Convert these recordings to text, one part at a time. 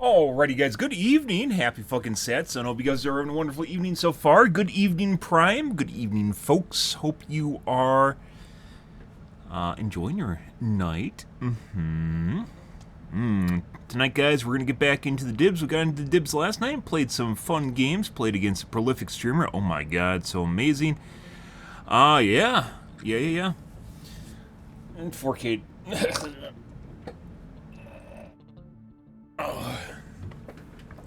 Alrighty, guys. Good evening. Happy fucking Sats. I hope you guys are having a wonderful evening so far. Good evening, Prime. Good evening, folks. Hope you are enjoying your night. Tonight, guys, we're gonna get back into the dibs. We got into the dibs last night. Played some fun games. Played against a prolific streamer. Oh my god, so amazing. Yeah. And 4K.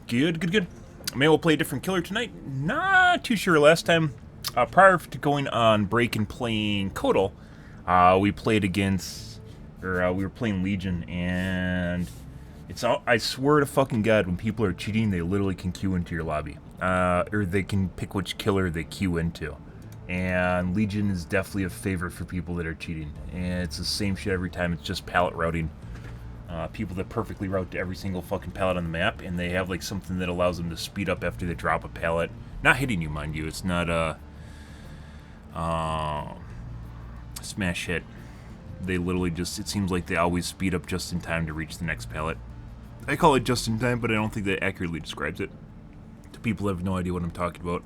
Good. Maybe we'll play a different killer tonight. Not too sure. Last time, prior to going on break and playing Kodal, we played against, or we were playing Legion, and it's all, I swear to fucking God, when people are cheating, they literally can queue into your lobby. Or they can pick which killer they queue into. And Legion is definitely a favorite for people that are cheating. And it's the same shit every time, it's just pallet routing. People that perfectly route to every single fucking pallet on the map, and they have like something that allows them to speed up after they drop a pallet. Not hitting you, mind you. It's not smash hit. They literally just, it seems like they always speed up just in time to reach the next pallet. I call it just in time, but I don't think that accurately describes it. To people that have no idea what I'm talking about.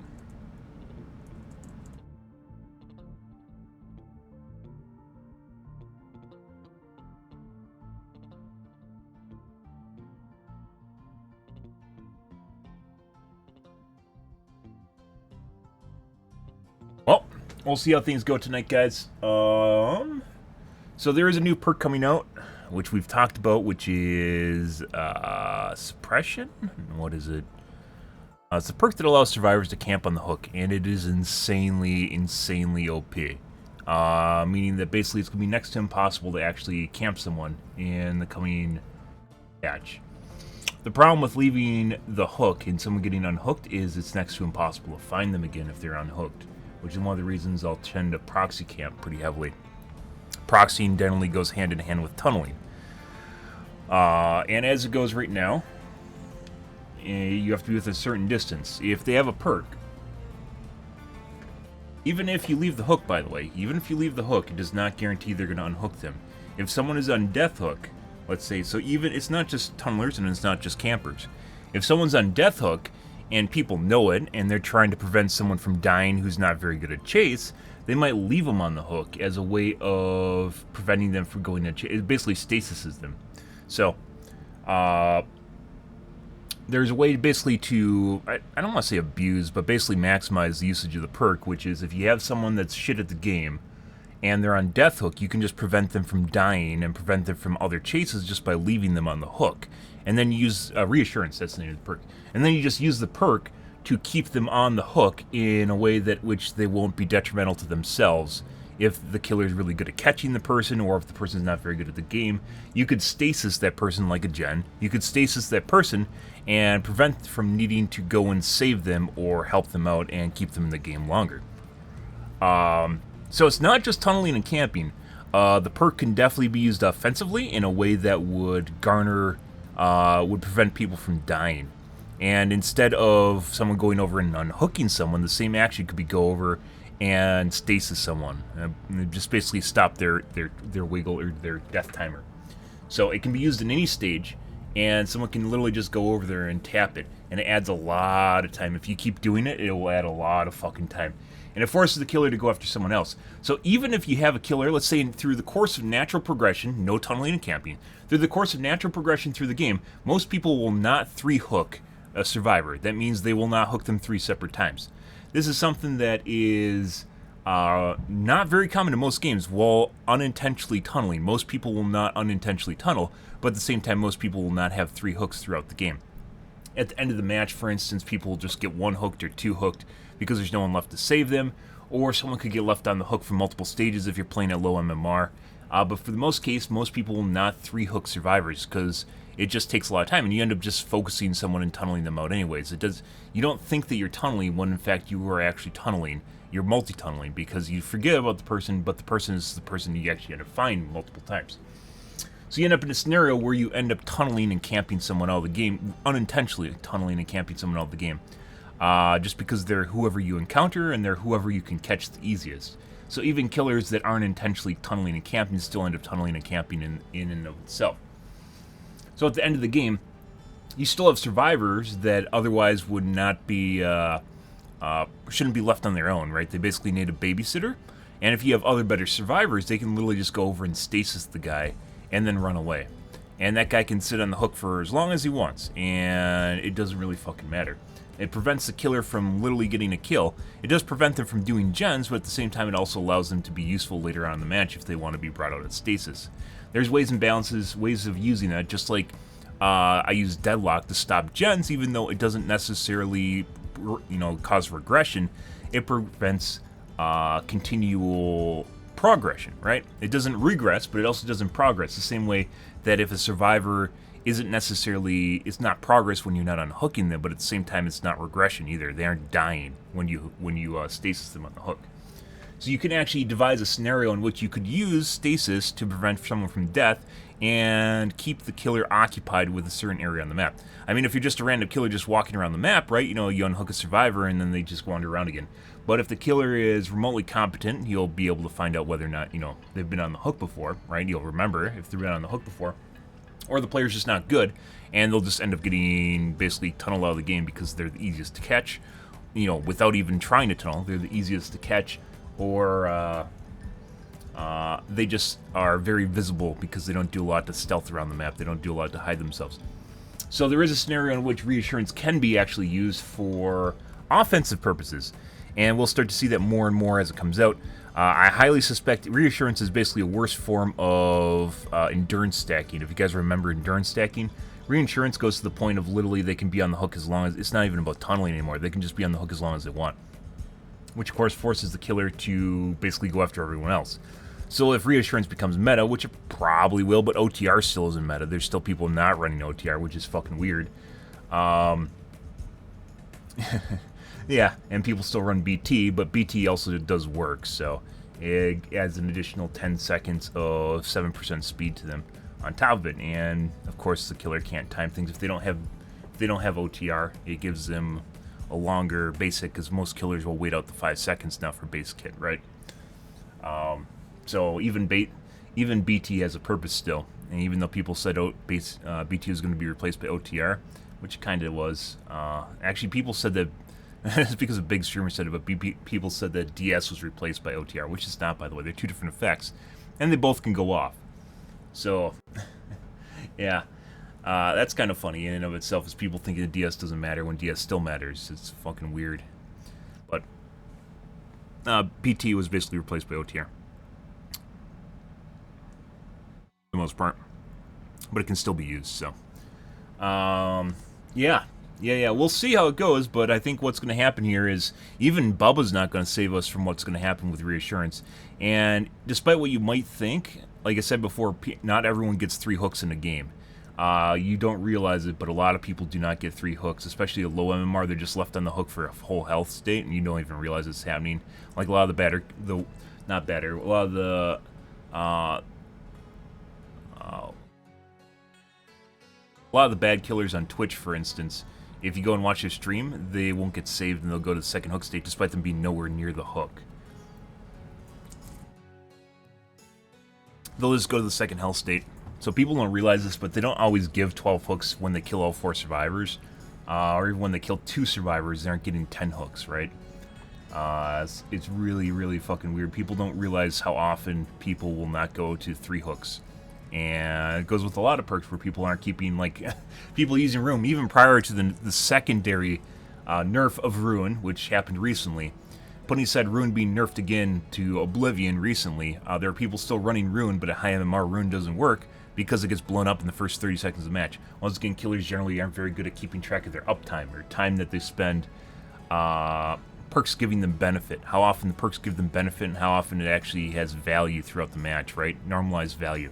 Well, we'll see how things go tonight, guys. So there is a new perk coming out, which we've talked about, which is suppression. What is it? It's a perk that allows survivors to camp on the hook, and it is insanely OP. Meaning that basically it's gonna be next to impossible to actually camp someone in the coming patch. The problem with leaving the hook and someone getting unhooked is it's next to impossible to find them again if they're unhooked, which is one of the reasons I'll tend to proxy camp pretty heavily. Proxying generally goes hand in hand with tunneling. And as it goes right now, you have to be within a certain distance. If they have a perk, even if you leave the hook, by the way, even if you leave the hook, it does not guarantee they're going to unhook them. If someone is on death hook, let's say, so even, it's not just tunnelers and it's not just campers. If someone's on death hook, and people know it, and they're trying to prevent someone from dying who's not very good at chase, they might leave them on the hook as a way of preventing them from going to chase. It basically stasises them. So, there's a way basically to, I don't want to say abuse, but basically maximize the usage of the perk, which is if you have someone that's shit at the game, and they're on death hook, you can just prevent them from dying and prevent them from other chases just by leaving them on the hook. And then you use reassurance, that's the name of the perk. And then you just use the perk to keep them on the hook in a way that which they won't be detrimental to themselves. If the killer is really good at catching the person, or if the person's not very good at the game, you could stasis that person like a gen. You could stasis that person and prevent from needing to go and save them or help them out and keep them in the game longer. So it's not just tunneling and camping. The perk can definitely be used offensively in a way that would garner, would prevent people from dying. And instead of someone going over and unhooking someone, the same action could be go over and stasis someone. Just basically stop their wiggle or their death timer. So it can be used in any stage, and someone can literally just go over there and tap it. And it adds a lot of time. If you keep doing it, it will add a lot of fucking time. And it forces the killer to go after someone else. So even if you have a killer, let's say through the course of natural progression, no tunneling and camping, through the course of natural progression through the game, most people will not 3-hook a survivor. That means they will not hook them 3 separate times. This is something that is not very common in most games. While unintentionally tunneling, most people will not unintentionally tunnel, but at the same time, most people will not have 3 hooks throughout the game. At the end of the match, for instance, people will just get 1 hooked or 2 hooked because there's no one left to save them, or someone could get left on the hook for multiple stages if you're playing at low MMR. But for the most case, most people will not 3-hook survivors because it just takes a lot of time, and you end up just focusing someone and tunneling them out anyways. You don't think that you're tunneling when in fact you are actually tunneling. You're multi-tunneling because you forget about the person, but the person is the person you actually end up finding multiple times. So you end up in a scenario where you end up tunneling and camping someone out of the game, unintentionally tunneling and camping someone out of the game. Just because they're whoever you encounter and they're whoever you can catch the easiest. So even killers that aren't intentionally tunneling and camping still end up tunneling and camping in and of itself. So at the end of the game, you still have survivors that otherwise would not be, shouldn't be left on their own, right? They basically need a babysitter. And if you have other better survivors, they can literally just go over and stasis the guy and then run away. And that guy can sit on the hook for as long as he wants, and it doesn't really fucking matter. It prevents the killer from literally getting a kill. It does prevent them from doing gens, but at the same time it also allows them to be useful later on in the match if they want to be brought out of stasis. There's ways and balances, ways of using that, just like I use Deadlock to stop gens, even though it doesn't necessarily, cause regression. It prevents continual progression, right? It doesn't regress, but it also doesn't progress. The same way that if a survivor isn't necessarily, it's not progress when you're not unhooking them, but at the same time it's not regression either. They aren't dying when you stasis them on the hook. So you can actually devise a scenario in which you could use stasis to prevent someone from death and keep the killer occupied with a certain area on the map. I mean, if you're just a random killer just walking around the map, right, you unhook a survivor and then they just wander around again. But if the killer is remotely competent, you'll be able to find out whether or not, they've been on the hook before, right? You'll remember if they've been on the hook before. Or the player's just not good, and they'll just end up getting basically tunneled out of the game because they're the easiest to catch, without even trying to tunnel. They're the easiest to catch, or they just are very visible because they don't do a lot to stealth around the map. They don't do a lot to hide themselves. So there is a scenario in which reassurance can be actually used for offensive purposes, and we'll start to see that more and more as it comes out. I highly suspect reassurance is basically a worse form of endurance stacking. If you guys remember endurance stacking, reassurance goes to the point of literally they can be on the hook as long as, it's not even about tunneling anymore, they can just be on the hook as long as they want. Which of course forces the killer to basically go after everyone else. So if reassurance becomes meta, which it probably will, but OTR still isn't meta, there's still people not running OTR, which is fucking weird. Yeah, and people still run BT, but BT also does work, so it adds an additional 10 seconds of 7% speed to them on top of it. And of course, the killer can't time things if they don't have OTR. It gives them a longer basic, because most killers will wait out the 5 seconds now for base kit, right? So even BT has a purpose still, and even though people said BT was going to be replaced by OTR, which it kind of was. Actually, people said that. It's because a big streamer said it, but people said that DS was replaced by OTR, which is not, by the way. They're two different effects, and they both can go off. So, yeah, that's kind of funny in and of itself, is people thinking that DS doesn't matter when DS still matters. It's fucking weird. But PT was basically replaced by OTR, for the most part, but it can still be used. So, yeah. Yeah, we'll see how it goes, but I think what's going to happen here is even Bubba's not going to save us from what's going to happen with reassurance. And despite what you might think, like I said before, not everyone gets 3 hooks in a game. You don't realize it, but a lot of people do not get 3 hooks, especially a low MMR. They're just left on the hook for a whole health state, and you don't even realize it's happening. Like a lot of the a lot of the bad killers on Twitch, for instance, if you go and watch their stream, they won't get saved and they'll go to the second hook state despite them being nowhere near the hook. They'll just go to the second health state. So people don't realize this, but they don't always give 12 hooks when they kill all 4 survivors. Or even when they kill 2 survivors, they aren't getting 10 hooks, right? It's really, really fucking weird. People don't realize how often people will not go to 3 hooks. And it goes with a lot of perks where people aren't keeping, like, people using Ruin, even prior to the secondary nerf of Ruin, which happened recently. Putting aside Ruin being nerfed again to Oblivion recently, there are people still running Ruin, but at high MMR, Ruin doesn't work because it gets blown up in the first 30 seconds of the match. Once again, killers generally aren't very good at keeping track of their uptime, or time that they spend perks giving them benefit. How often the perks give them benefit, and how often it actually has value throughout the match, right? Normalized value.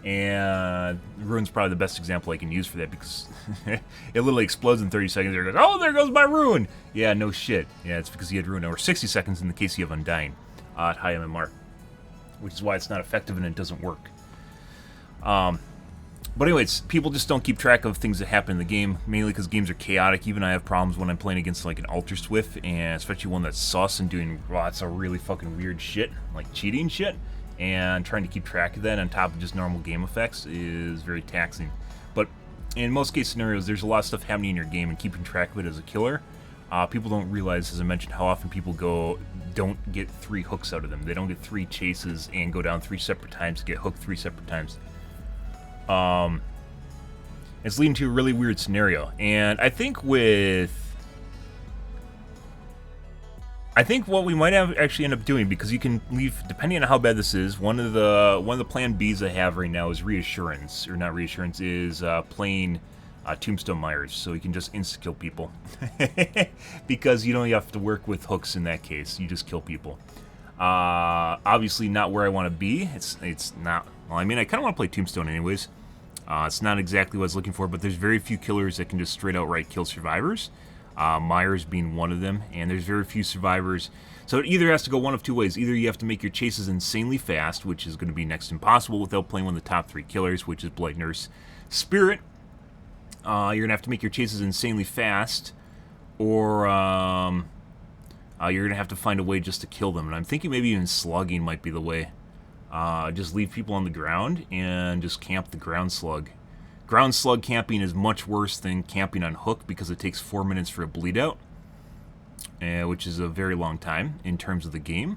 And Ruin's probably the best example I can use for that, because it literally explodes in 30 seconds. There goes, oh, there goes my Ruin! Yeah, no shit. Yeah, it's because he had Ruin over 60 seconds in the case you have Undying at high MMR, which is why it's not effective and it doesn't work. But anyways, people just don't keep track of things that happen in the game, mainly because games are chaotic. Even I have problems when I'm playing against like an Ultra Swift, and especially one that's sus and doing lots of really fucking weird shit, like cheating shit. And trying to keep track of that on top of just normal game effects is very taxing. But in most case scenarios, there's a lot of stuff happening in your game, and keeping track of it as a killer. People don't realize, as I mentioned, how often people don't get 3 hooks out of them. They don't get 3 chases and go down 3 separate times to get hooked 3 separate times. It's leading to a really weird scenario. And I think what we might have actually end up doing, because you can leave, depending on how bad this is, one of the plan Bs I have right now is reassurance, or not reassurance, is playing Tombstone Myers, so you can just insta-kill people. Because you don't have to work with hooks in that case, you just kill people. Obviously not where I want to be. It's not, well, I mean, I kind of want to play Tombstone anyways. It's not exactly what I was looking for, but there's very few killers that can just straight outright kill survivors. Myers being one of them, and there's very few survivors. So it either has to go one of 2 ways. Either you have to make your chases insanely fast, which is going to be next to impossible without playing one of the top 3 killers, which is Blight Nurse Spirit. You're going to have to make your chases insanely fast, or you're going to have to find a way just to kill them. And I'm thinking maybe even slugging might be the way. Just leave people on the ground and just camp the ground slug. Ground slug camping is much worse than camping on hook because it takes 4 minutes for a bleed out, which is a very long time in terms of the game.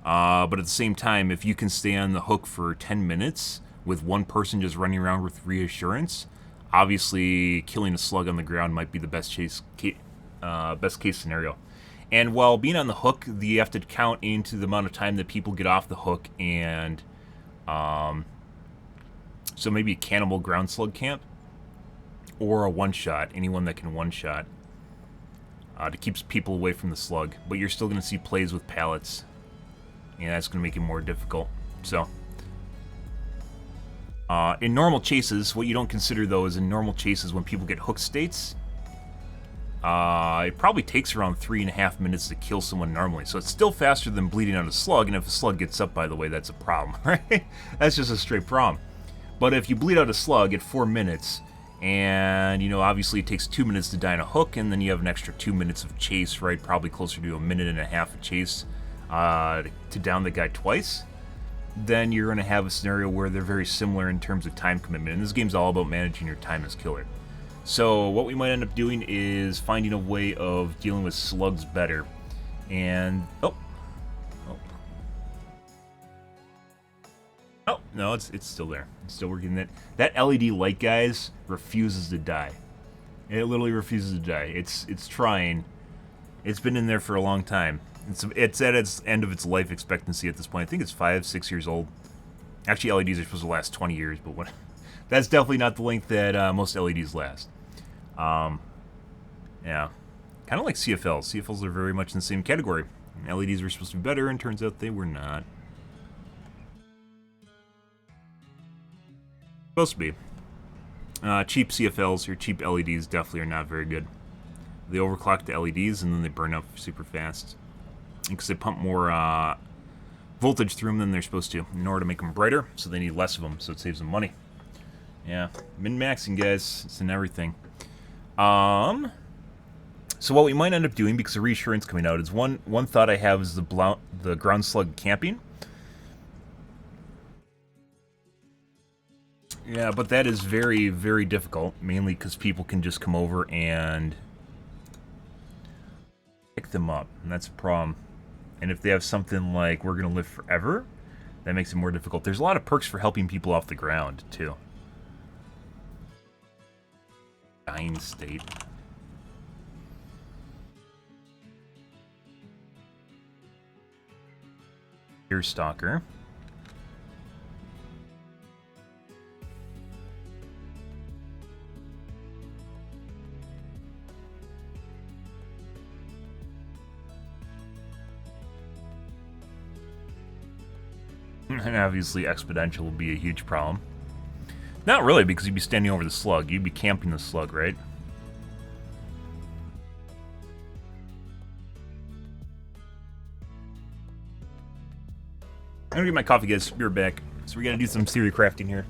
But at the same time, if you can stay on the hook for 10 minutes with one person just running around with reassurance, obviously killing a slug on the ground might be the best case scenario. And while being on the hook, you have to count into the amount of time that people get off the hook, and so maybe a cannibal ground slug camp, or a one-shot, anyone that can one-shot, to keep people away from the slug. But you're still going to see plays with pallets, and that's going to make it more difficult. So, in normal chases, what you don't consider, though, is in normal chases when people get hook states, it probably takes around 3.5 minutes to kill someone normally. So it's still faster than bleeding out a slug, and if a slug gets up, by the way, that's a problem, right? That's just a straight problem. But if you bleed out a slug at 4 minutes, and, you know, obviously it takes 2 minutes to die on a hook, and then you have an extra 2 minutes of chase, right? Probably closer to 1.5 minutes of chase to down the guy twice. Then you're going to have a scenario where they're very similar in terms of time commitment. And this game's all about managing your time as killer. So what we might end up doing is finding a way of dealing with slugs better. And, oh, no, it's still there. It's still working. That LED light, guys, refuses to die. It literally refuses to die. It's trying. It's been in there for a long time. It's at its end of its life expectancy at this point. I think it's 5-6 years old. Actually, LEDs are supposed to last 20 years, but that's definitely not the length that most LEDs last. Yeah. Kind of like CFLs. CFLs are very much in the same category. LEDs were supposed to be better, and turns out they were not. Supposed to be. Cheap CFLs or cheap LEDs definitely are not very good. They overclock the LEDs and then they burn up super fast. Because they pump more voltage through them than they're supposed to in order to make them brighter, so they need less of them, so it saves them money. Yeah, min-maxing, guys. It's in everything. So what we might end up doing, because the reassurance coming out, is one thought I have is the ground slug camping. Yeah, but that is very, very difficult, mainly because people can just come over and pick them up, and that's a problem. And if they have something like "We're Gonna Live Forever," that makes it more difficult. There's a lot of perks for helping people off the ground, too. Dying state. Ear stalker. And obviously exponential will be a huge problem. Not really, because you'd be standing over the slug. You'd be camping the slug, right? I'm gonna get my coffee, guys. Be right back. So we gotta do some theory crafting here.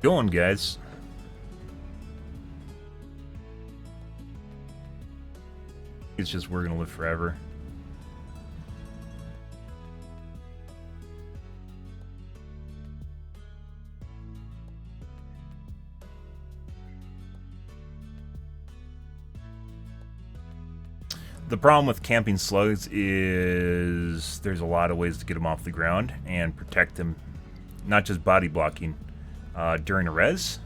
going, guys. It's just we're gonna live forever. The problem with camping slugs is there's a lot of ways to get them off the ground and protect them, not just body blocking during a res,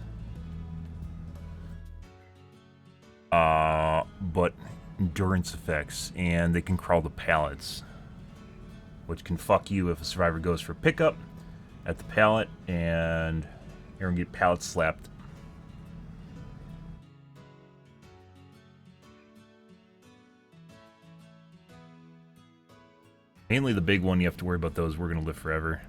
but endurance effects, and they can crawl the pallets, which can fuck you if a survivor goes for pickup at the pallet and you're gonna get pallet slapped. Mainly the big one you have to worry about those. We're gonna live forever.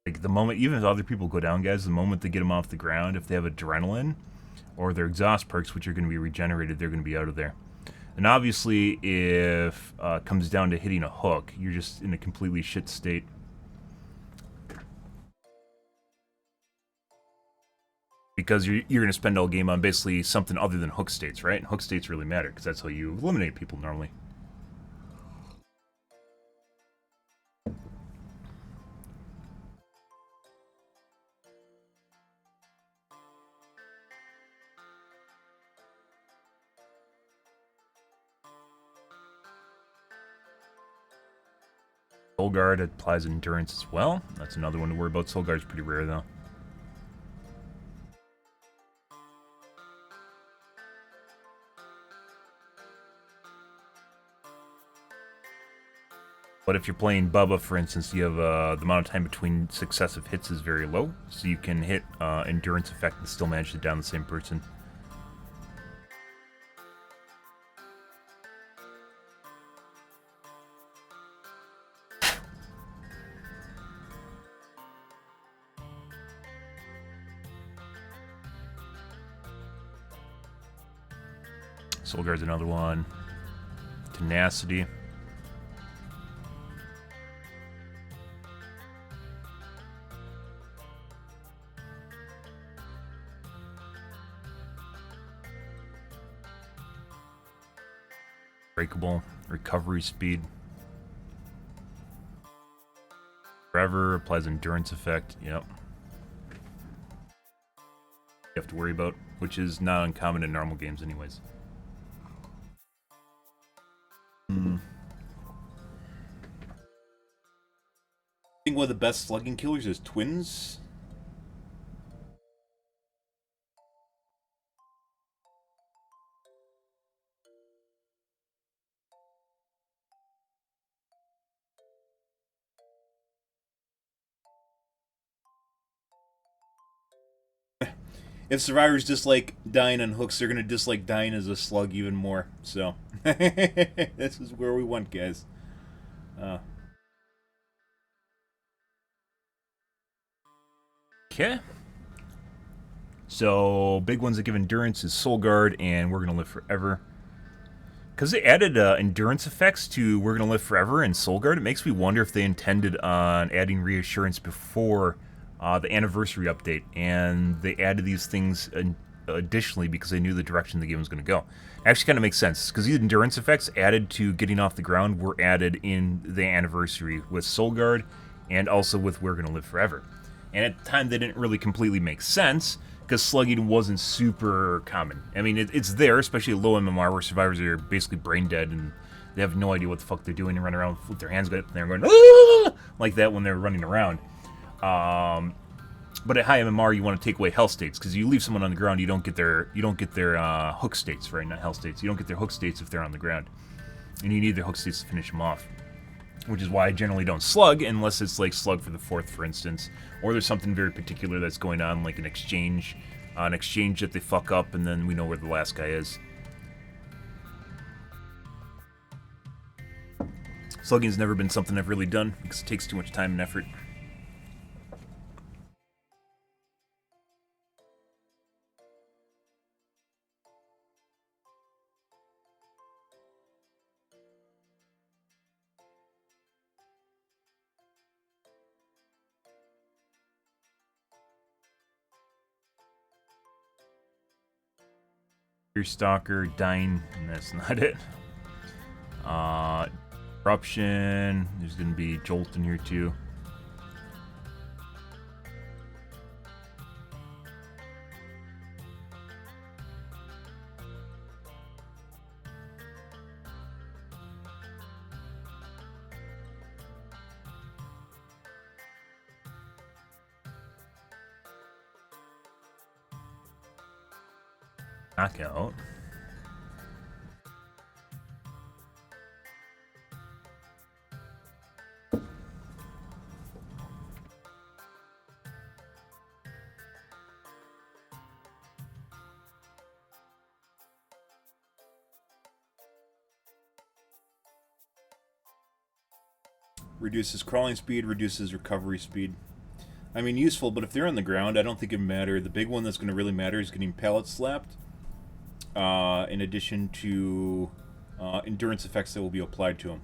Like the moment, even if other people go down, guys, the moment they get them off the ground, if they have adrenaline or their exhaust perks, which are going to be regenerated, they're going to be out of there. And obviously, if it comes down to hitting a hook, you're just in a completely shit state. Because you're going to spend all game on basically something other than hook states, right? And hook states really matter, because that's how you eliminate people normally. Soul Guard applies endurance as well. That's another one to worry about. Soul Guard's pretty rare, though. But if you're playing Bubba, for instance, you have the amount of time between successive hits is very low, so you can hit endurance effect and still manage to down the same person. Soul Guard's another one. Tenacity. Breakable. Recovery speed. Forever applies endurance effect. Yep. You have to worry about, which is not uncommon in normal games anyways. I think one of the best slugging killers is twins. If survivors dislike dying on hooks, they're gonna dislike dying as a slug even more. So, this is where we went, guys. Okay. So, big ones that give endurance is Soul Guard, and We're Gonna Live Forever. Because they added endurance effects to We're Gonna Live Forever and Soul Guard, it makes me wonder if they intended on adding reassurance before the anniversary update, and they added these things additionally because they knew the direction the game was going to go. It actually kind of makes sense, because the endurance effects added to getting off the ground were added in the anniversary with Soul Guard and also with We're Gonna Live Forever. And at the time, they didn't really completely make sense, because slugging wasn't super common. I mean, it's there, especially at low MMR, where survivors are basically brain dead and they have no idea what the fuck they're doing and run around with their hands up and they're going, "Ah!" like that when they're running around. But at high MMR, you want to take away health states, because you leave someone on the ground, you don't get their hook states, right? Not health states. You don't get their hook states if they're on the ground, and you need their hook states to finish them off. which is why I generally don't slug unless it's like slug for the 4th, for instance, or there's something very particular that's going on, like an exchange that they fuck up, and then we know where the last guy is. Slugging's never been something I've really done because it takes too much time and effort. Stalker, Dying, and that's not it. Corruption, there's going to be Jolt in here too. Knockout. Reduces crawling speed, reduces recovery speed. I mean, useful, but if they're on the ground, I don't think it would matter. The big one that's going to really matter is getting pallet slapped. In addition to endurance effects that will be applied to them.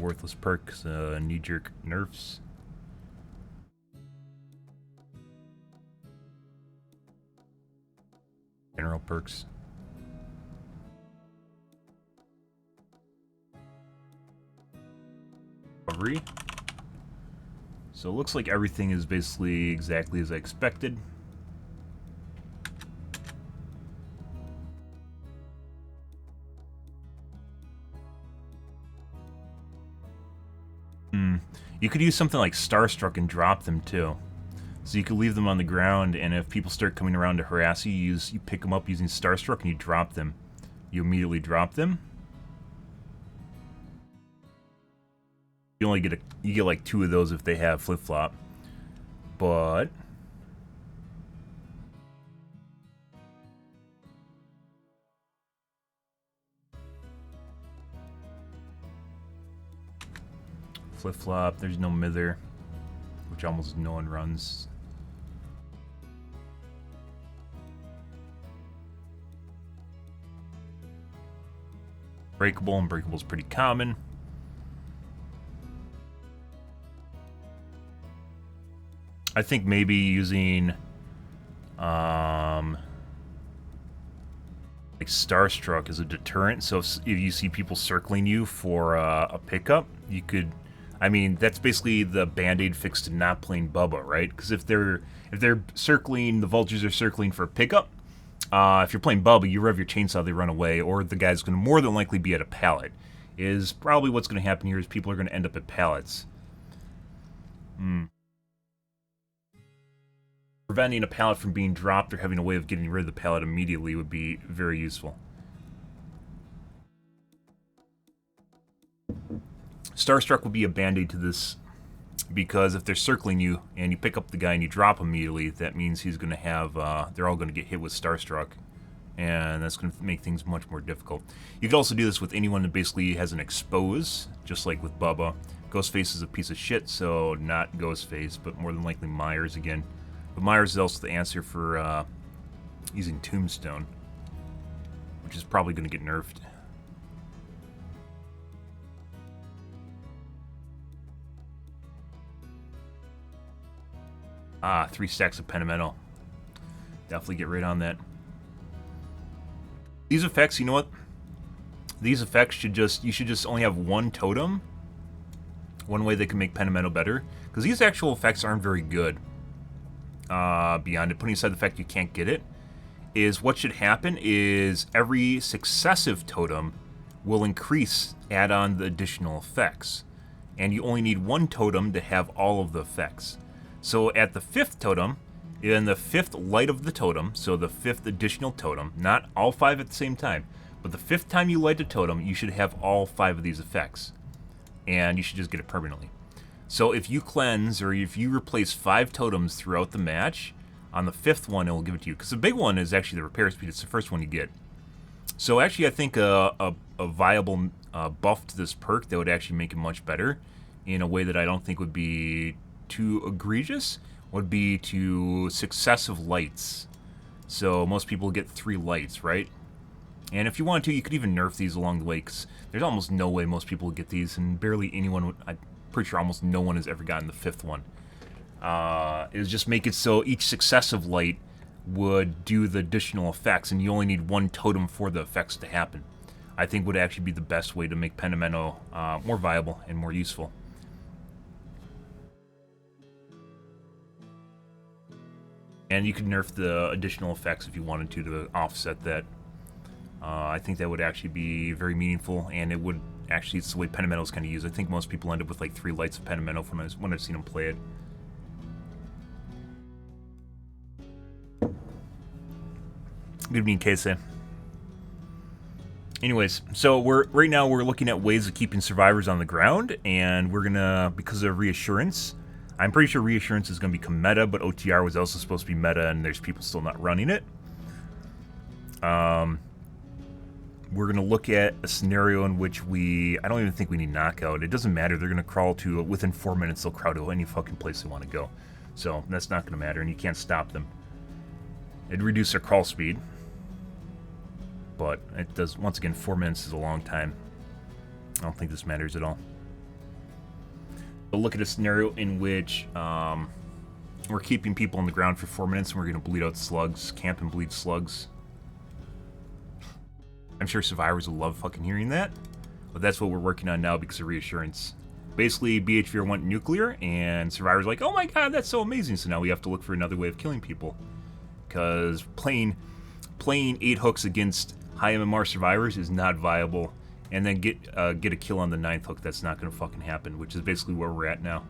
Worthless perks, knee-jerk nerfs. General perks. Recovery. So it looks like everything is basically exactly as I expected. You could use something like Starstruck and drop them too. So you could leave them on the ground, and if people start coming around to harass you, you pick them up using Starstruck and you drop them. You immediately drop them. You only get you get like 2 of those if they have flip-flop. But flip-flop, there's no mither, which almost no one runs. Breakable, and breakable is pretty common. I think maybe using like Starstruck as a deterrent, so if you see people circling you for a pickup, you could, I mean, that's basically the band-aid fix to not playing Bubba, right? Because if they're circling, the vultures are circling for a pickup. If you're playing Bubba, you rev your chainsaw, they run away, or the guy's going to more than likely be at a pallet. Is probably what's going to happen here is people are going to end up at pallets. Preventing a pallet from being dropped or having a way of getting rid of the pallet immediately would be very useful. Starstruck would be a band-aid to this, because if they're circling you and you pick up the guy and you drop him immediately, that means he's going to have, they're all going to get hit with Starstruck, and that's going to make things much more difficult. You could also do this with anyone that basically has an expose, just like with Bubba. Ghostface is a piece of shit, so not Ghostface, but more than likely Myers again. But Myers is also the answer for using Tombstone, which is probably going to get nerfed. Ah, 3 stacks of Penamental. Definitely get right on that. These effects, you know what? These effects should just, you should just only have 1 totem. One way they can make Penamental better, because these actual effects aren't very good. beyond it, putting aside the fact you can't get it, is what should happen is every successive totem will add on the additional effects. And you only need one totem to have all of the effects. So at the 5th totem, in the 5th light of the totem, so the 5th additional totem, not all 5 at the same time, but the 5th time you light a totem, you should have all 5 of these effects. And you should just get it permanently. So if you cleanse or if you replace 5 totems throughout the match, on the 5th one it will give it to you. Because the big one is actually the repair speed. It's the first one you get. So actually I think a viable buff to this perk that would actually make it much better in a way that I don't think would be too egregious would be to successive lights. So most people get 3 lights, right? And if you wanted to, you could even nerf these along the way, because there's almost no way most people would get these, and barely anyone would, I'm pretty sure almost no one has ever gotten the 5th one. It would just make it so each successive light would do the additional effects, and you only need one totem for the effects to happen. I think would actually be the best way to make Pentimento more viable and more useful. And you could nerf the additional effects if you wanted to offset that. I think that would actually be very meaningful, and it would actually, it's the way Pentimento is kind of used. I think most people end up with like 3 lights of Pentimento when I've seen them play it. Good evening, Casey. Anyways, so right now we're looking at ways of keeping survivors on the ground, and we're gonna, because of reassurance, I'm pretty sure reassurance is gonna become meta, but OTR was also supposed to be meta, and there's people still not running it. We're gonna look at a scenario in which I don't even think we need knockout. It doesn't matter. They're gonna crawl to, within 4 minutes, they'll crawl to any fucking place they want to go. So that's not gonna matter, and you can't stop them. It'd reduce their crawl speed. But it does, once again, 4 minutes is a long time. I don't think this matters at all. We'll look at a scenario in which we're keeping people on the ground for 4 minutes and we're going to bleed out slugs, camp and bleed slugs. I'm sure survivors will love fucking hearing that, but that's what we're working on now because of reassurance. Basically, BHVR went nuclear, and survivors are like, oh my god, that's so amazing, so now we have to look for another way of killing people. Because playing 8 hooks against high MMR survivors is not viable, and then get a kill on the 9th hook, that's not going to fucking happen, which is basically where we're at now.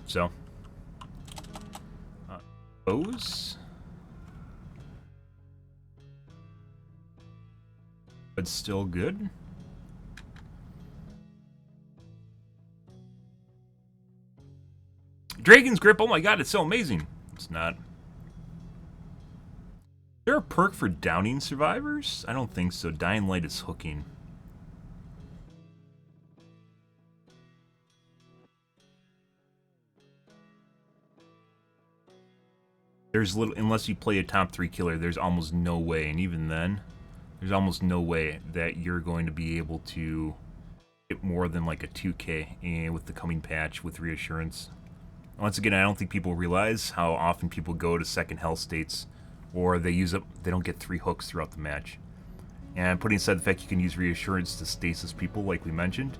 So, those. But still good. Dragon's Grip, oh my god, it's so amazing. It's not. Is there a perk for downing survivors? I don't think so. Dying Light is hooking. There's little, unless you play a top 3 killer, there's almost no way, and even then, there's almost no way that you're going to be able to get more than like a 2k with the coming patch with reassurance. Once again, I don't think people realize how often people go to second hell states, or they don't get 3 hooks throughout the match. And putting aside the fact you can use reassurance to stasis people, like we mentioned,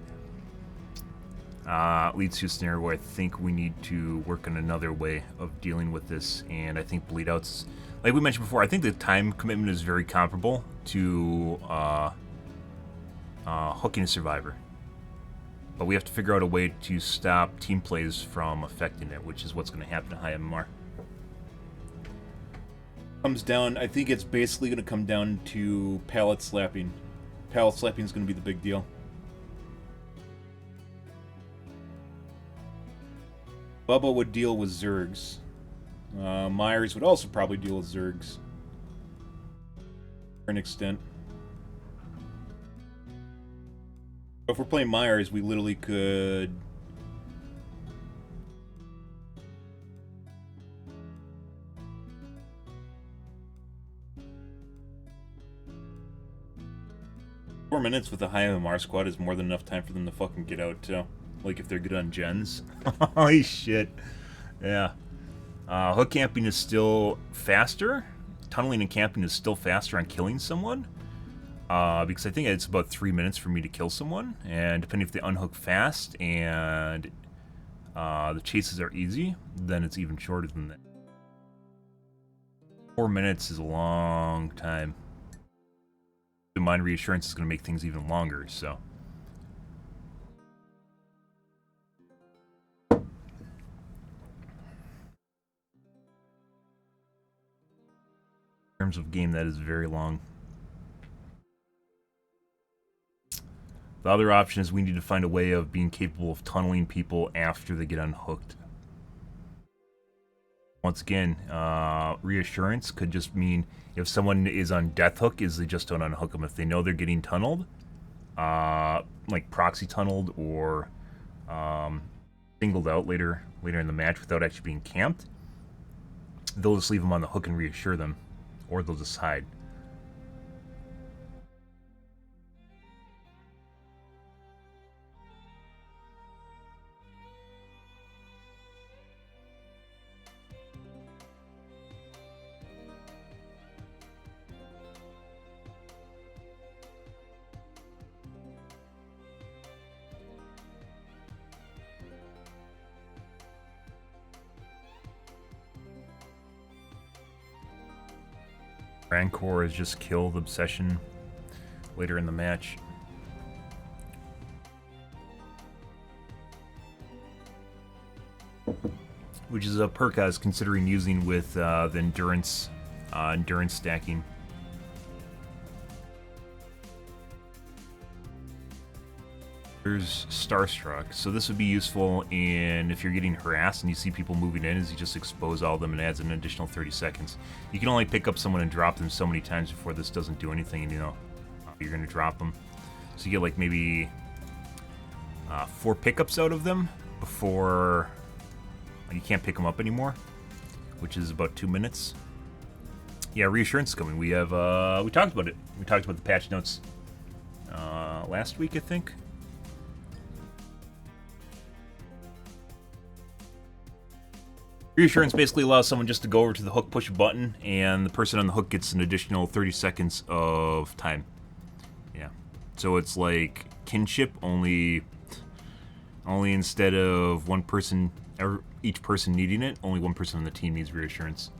leads to a scenario where I think we need to work on another way of dealing with this. And I think bleed outs, like we mentioned before, I think the time commitment is very comparable to hooking a survivor. But we have to figure out a way to stop team plays from affecting it, which is what's going to happen to high MMR. Comes down, I think it's basically going to come down to pallet slapping. Pallet slapping is going to be the big deal. Bubba would deal with Zergs. Myers would also probably deal with Zergs. To an extent. If we're playing Myers, we literally could... Four minutes with a high MMR squad is more than enough time for them to fucking get out, too. Like, if they're good on gens. Holy shit. Yeah. Hook camping is still faster. Tunneling and camping is still faster on killing someone. Because I think it's about 3 minutes for me to kill someone. And depending if they unhook fast and the chases are easy, then it's even shorter than that. 4 minutes is a long time. The mind reassurance is going to make things even longer, so. In terms of game, that is very long. The other option is we need to find a way of being capable of tunneling people after they get unhooked. Once again, reassurance could just mean if someone is on death hook, is they just don't unhook them. If they know they're getting tunneled, like proxy tunneled or singled out later in the match without actually being camped, they'll just leave them on the hook and reassure them, or they'll just hide. Rancor has just killed Obsession later in the match. Which is a perk I was considering using with the endurance stacking. There's Starstruck, so this would be useful in if you're getting harassed and you see people moving in, is you just expose all of them and adds an additional 30 seconds. You can only pick up someone and drop them so many times before this doesn't do anything, and you know you're going to drop them. So you get like maybe 4 pickups out of them before you can't pick them up anymore, which is about 2 minutes. Yeah, reassurance is coming. We have we talked about it. We talked about the patch notes last week, I think. Reassurance basically allows someone just to go over to the hook, push a button, and the person on the hook gets an additional 30 seconds of time. Yeah. So it's like kinship, only instead of one person, each person needing it, only one person on the team needs reassurance.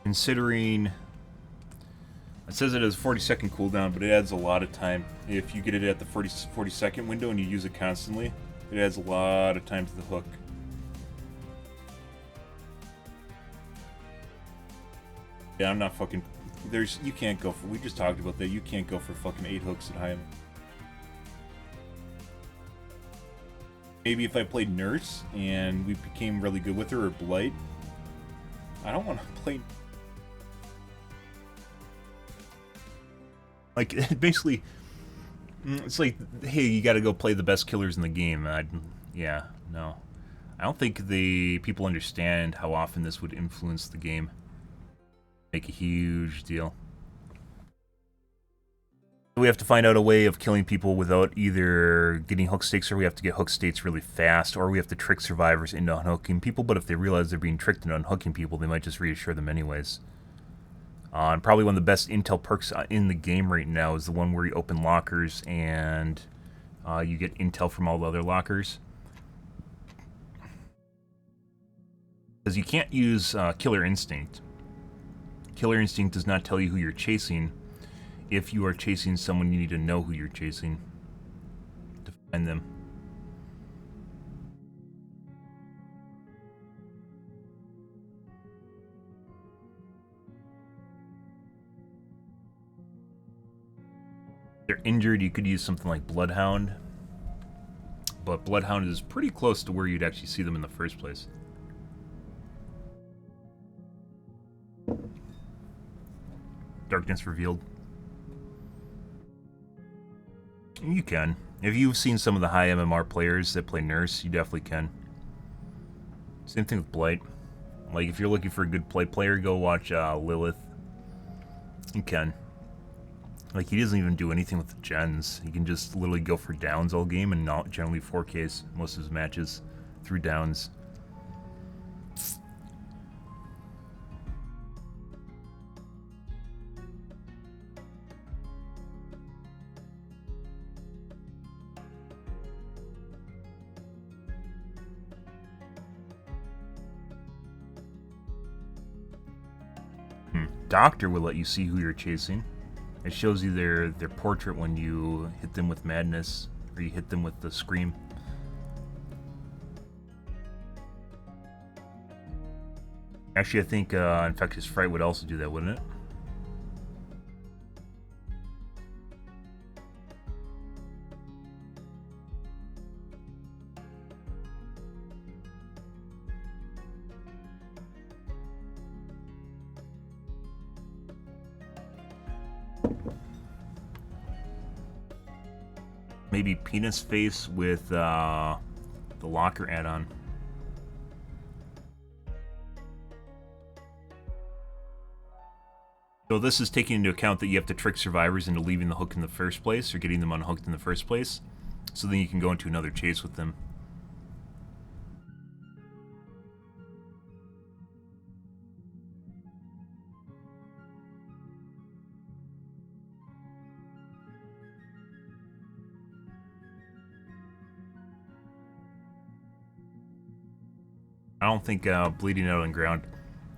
Considering it says it has a 40-second cooldown, but it adds a lot of time. If you get it at the 40-second window and you use it constantly, it adds a lot of time to the hook. Yeah, I'm not fucking. You can't go for. We just talked about that. You can't go for fucking 8 hooks at high. Maybe if I played Nurse and we became really good with her, or Blight. I don't want to play. Like, basically, it's like, hey, you gotta go play the best killers in the game. Yeah, no. I don't think the people understand how often this would influence the game. Make a huge deal. We have to find out a way of killing people without either getting hook states, or we have to get hook states really fast, or we have to trick survivors into unhooking people, but if they realize they're being tricked into unhooking people, they might just reassure them anyways. And probably one of the best intel perks in the game right now is the one where you open lockers and you get intel from all the other lockers. Because you can't use Killer Instinct. Killer Instinct does not tell you who you're chasing. If you are chasing someone, you need to know who you're chasing to find them. If they're injured, you could use something like Bloodhound. But Bloodhound is pretty close to where you'd actually see them in the first place. Darkness Revealed. You can. If you've seen some of the high MMR players that play Nurse, you definitely can. Same thing with Blight. Like, if you're looking for a good player, go watch Lilith. You can. Like, he doesn't even do anything with the gens. He can just literally go for downs all game and not generally 4Ks most of his matches through downs. Doctor will let you see who you're chasing. It shows you their portrait when you hit them with madness, or you hit them with the scream. Actually, I think Infectious Fright would also do that, wouldn't it? Maybe Penis Face with the Locker add-on. So this is taking into account that you have to trick survivors into leaving the hook in the first place, or getting them unhooked in the first place, so then you can go into another chase with them. I don't think bleeding out on ground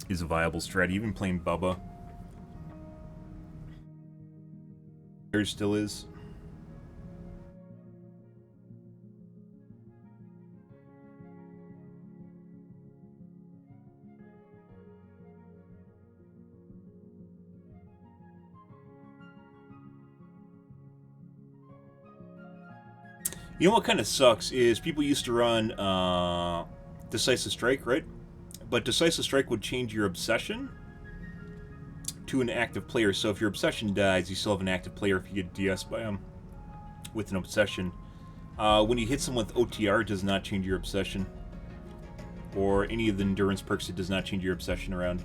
is a viable strat, even playing Bubba. There still is. You know what kind of sucks is people used to run Decisive Strike, right? But Decisive Strike would change your obsession to an active player. So if your obsession dies, you still have an active player if you get DS by them with an obsession. When you hit someone with OTR, it does not change your obsession. Or any of the endurance perks, it does not change your obsession around.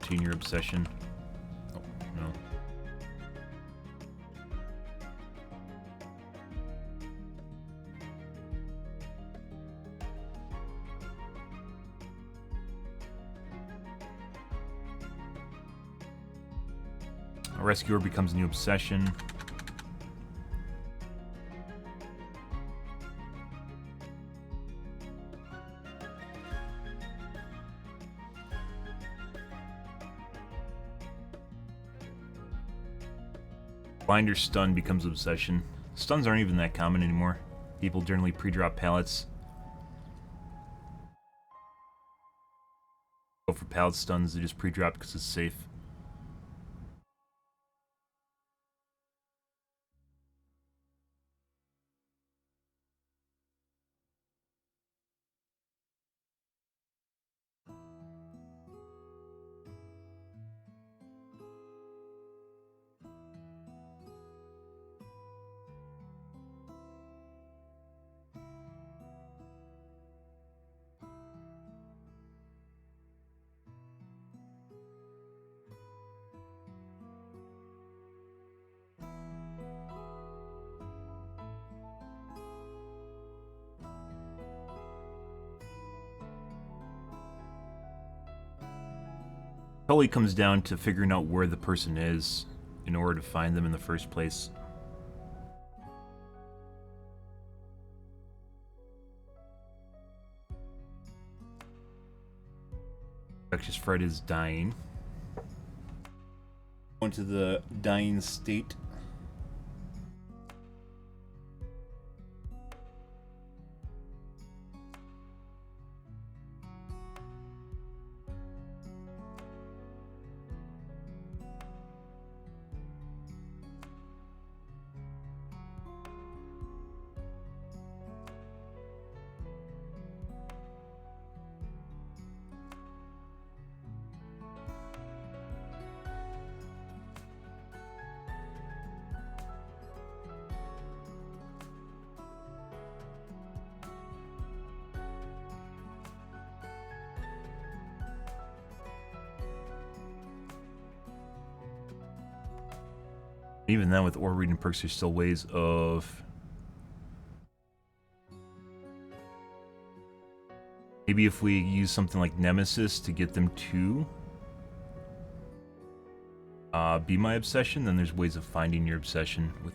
Change your obsession. Oh, no. A rescuer becomes a new obsession. Blinder stun becomes obsession. Stuns aren't even that common anymore. People generally pre-drop pallets. Go for pallet stuns, they just pre-drop because it's safe. Probably comes down to figuring out where the person is in order to find them in the first place. Infectious Fright is dying. Going to the dying state. Even then, with ore reading perks, there's still ways of... Maybe if we use something like Nemesis to get them to... be my obsession, then there's ways of finding your obsession with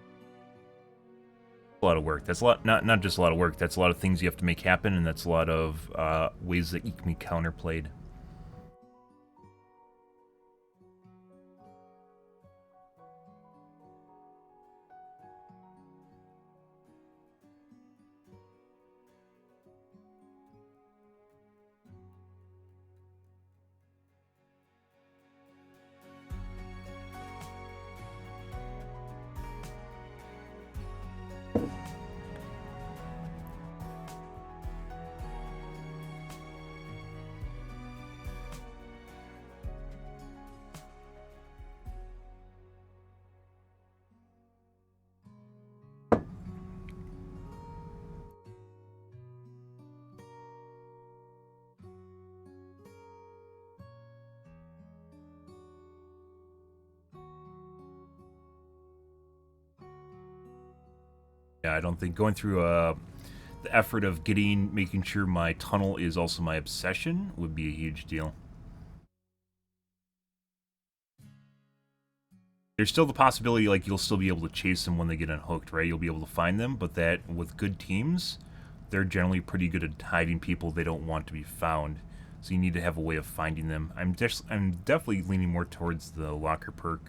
a lot of work. That's a lot, not just a lot of work. That's a lot of things you have to make happen, and that's a lot of ways that you can be counterplayed. Yeah, I don't think going through the effort of making sure my tunnel is also my obsession would be a huge deal. There's still the possibility, like, you'll still be able to chase them when they get unhooked, right? You'll be able to find them, but that with good teams, they're generally pretty good at hiding people they don't want to be found. So you need to have a way of finding them. I'm definitely leaning more towards the locker perk.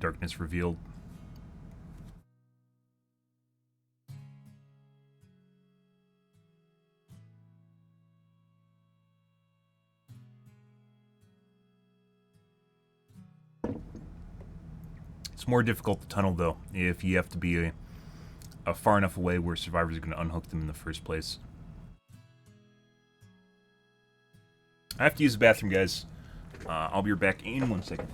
Darkness revealed. It's more difficult to tunnel, though, if you have to be a far enough away where survivors are going to unhook them in the first place. I have to use the bathroom, guys. I'll be right back in 1 second.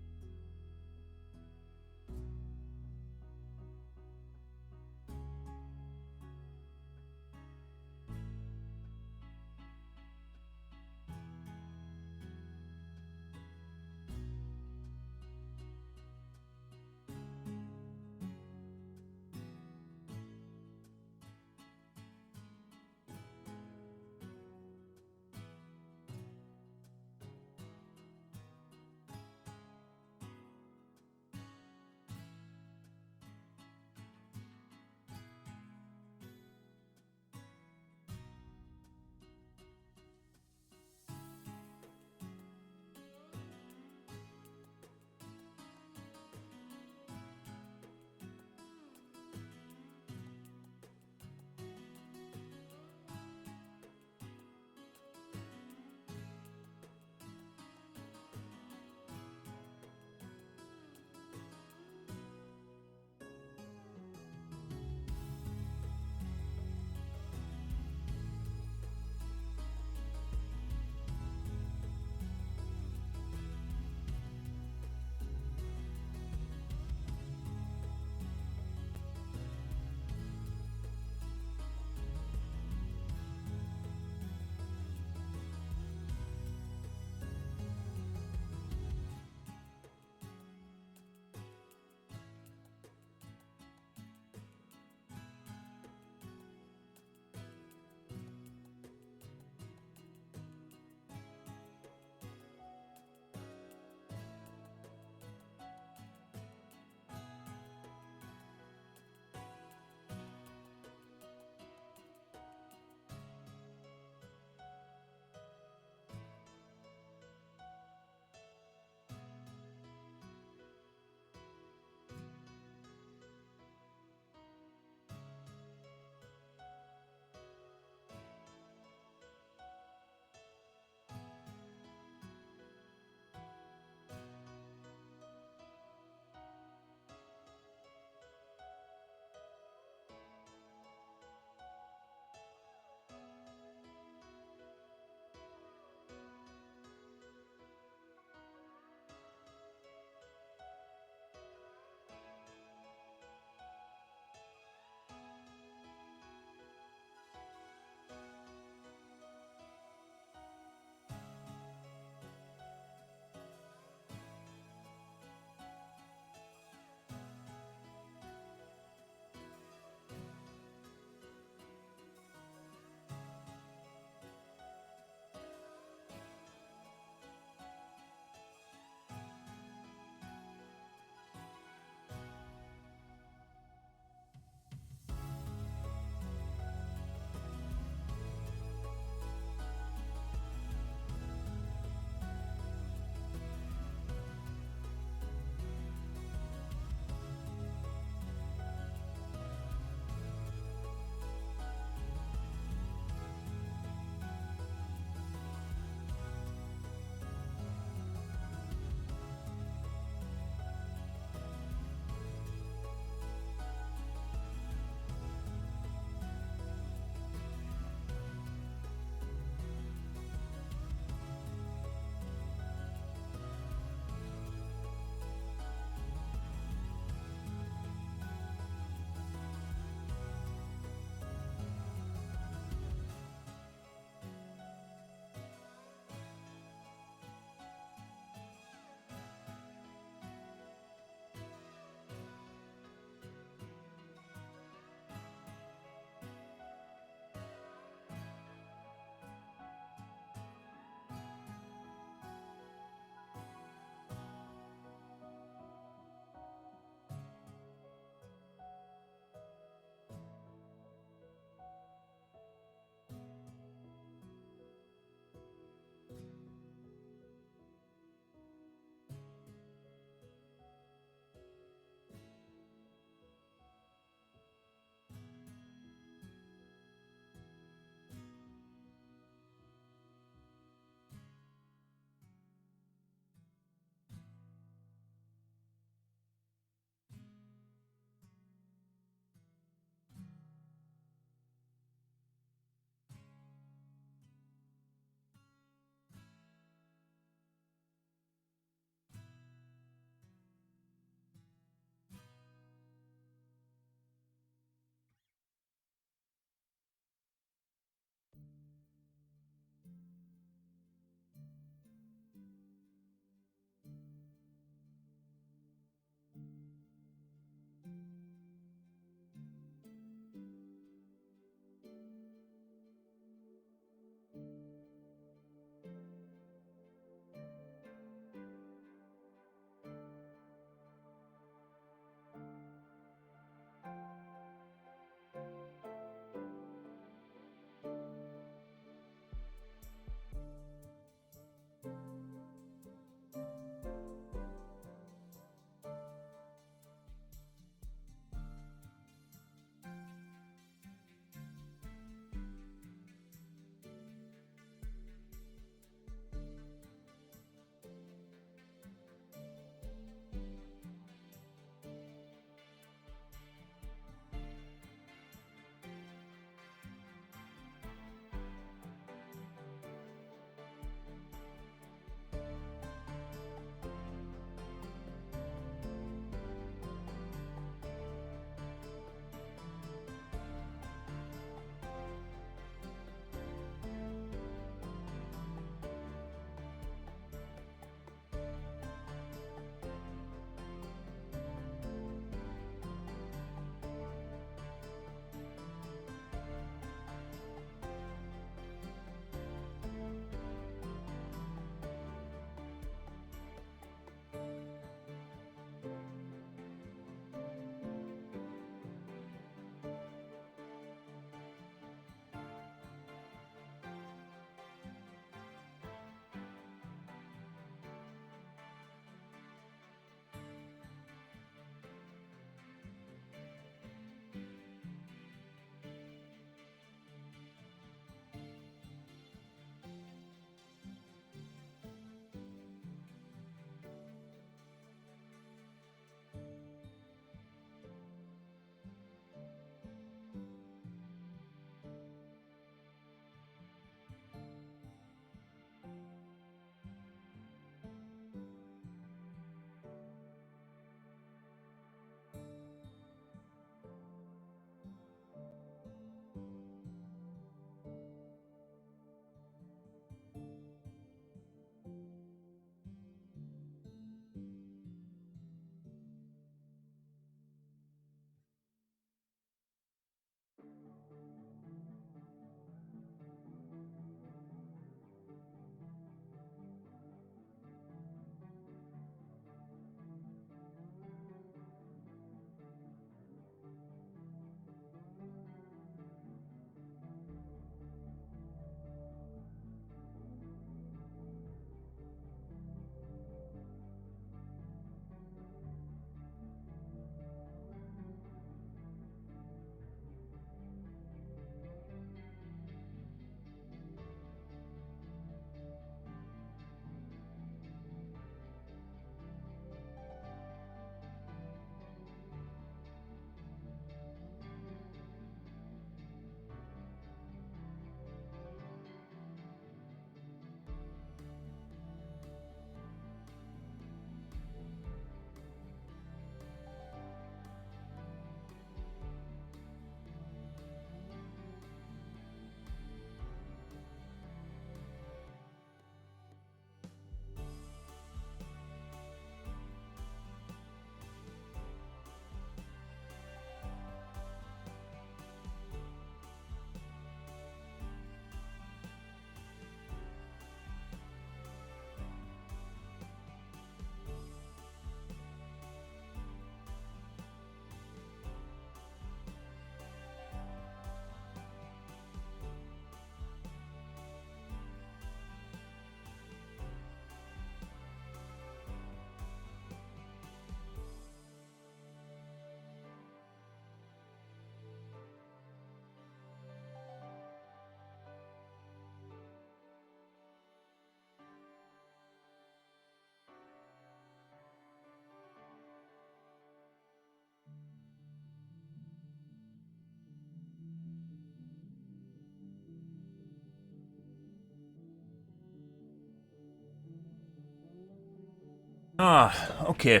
Okay.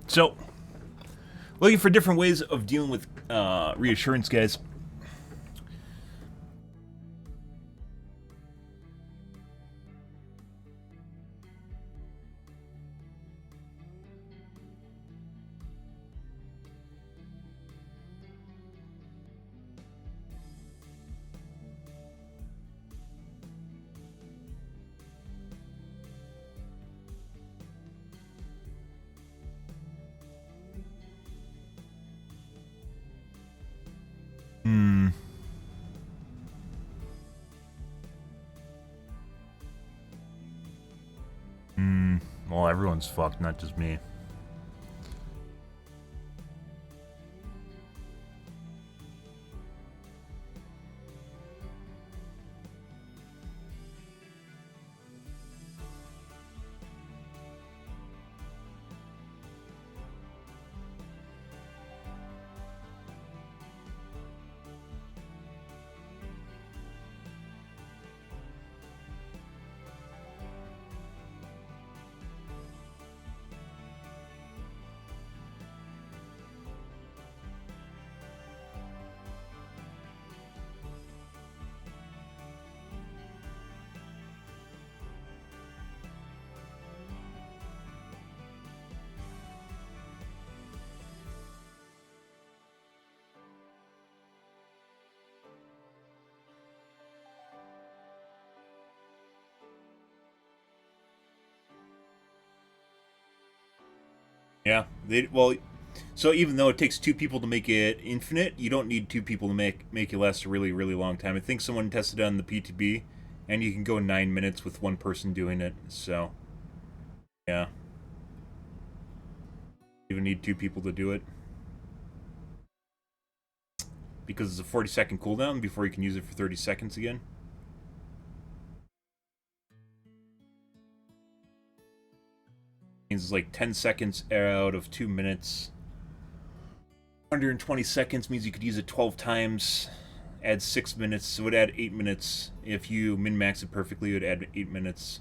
So, looking for different ways of dealing with reassurance, guys. Hmm. Well, everyone's fucked, not just me. Yeah. So even though it takes two people to make it infinite, you don't need two people to make it last a really really long time. I think someone tested it on the PTB, and you can go 9 minutes with one person doing it. So yeah, you even need two people to do it because it's a 40-second cooldown before you can use it for 30 seconds again. Means it's like 10 seconds out of 2 minutes. 120 seconds means you could use it 12 times. Add 6 minutes, so it would add 8 minutes. If you min max it perfectly, it would add 8 minutes.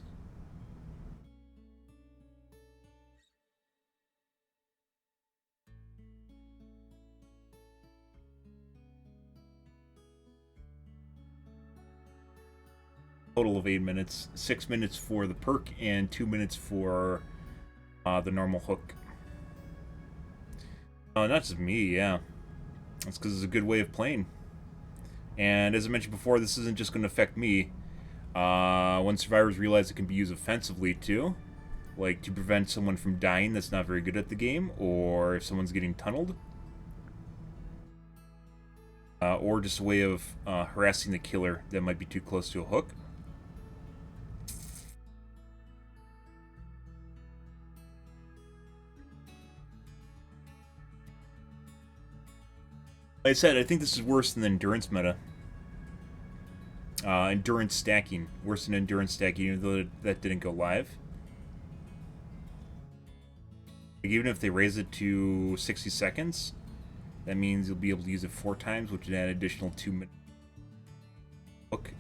Total of 8 minutes. 6 minutes for the perk and 2 minutes for the normal hook. Not just me, yeah. That's because it's a good way of playing. And as I mentioned before, this isn't just going to affect me. When survivors realize it can be used offensively too, like to prevent someone from dying that's not very good at the game, or if someone's getting tunneled, or just a way of harassing the killer that might be too close to a hook. Like I said, I think this is worse than the endurance meta. Endurance stacking. Worse than endurance stacking, even though that didn't go live. Like, even if they raise it to 60 seconds, that means you'll be able to use it 4 times, which would add an additional 2 minutes. Hook.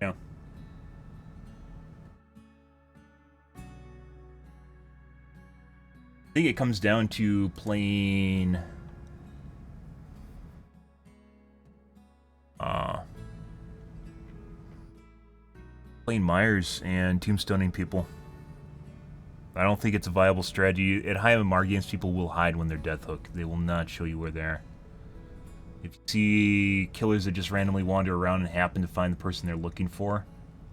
Yeah. I think it comes down to playing playing Myers and tombstoning people. I don't think it's a viable strategy. At high MMR games, people will hide when they're death hook. They will not show you where they are. If you see killers that just randomly wander around and happen to find the person they're looking for,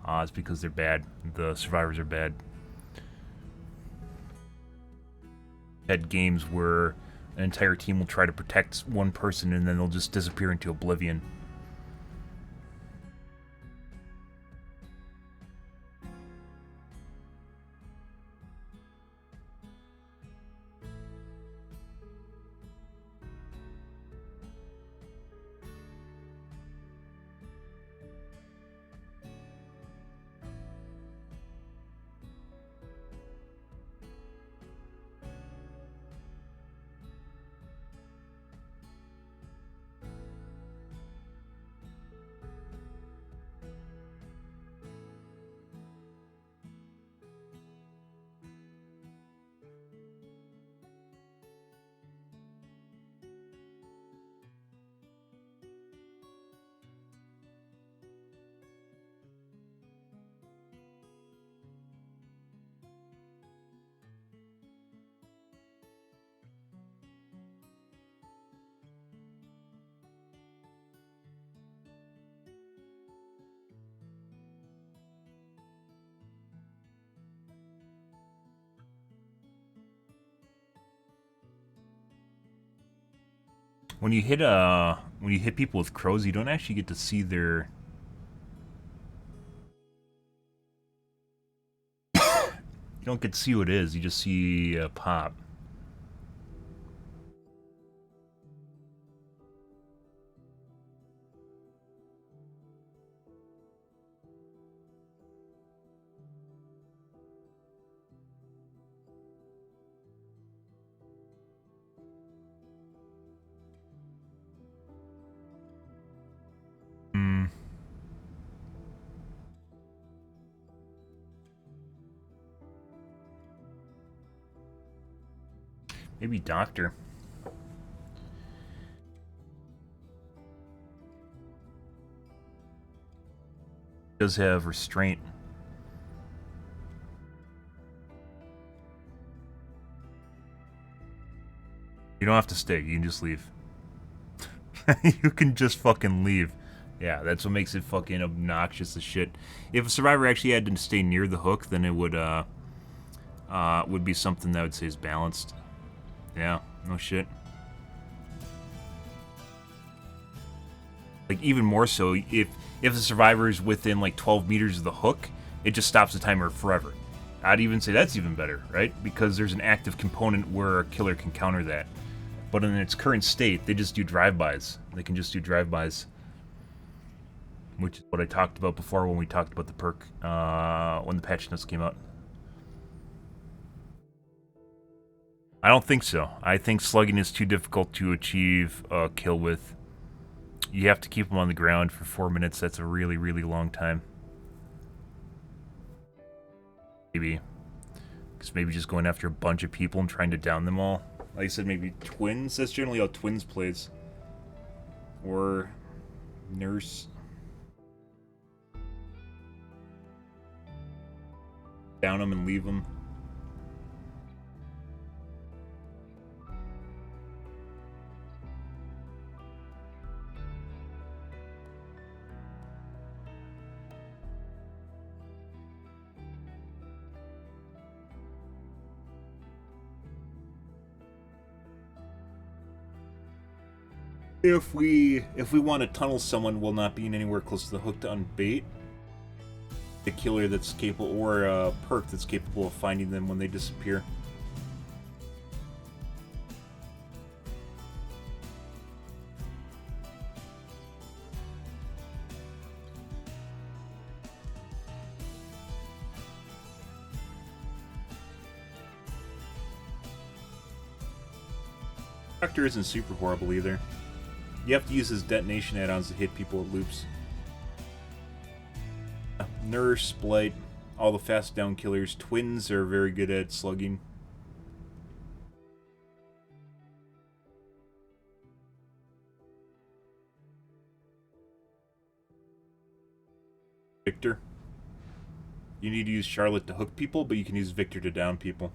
it's because they're bad. The survivors are bad. Had games where an entire team will try to protect one person and then they'll just disappear into oblivion. when you hit people with crows, you don't actually get to see their. You don't get to see what it is. You just see a pop. Hmm. Maybe doctor. Does have restraint. You don't have to stay. You can just leave. You can just fucking leave. Yeah, that's what makes it fucking obnoxious as shit. If a survivor actually had to stay near the hook, then it would be something that I would say is balanced. Yeah, no shit. Like even more so, if the survivor is within like 12 meters of the hook, it just stops the timer forever. I'd even say that's even better, right? Because there's an active component where a killer can counter that. But in its current state, they just do drive-bys. They can just do drive-bys. Which is what I talked about before when we talked about the perk when the patch notes came out. I don't think so. I think slugging is too difficult to achieve a kill with. You have to keep them on the ground for 4 minutes. That's a really, really long time. Maybe. Because maybe just going after a bunch of people and trying to down them all. Like I said, maybe twins. That's generally how twins plays. Or nurse. Down them and leave them. If we want to tunnel someone while not being anywhere close to the hook to unbait, the killer that's capable, or a perk that's capable of finding them when they disappear. Doctor isn't super horrible either. You have to use his detonation add-ons to hit people at loops. Nurse, Blight, all the fast down killers. Twins are very good at slugging. Victor. You need to use Charlotte to hook people, but you can use Victor to down people.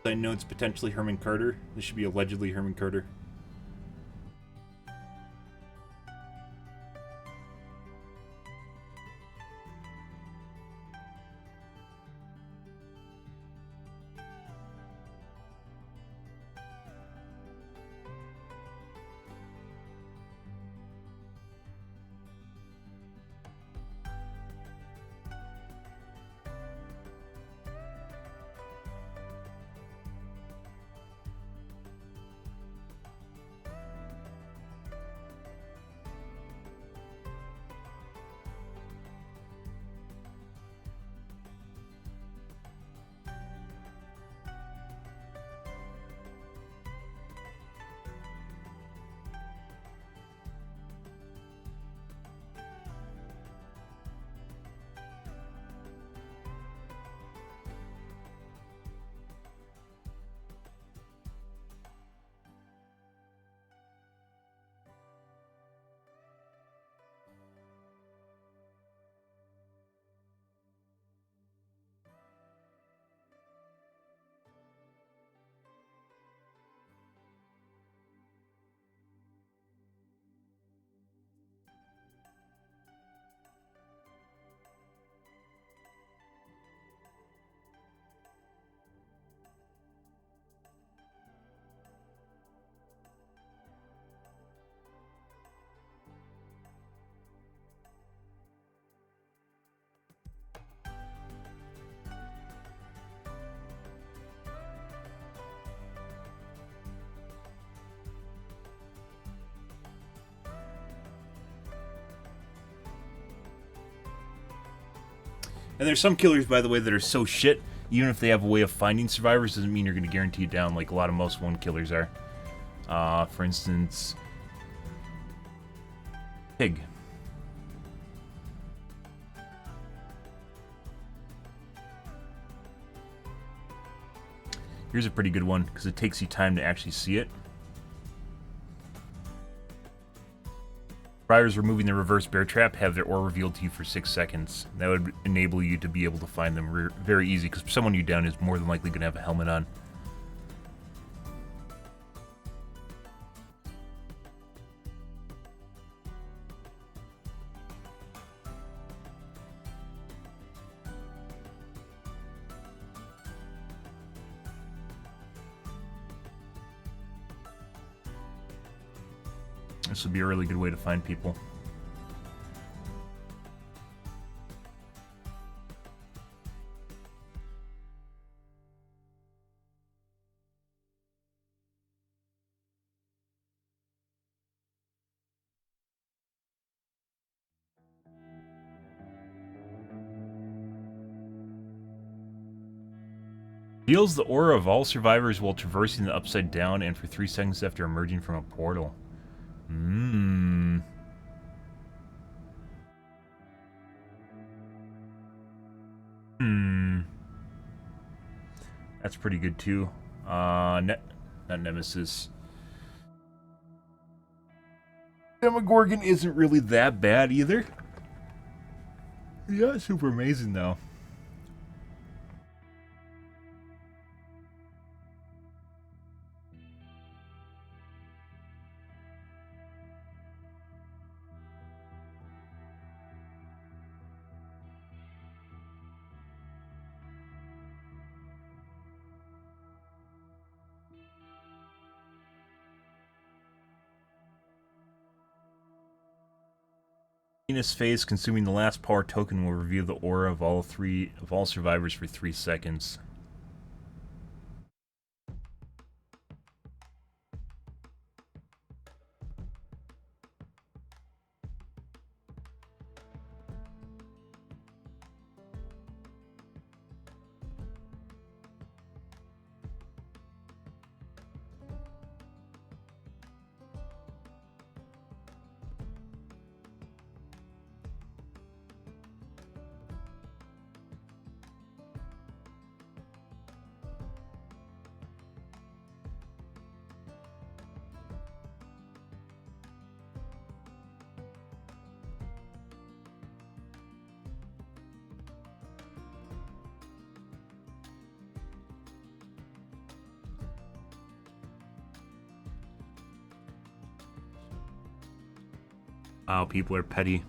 I know it's potentially Herman Carter. This should be allegedly Herman Carter. And there's some killers, by the way, that are so shit, even if they have a way of finding survivors, doesn't mean you're going to guarantee it down like a lot of most one killers are. For instance, Pig. Here's a pretty good one, because it takes you time to actually see it. Survivors removing the reverse bear trap have their ore revealed to you for 6 seconds. That would enable you to be able to find them very easy, because someone you down is more than likely going to have a helmet on. This would be a really good way to find people. Heals the aura of all survivors while traversing the upside down and for 3 seconds after emerging from a portal. That's pretty good too. Not Nemesis. Demogorgon isn't really that bad either. Yeah, super amazing though. Venus phase consuming the last power token will reveal the aura of all survivors for 3 seconds. Wow, people are petty.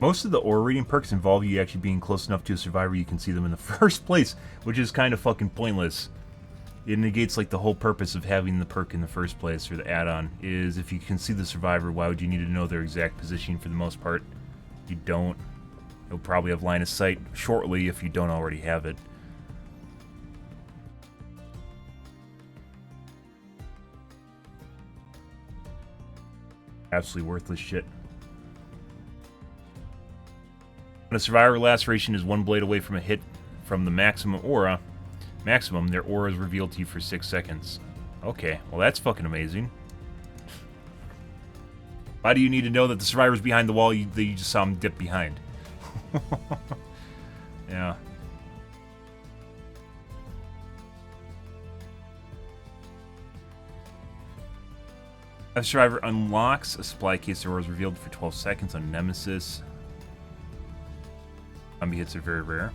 Most of the aura reading perks involve you actually being close enough to a survivor you can see them in the first place, which is kind of fucking pointless. It negates like the whole purpose of having the perk in the first place, or the add-on, is if you can see the survivor, why would you need to know their exact position for the most part? You don't. You'll probably have line of sight shortly if you don't already have it. Absolutely worthless shit. When a survivor laceration is 1 blade away from a hit from the maximum, their aura is revealed to you for 6 seconds. Okay, well that's fucking amazing. Why do you need to know that the survivor's behind the wall that you just saw him dip behind? Yeah. A survivor unlocks a supply case, their aura is revealed for 12 seconds on Nemesis. Zombie hits are very rare.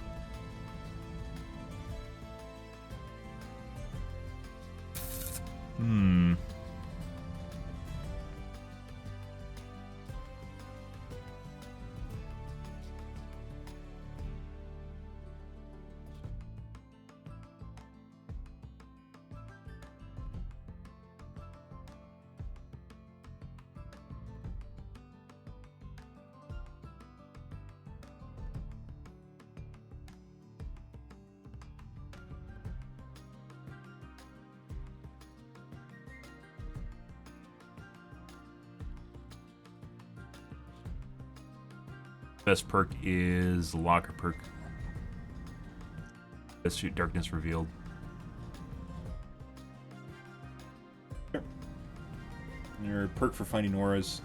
Best perk is the locker perk. Best shoot darkness revealed. Your perk for finding auras.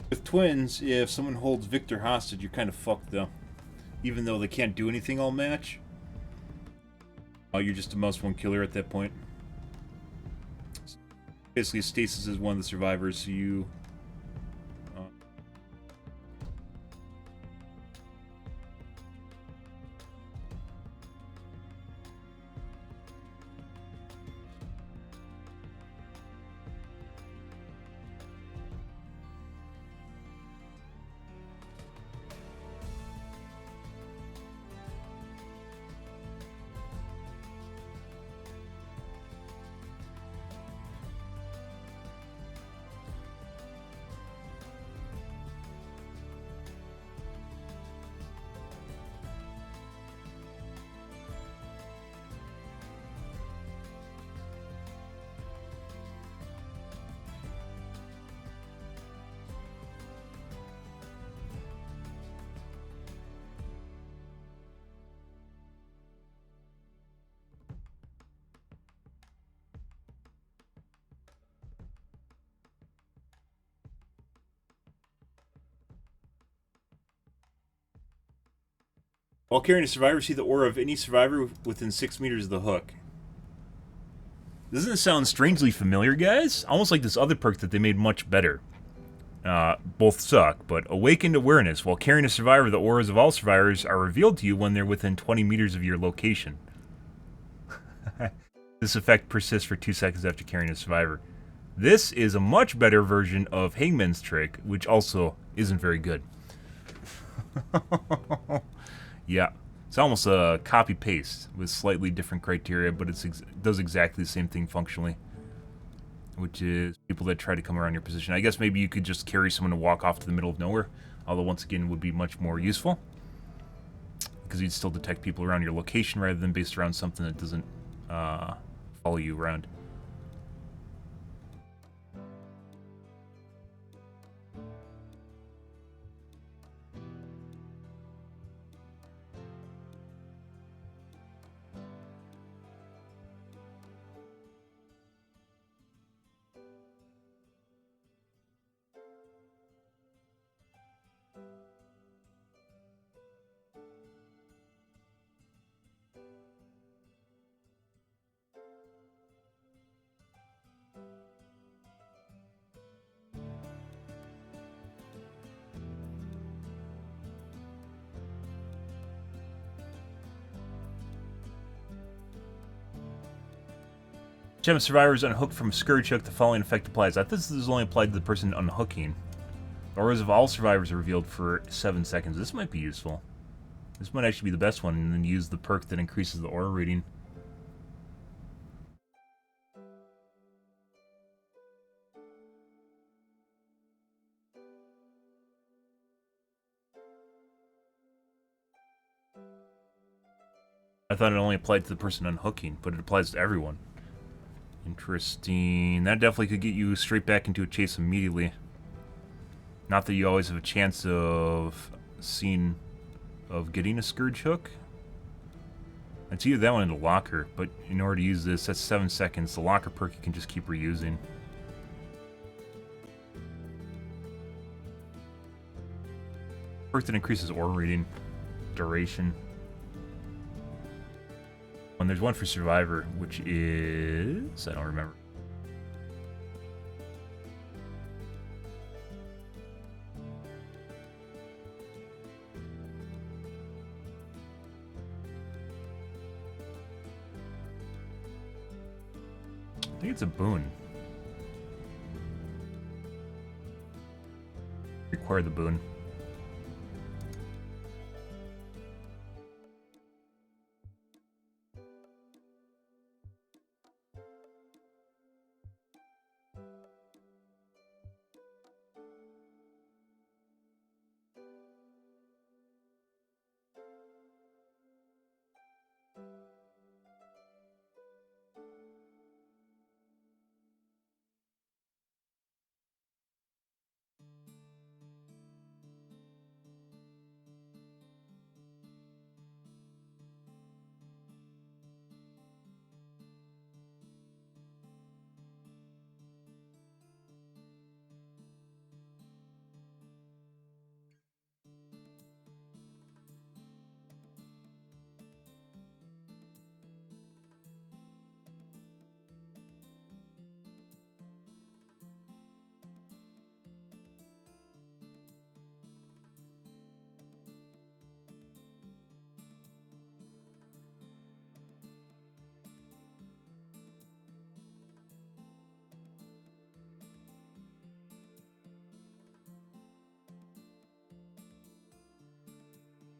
With twins, if someone holds Victor hostage, you're kind of fucked, though. Even though they can't do anything all match. Oh, you're just a mouse one killer at that point. Basically, Stasis is one of the survivors, so you... While carrying a survivor, see the aura of any survivor within 6 meters of the hook. Doesn't it sound strangely familiar, guys? Almost like this other perk that they made much better. Both suck, but Awakened Awareness. While carrying a survivor, the auras of all survivors are revealed to you when they're within 20 meters of your location. This effect persists for 2 seconds after carrying a survivor. This is a much better version of Hangman's trick, which also isn't very good. Yeah, it's almost a copy-paste with slightly different criteria, but it does exactly the same thing functionally, which is people that try to come around your position. I guess maybe you could just carry someone to walk off to the middle of nowhere, although once again would be much more useful, because you'd still detect people around your location rather than based around something that doesn't follow you around. Gem survivors unhooked from Scourge Hook, the following effect applies. I thought this is only applied to the person unhooking. Auras of all survivors are revealed for 7 seconds. This might be useful. This might actually be the best one, and then use the perk that increases the aura rating. I thought it only applied to the person unhooking, but it applies to everyone. Interesting. That definitely could get you straight back into a chase immediately. Not that you always have a chance of getting a Scourge Hook. It's either that one in the locker, but in order to use this, that's 7 seconds. The locker perk you can just keep reusing. Perk that increases ore reading duration. And there's one for Survivor, which is... I don't remember. I think it's a boon. Require the boon.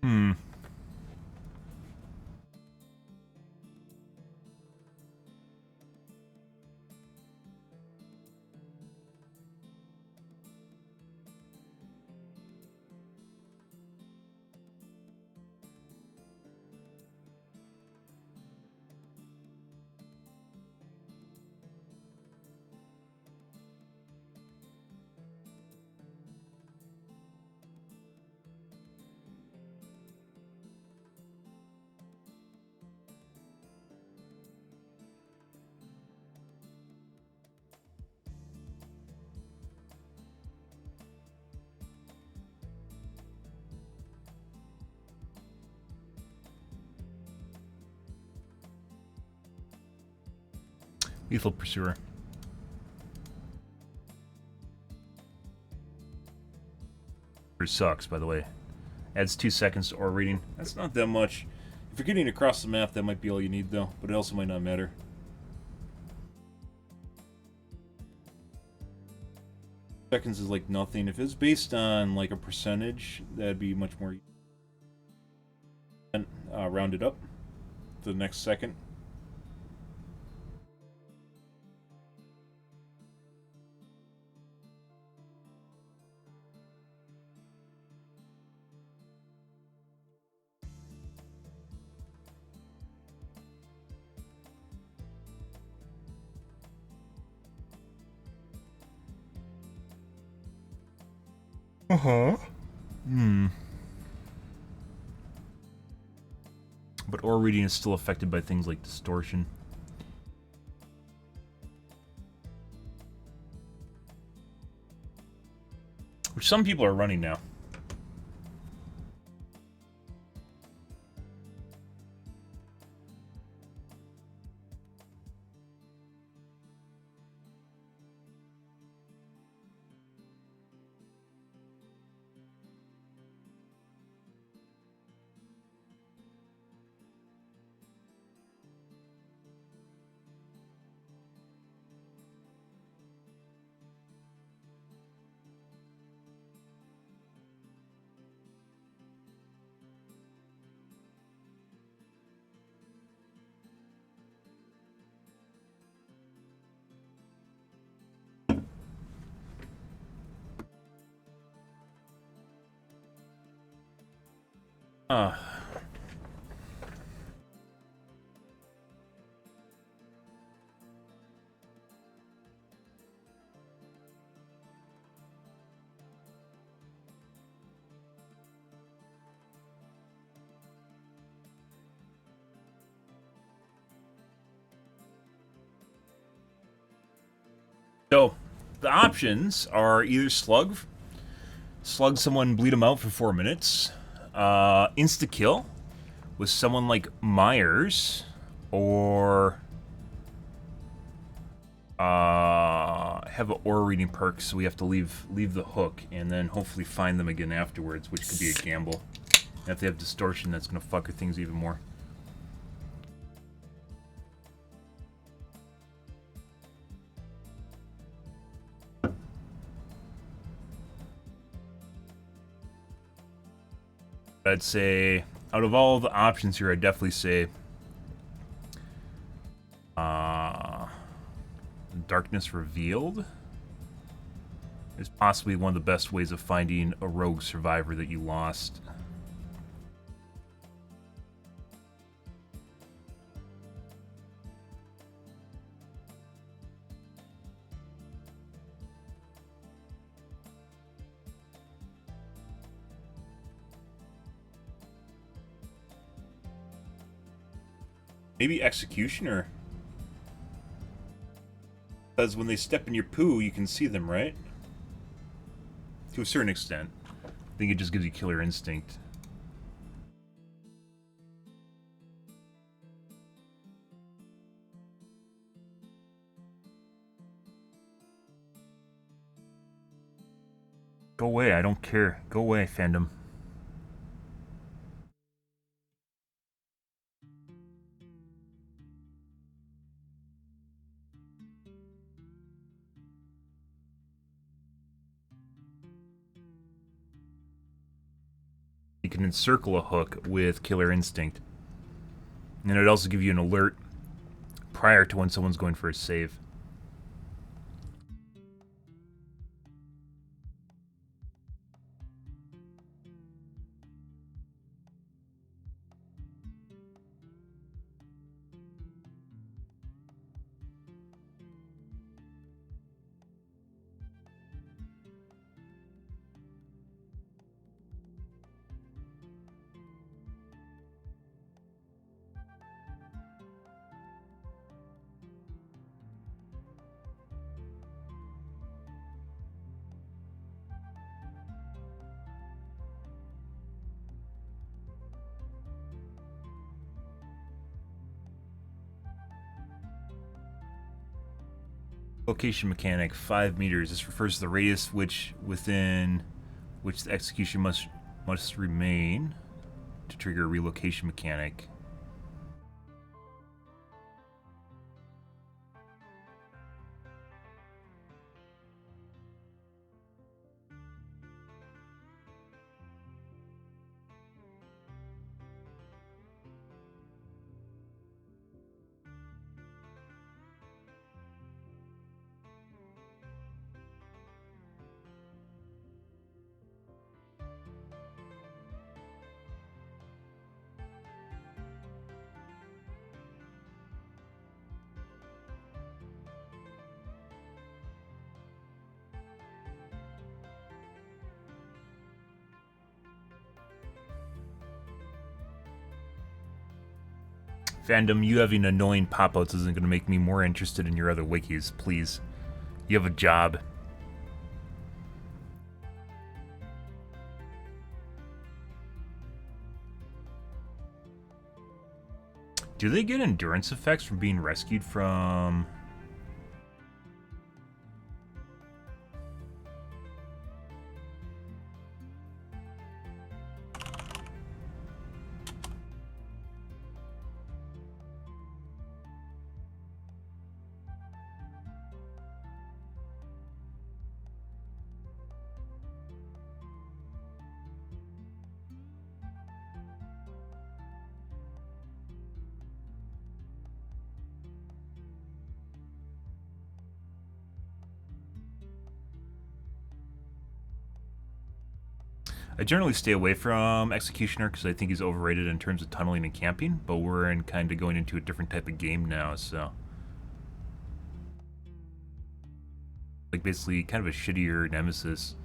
Hmm. Lethal Pursuer. It sucks, by the way. Adds 2 seconds to ore reading. That's not that much. If you're getting across the map, that might be all you need, though. But it also might not matter. Seconds is like nothing. If it's based on like a percentage, that'd be much more. Round it up to the next second. But ore reading is still affected by things like distortion. Which some people are running now. So, the options are either slug slug someone, bleed them out for 4 minutes. Insta kill with someone like Myers, or have an aura reading perk, so we have to leave the hook and then hopefully find them again afterwards, which could be a gamble. And if they have distortion, that's gonna fuck with things even more. I'd say, out of all the options here, I'd definitely say Darkness Revealed is possibly one of the best ways of finding a rogue survivor that you lost. Maybe Executioner. Because when they step in your poo, you can see them, right? To a certain extent. I think it just gives you killer instinct. Go away, I don't care. Go away, fandom. You can encircle a hook with Killer Instinct. And it'd also give you an alert prior to when someone's going for a save. Location mechanic, 5 meters. This refers to the radius within which the execution must remain to trigger a relocation mechanic. Fandom, you having annoying pop-outs isn't going to make me more interested in your other wikis, please. You have a job. Do they get endurance effects from being rescued from... I generally stay away from Executioner because I think he's overrated in terms of tunneling and camping, but we're in kind of going into a different type of game now, so... Like, basically, kind of a shittier Nemesis.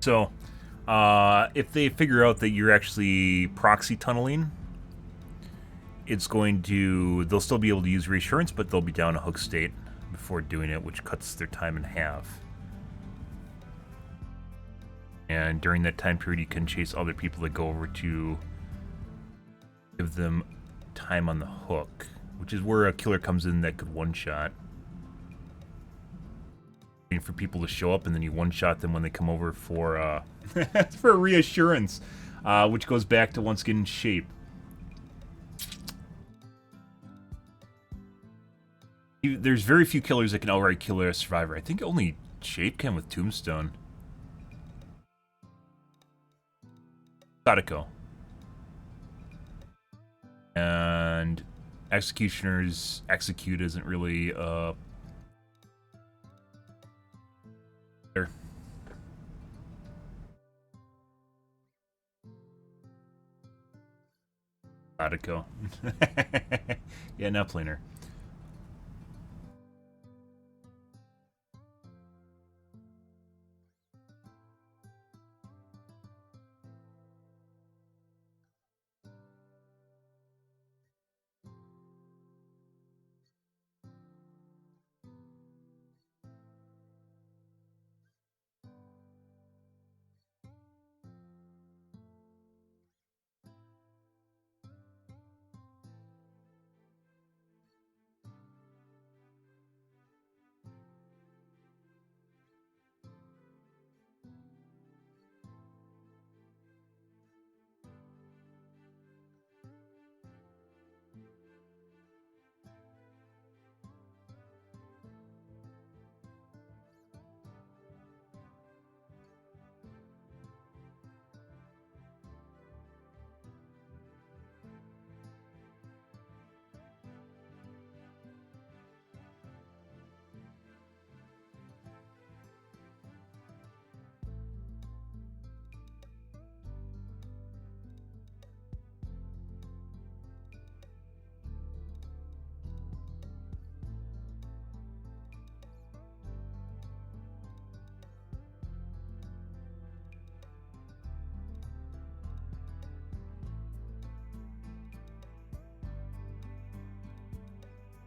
So, if they figure out that you're actually proxy tunneling, it's going to... They'll still be able to use reassurance, but they'll be down a hook state before doing it, which cuts their time in half. And during that time period, you can chase other people that go over to give them time on the hook, which is where a killer comes in that could one-shot. Waiting for people to show up, and then you one-shot them when they come over for for reassurance, which goes back to once getting shape. There's very few killers that can outright kill a survivor. I think only Shape can with Tombstone. Sadako. And Executioner's execute isn't really there. Sadako. Yeah, not planar.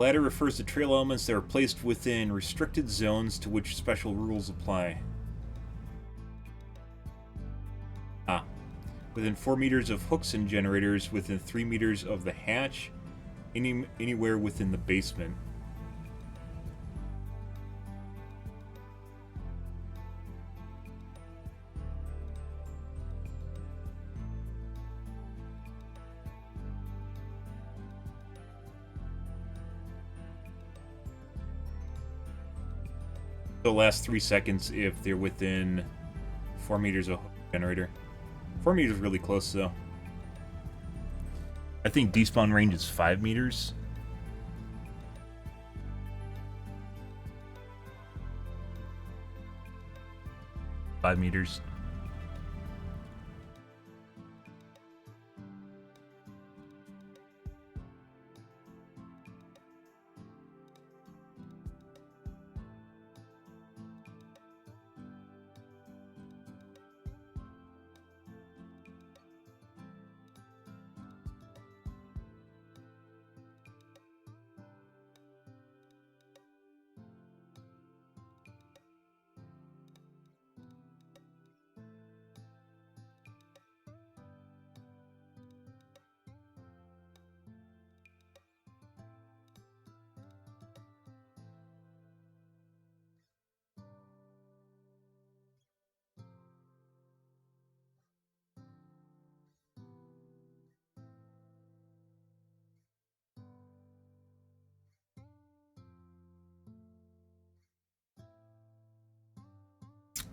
Ladder refers to trail elements that are placed within restricted zones to which special rules apply. Within 4 meters of hooks and generators, within 3 meters of the hatch, anywhere within the basement. The last 3 seconds if they're within 4 meters of generator. 4 meters is really close though. I think despawn range is 5 meters. Five meters.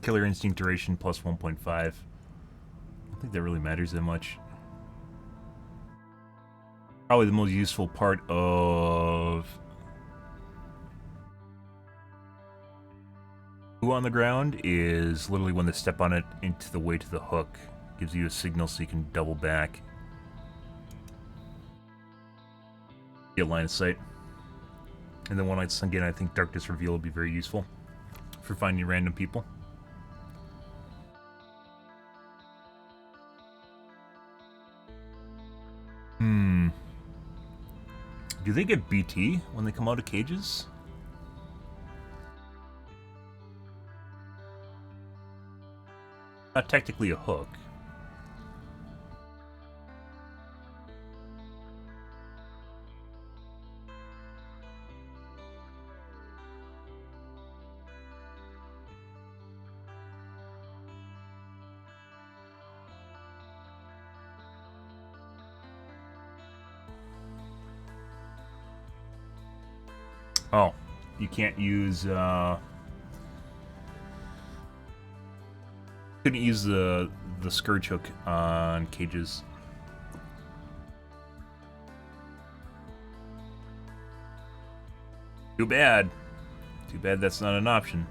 Killer Instinct duration plus 1.5. I don't think that really matters that much. Probably the most useful part of Who on the ground is literally when they step on it into the way to the hook. Gives you a signal so you can double back. Get line of sight. And then once again, I think Darkness Reveal would be very useful for finding random people. Do they get BT when they come out of cages? Not technically a hook. Oh, you can't use, couldn't use the scourge hook on cages. Too bad. Too bad that's not an option.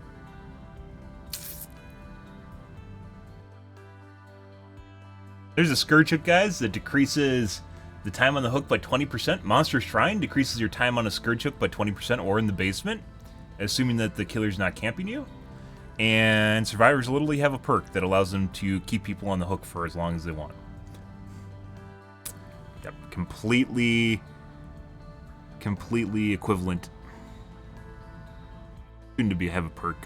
There's a scourge hook, guys, that decreases the time on the hook by 20%. Monster Shrine decreases your time on a scourge hook by 20% or in the basement, assuming that the killer's not camping you. And survivors literally have a perk that allows them to keep people on the hook for as long as they want. Yep, completely equivalent. Soon to have a perk.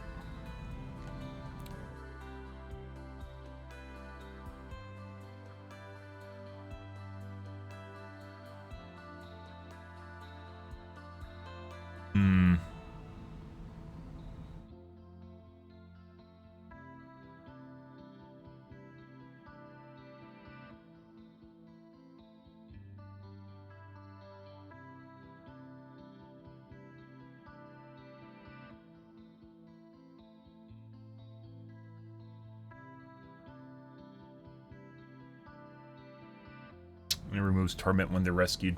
And it removes torment when they're rescued.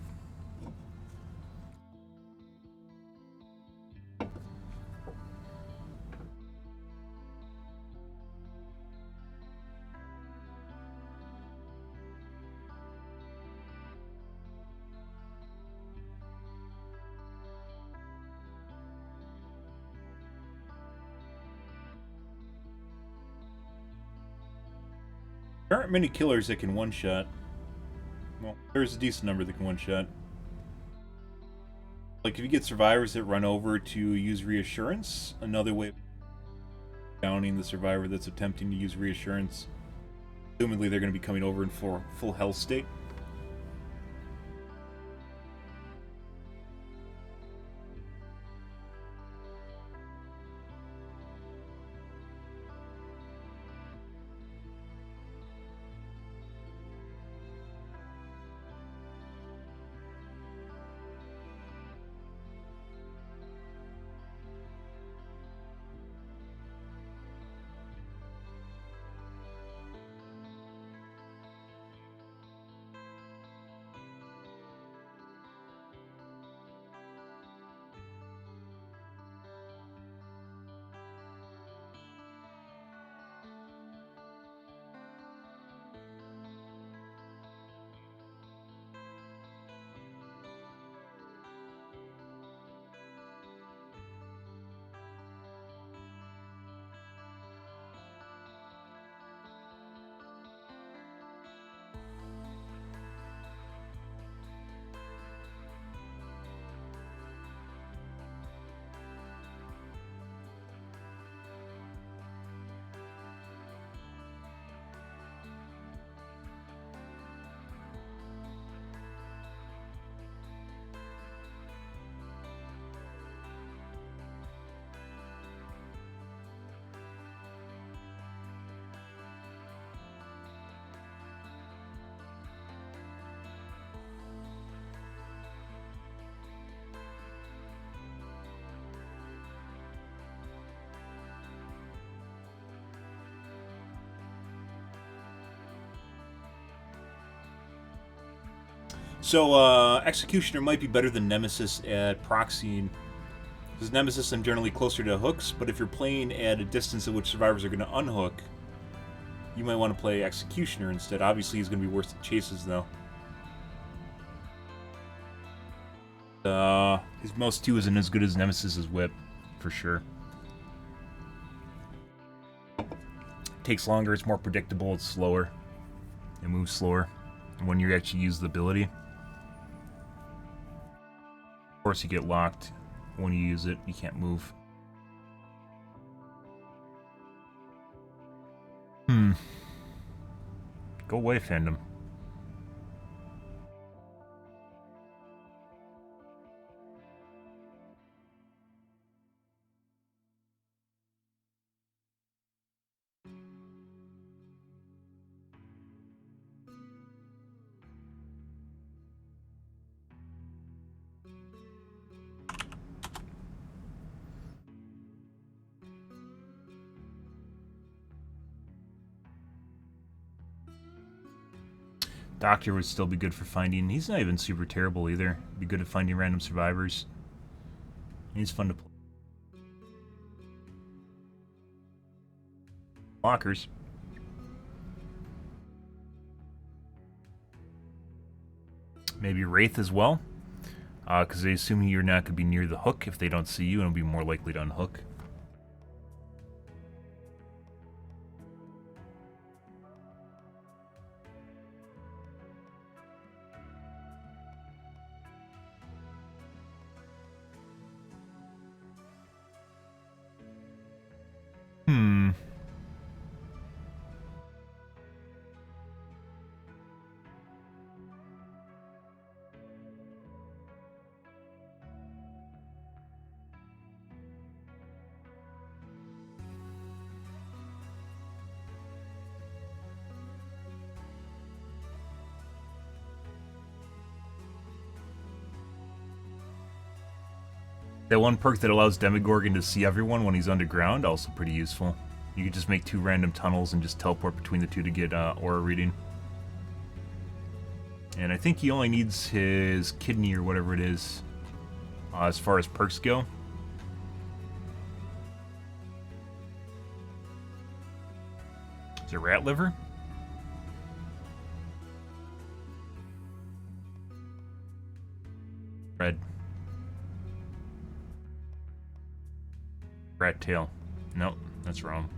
There aren't many killers that can one-shot. Well, there's a decent number that can one-shot. Like, if you get survivors that run over to use reassurance, another way of downing the survivor that's attempting to use reassurance, assumedly they're going to be coming over in full health state. So, Executioner might be better than Nemesis at proxying, because Nemesis I'm generally closer to hooks, but if you're playing at a distance at which survivors are going to unhook, you might want to play Executioner instead. Obviously, he's going to be worse at chases, though. His most 2 isn't as good as Nemesis's whip, for sure. It takes longer, it's more predictable, it's slower. It moves slower when you actually use the ability. course, you get locked when you use it. You can't move. Go away, fandom. Doctor would still be good for finding. He's not even super terrible either. Be good at finding random survivors. He's fun to play. Lockers. Maybe Wraith as well. Because they assume you're not going to be near the hook if they don't see you, and it'll be more likely to unhook. That one perk that allows Demogorgon to see everyone when he's underground, also pretty useful. You could just make 2 random tunnels and just teleport between the 2 to get aura reading. And I think he only needs his kidney or whatever it is as far as perks go. Is it rat liver? Red. Rat tail. Nope, that's wrong.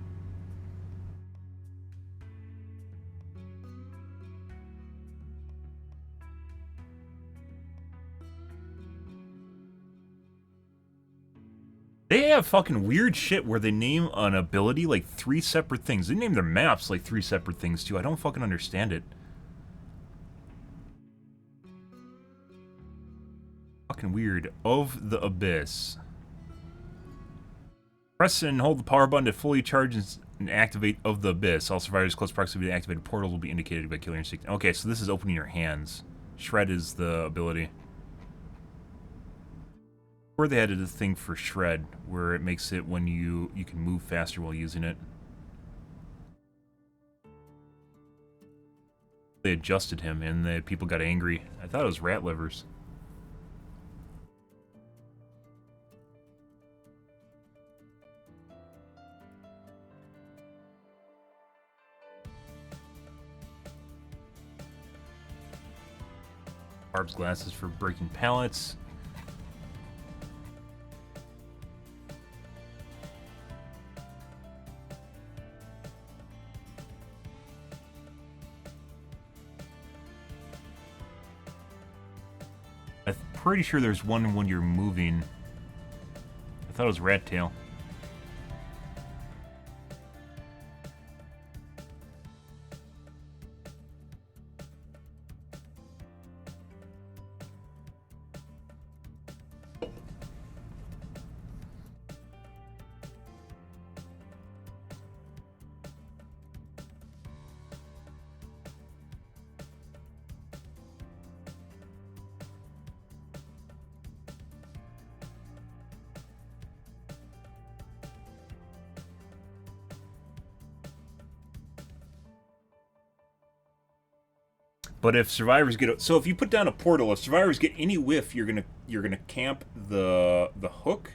They have fucking weird shit where they name an ability like 3 separate things. They name their maps like 3 separate things too. I don't fucking understand it. Fucking weird. Of the Abyss. Press and hold the power button to fully charge and activate Of the Abyss. All survivors close proximity to the activated portal will be indicated by killing instinct. Okay, so this is opening your hands. Shred is the ability. Or they added a thing for Shred, where it makes it when you can move faster while using it. They adjusted him, and the people got angry. I thought it was rat livers. Barb's glasses for breaking pallets. I'm pretty sure there's one when you're moving. I thought it was rat tail. But if survivors get so if you put down a portal, if survivors get any whiff, you're gonna camp the hook.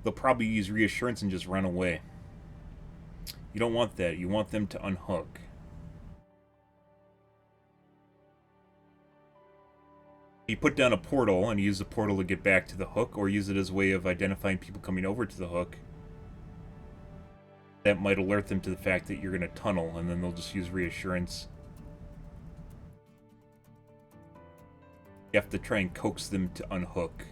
They'll probably use reassurance and just run away. You don't want that. You want them to unhook. You put down a portal and use the portal to get back to the hook, or use it as a way of identifying people coming over to the hook. That might alert them to the fact that you're gonna tunnel, and then they'll just use reassurance. You have to try and coax them to unhook.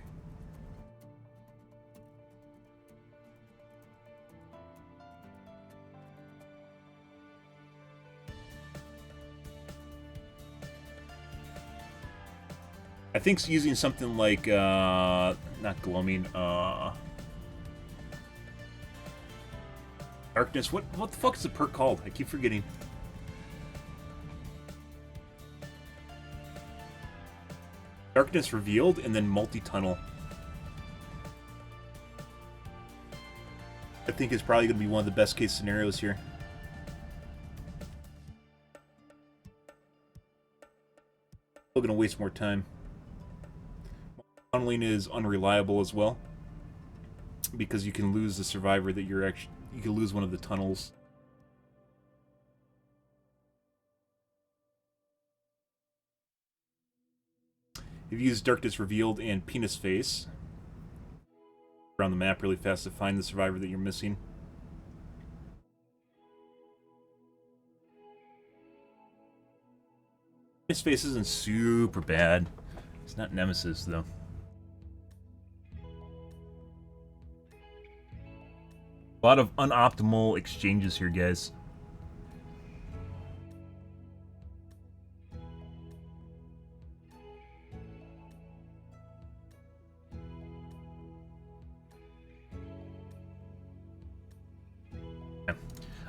I think using something like, not gloaming, darkness. What the fuck is the perk called? I keep forgetting. Darkness revealed, and then multi-tunnel. I think is probably going to be one of the best case scenarios here. Still going to waste more time. Tunneling is unreliable as well, because you can lose the survivor that you're actually... You can lose one of the tunnels. If you use Darkness Revealed and Penis Face around the map really fast to find the survivor that you're missing. Penis Face isn't super bad. It's not Nemesis, though. A lot of unoptimal exchanges here, guys.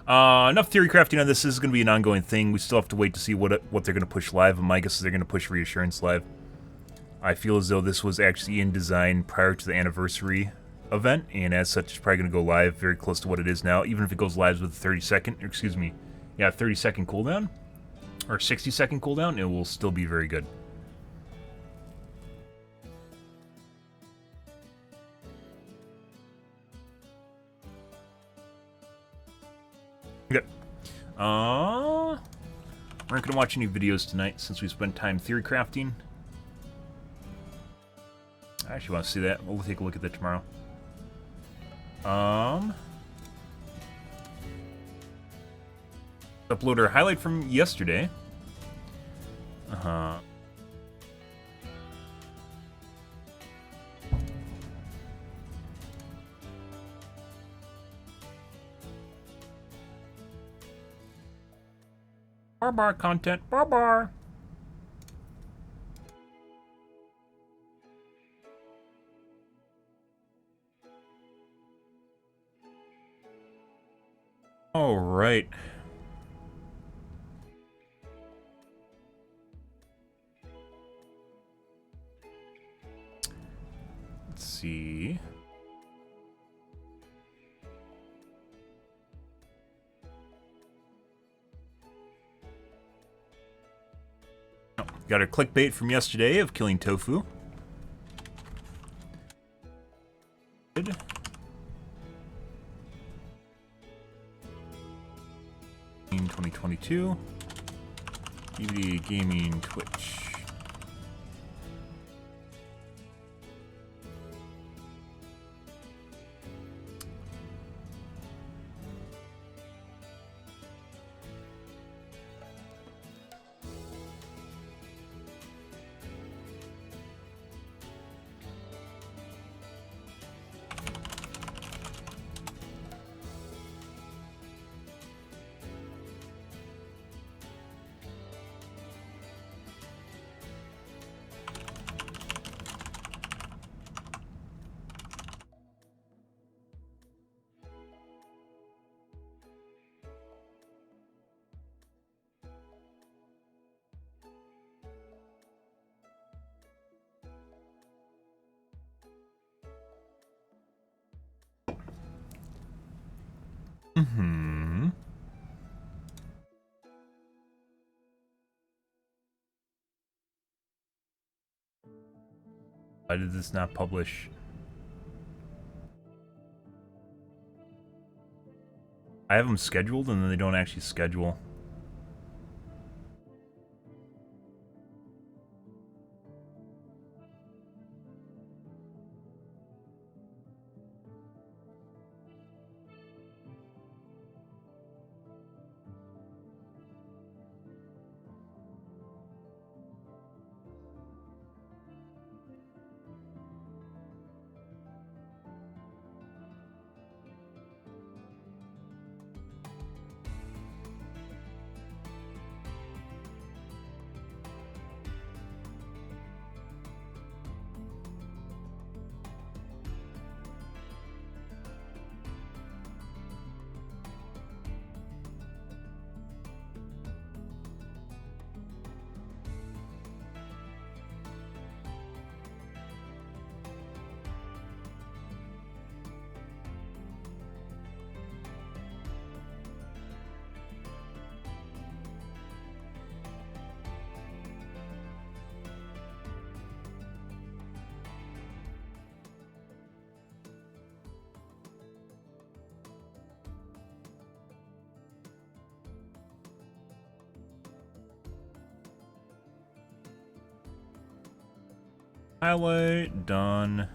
Enough theory crafting on this. This is going to be an ongoing thing. We still have to wait to see what they're going to push live. My guess is they're going to push Reassurance live. I feel as though this was actually in design prior to the anniversary event, and as such, it's probably going to go live very close to what it is now. Even if it goes live with a 30-second cooldown, or 60-second cooldown, it will still be very good. Okay. We're not going to watch any videos tonight since we spent time theory crafting. I actually want to see that. We'll take a look at that tomorrow. Upload our highlight from yesterday. Bar content. Bar. All right. Let's see. Oh, got our clickbait from yesterday of killing tofu. Good. 2022. DVD Gaming Twitch. Why did this not publish? I have them scheduled and then they don't actually schedule. Highlight, done.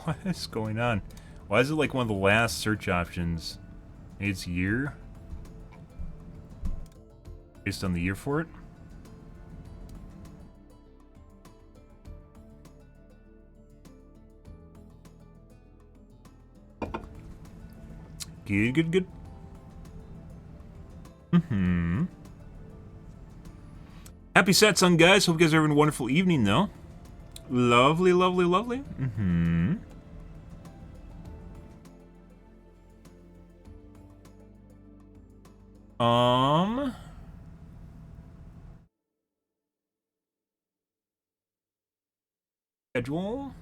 What is going on? Why is it like one of the last search options? It's year? Based on the year for it? Good, good, good. Happy Satsang, guys. Hope you guys are having a wonderful evening, though. Lovely, lovely, lovely. Schedule.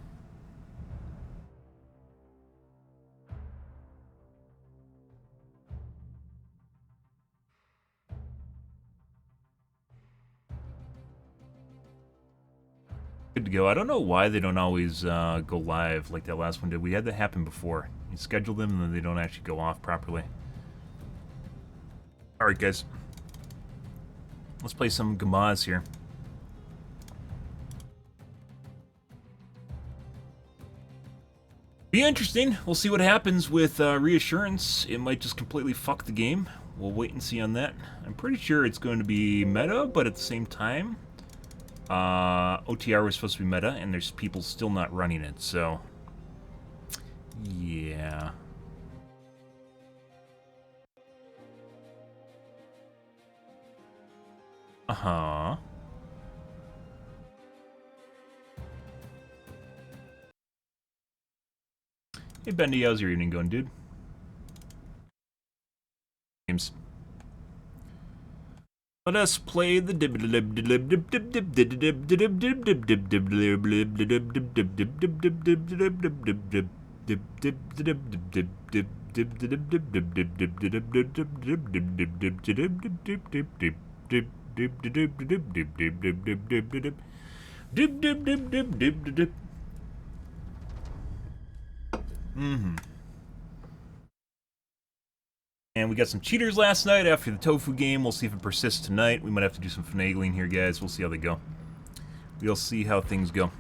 Good to go. I don't know why they don't always go live like that last one did. We had that happen before. You schedule them and then they don't actually go off properly. Alright, guys. Let's play some Gamaz here. Be interesting. We'll see what happens with Reassurance. It might just completely fuck the game. We'll wait and see on that. I'm pretty sure it's going to be meta, but at the same time, OTR was supposed to be meta, and there's people still not running it, so... yeah. Uh-huh. Hey, Bendy, how's your evening going, dude? Games. Let us play the And we got some cheaters last night after the tofu game. We'll see if it persists tonight. We might have to do some finagling here, guys. We'll see how they go. We'll see how things go.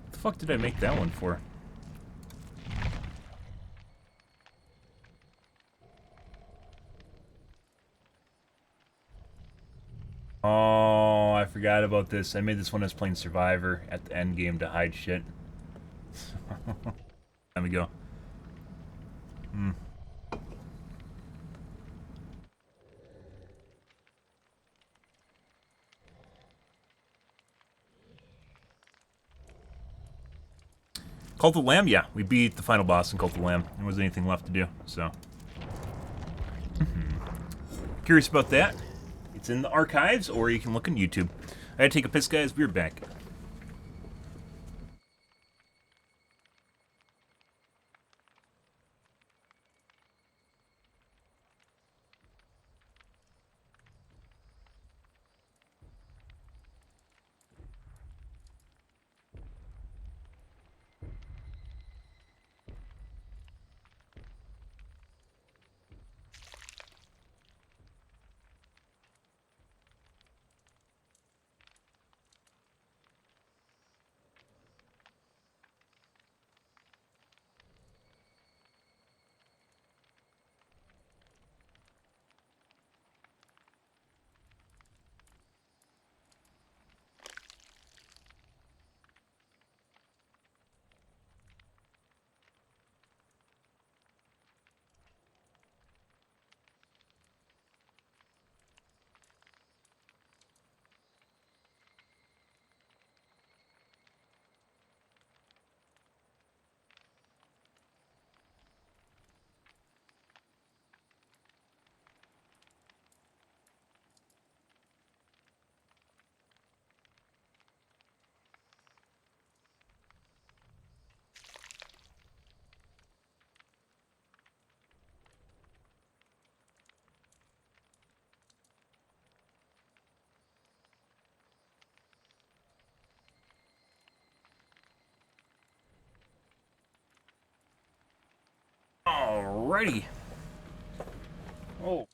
What the fuck did I make that one for? Oh, I forgot about this. I made this one as playing Survivor at the end game to hide shit. There we go. Cult of the Lamb, yeah. We beat the final boss in Cult of the Lamb. There wasn't anything left to do, so. Curious about that? It's in the archives, or you can look on YouTube. I gotta take a piss, guys. We're back. Alrighty. Oh.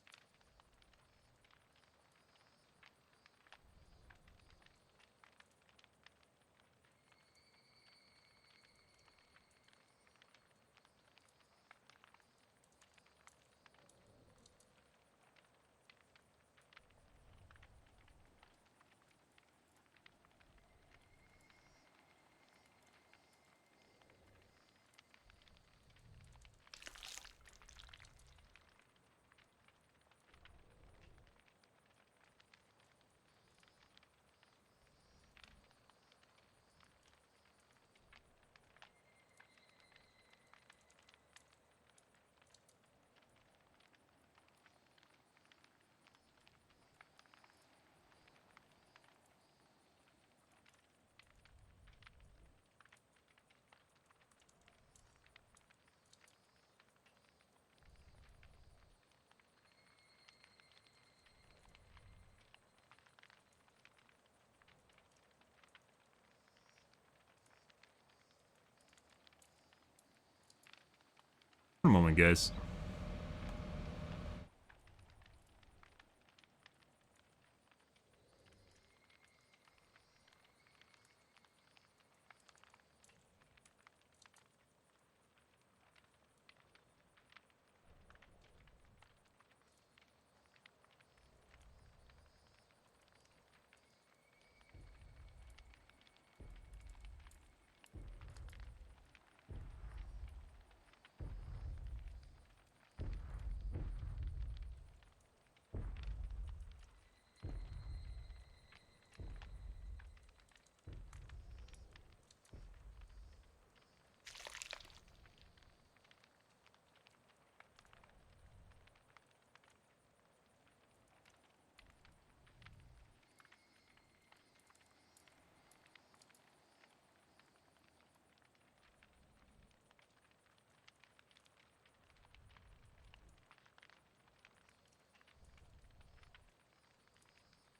One moment, guys.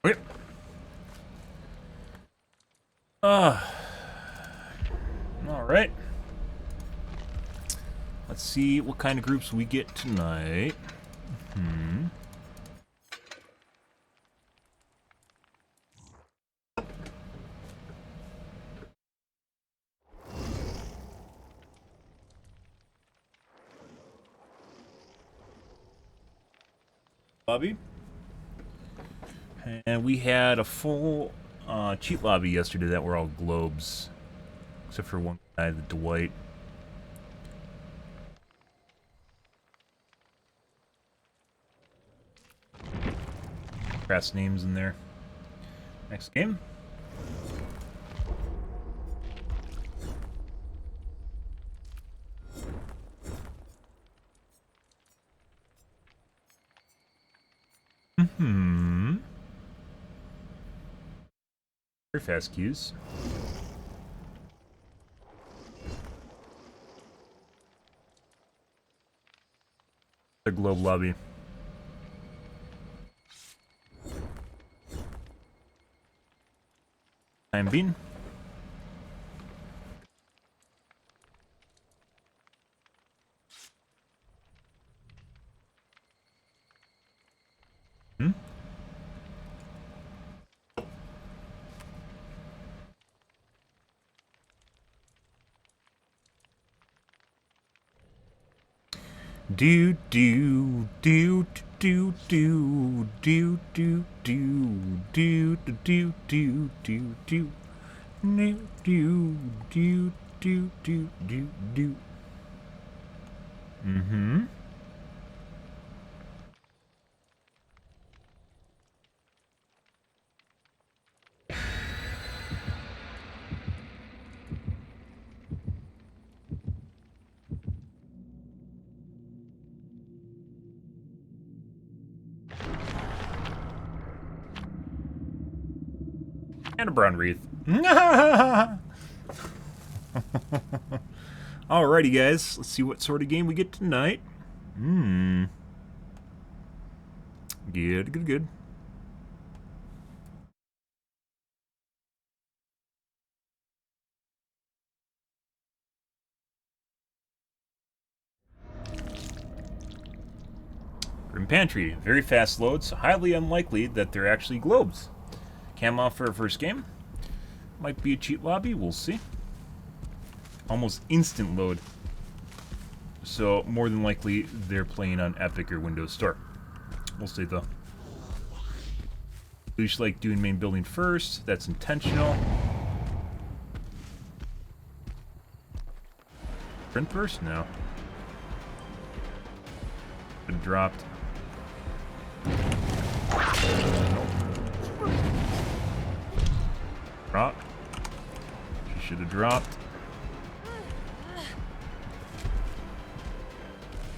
Okay. Alright. Let's see what kind of groups we get tonight. Lobby. And we had a full cheat lobby yesterday that were all globes. Except for one guy, the Dwight. Crass names in there. Next game. Mm-hmm. Very fast cues. The globe lobby. Time bean. Hmm? Do do do do do do do do do do do do do do do do do do do do. Mm-hmm. And a brown wreath. Alrighty, guys. Let's see what sort of game we get tonight. Good, good, good. Grim Pantry. Very fast load, so highly unlikely that they're actually globes. Cam off for our first game. Might be a cheat lobby, we'll see. Almost instant load. So more than likely they're playing on Epic or Windows Store. We'll see though. We should like doing main building first. That's intentional. Print first? No. It dropped. Drop. She should have dropped.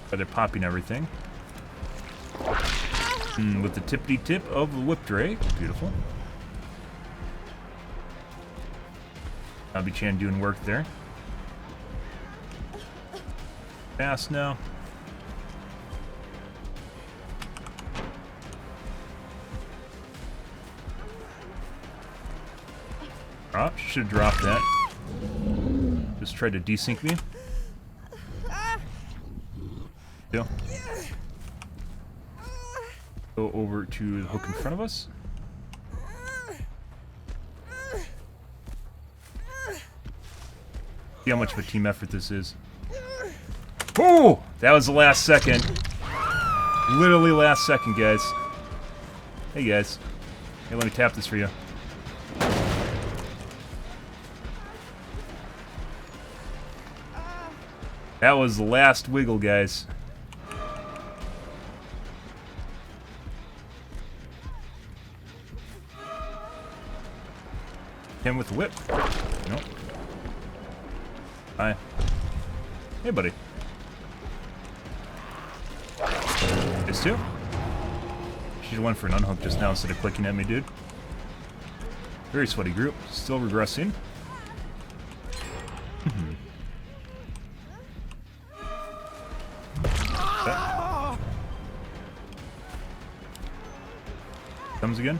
But they're popping everything. With the tippity tip of the whip tray. Beautiful. Abby-chan doing work there. Fast now. Drop. Should have dropped that. Just tried to desync me. Go. Go over to the hook in front of us. See how much of a team effort this is. Oh! That was the last second. Literally last second, guys. Hey, guys. Hey, let me tap this for you. That was the last wiggle, guys. Him with the whip. Nope. Hi. Hey, buddy. This too? She went for an unhook just now instead of clicking at me, dude. Very sweaty group. Still regressing. Comes again.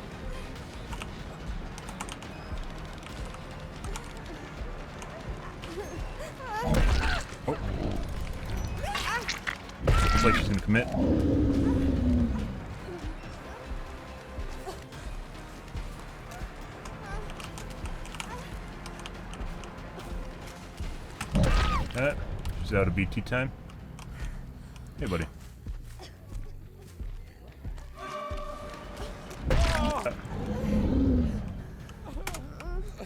Oh. Looks like she's gonna commit. She's out of BT time. Hey, buddy.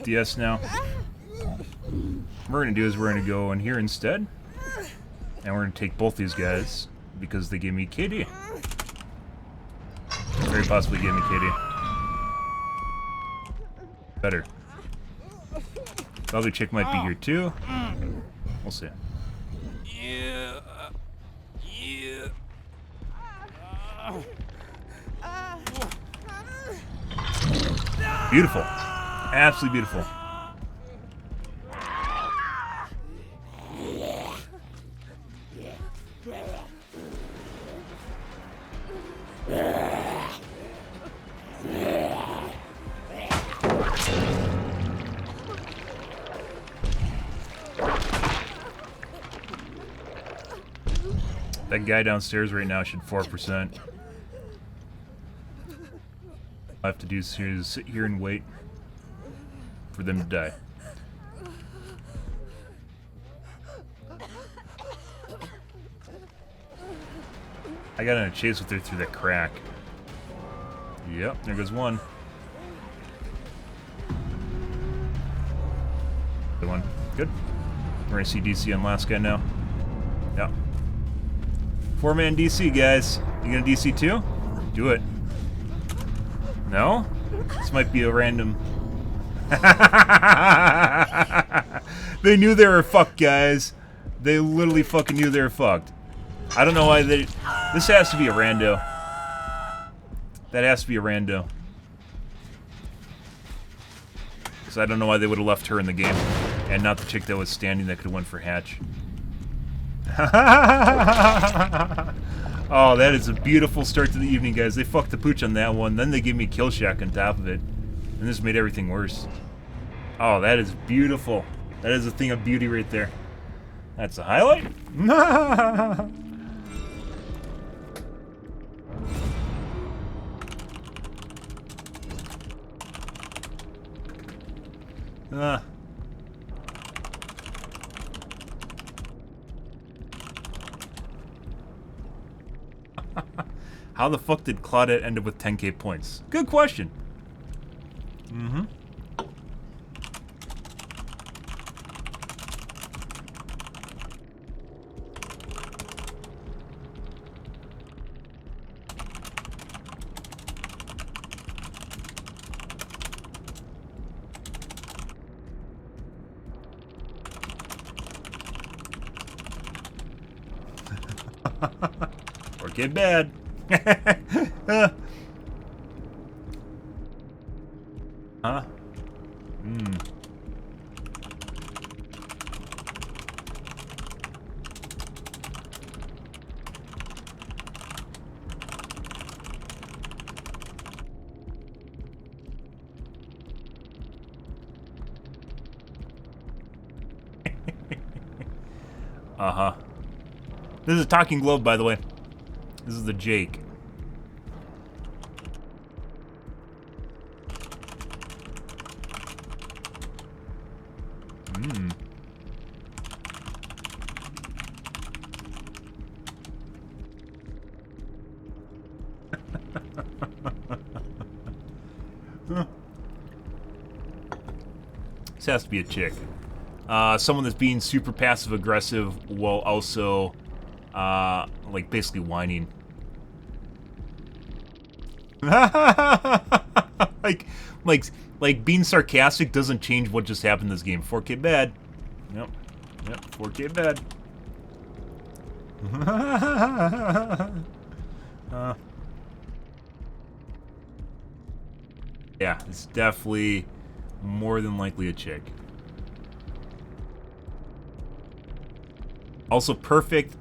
DS now. What we're gonna do is we're gonna go in here instead, and we're gonna take both these guys because they gave me KD. Very possibly gave me KD. Better. The other chick might be here too. We'll see. Beautiful. Absolutely beautiful. That guy downstairs right now should 4%. All I have to do is sit here and wait for them to die. I got in a chase with her through that crack. Yep, there goes one. Good one. Good. We're gonna see DC on last guy now. Yep. 4-man DC, guys. You gonna DC too? Do it. No? This might be a random... They knew they were fucked, guys. They literally fucking knew they were fucked. I don't know why they... This has to be a rando. That has to be a rando. Because I don't know why they would have left her in the game. And not the chick that was standing that could have went for hatch. Oh, that is a beautiful start to the evening, guys. They fucked the pooch on that one. Then they gave me a kill shack on top of it. And this made everything worse. Oh, that is beautiful. That is a thing of beauty right there. That's a highlight. How the fuck did Claudette end up with 10k points? Good question. Mm-hmm. Or get bad. Huh? Uh-huh. This is a talking globe, by the way. This is the Jake. This has to be a chick. Someone that's being super passive-aggressive while also, like, basically whining. like being sarcastic doesn't change what just happened in this game. 4K bad. Yep. Yep, 4K bad. Yeah, it's definitely more than likely a chick. Also, perfect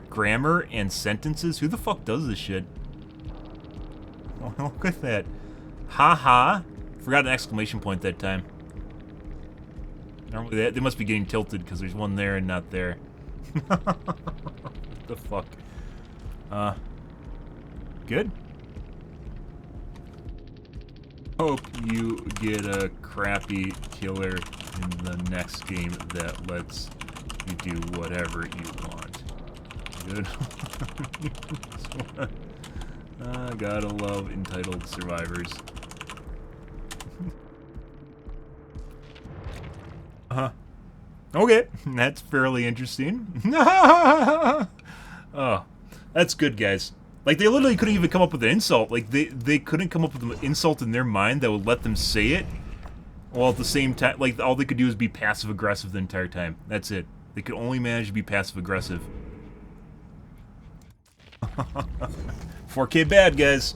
grammar and sentences. Who the fuck does this shit? Oh, look at that. Ha. Forgot an exclamation point that time. Normally they must be getting tilted because there's one there and not there. What the fuck? Good? Hope you get a crappy killer in the next game that lets you do whatever you want. Good. Gotta love entitled survivors. Okay, that's fairly interesting. Oh, that's good, guys. Like, they literally couldn't even come up with an insult. Like, they couldn't come up with an insult in their mind that would let them say it. While at the same time, like, all they could do is be passive-aggressive the entire time. That's it. They could only manage to be passive-aggressive. 4K bad, guys.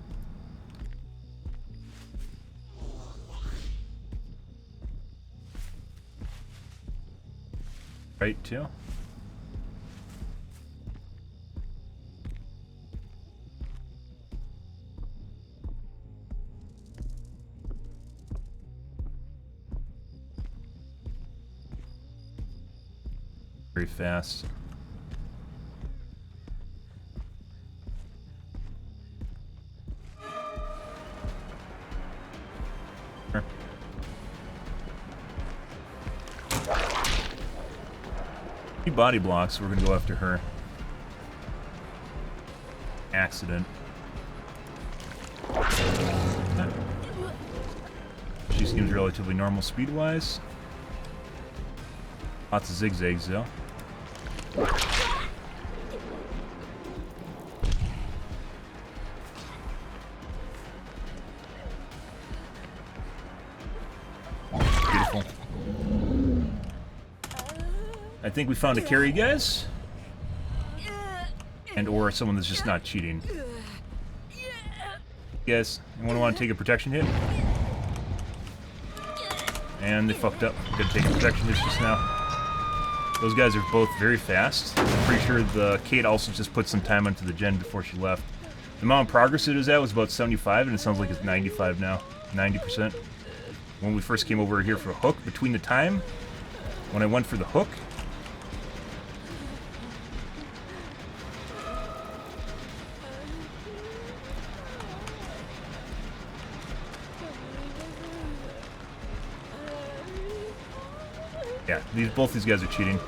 Right, too. Very fast. Sure. Few body blocks, we're gonna go after her. Accident. She seems relatively normal speed-wise. Lots of zigzags, though. Beautiful. I think we found a carry, guys. And or someone that's just not cheating. Guys, anyone want to take a protection hit? And they fucked up. Gotta take a protection hit just now. Those guys are both very fast. I'm pretty sure the Kate also just put some time onto the gen before she left. The amount of progress it was at was about 75, and it sounds like it's 95 now. 90%. When we first came over here for a hook, between the time when I went for the hook yeah, both these guys are cheating.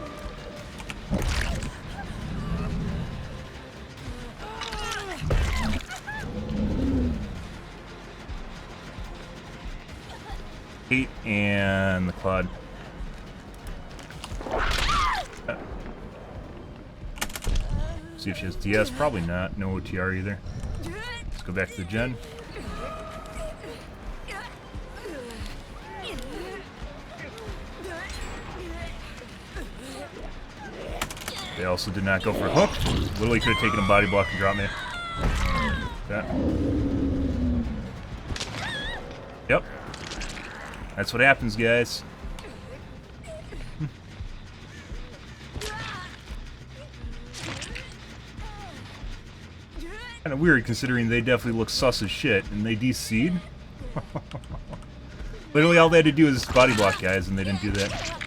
Kate and the Claude. See if she has DS. Probably not. No OTR either. Let's go back to the gen. They also did not go for a hook. Literally could have taken a body block and dropped me. That. Yep. That's what happens, guys. Kind of weird considering they definitely look sus as shit and they DC'd. Literally all they had to do was body block guys and they didn't do that.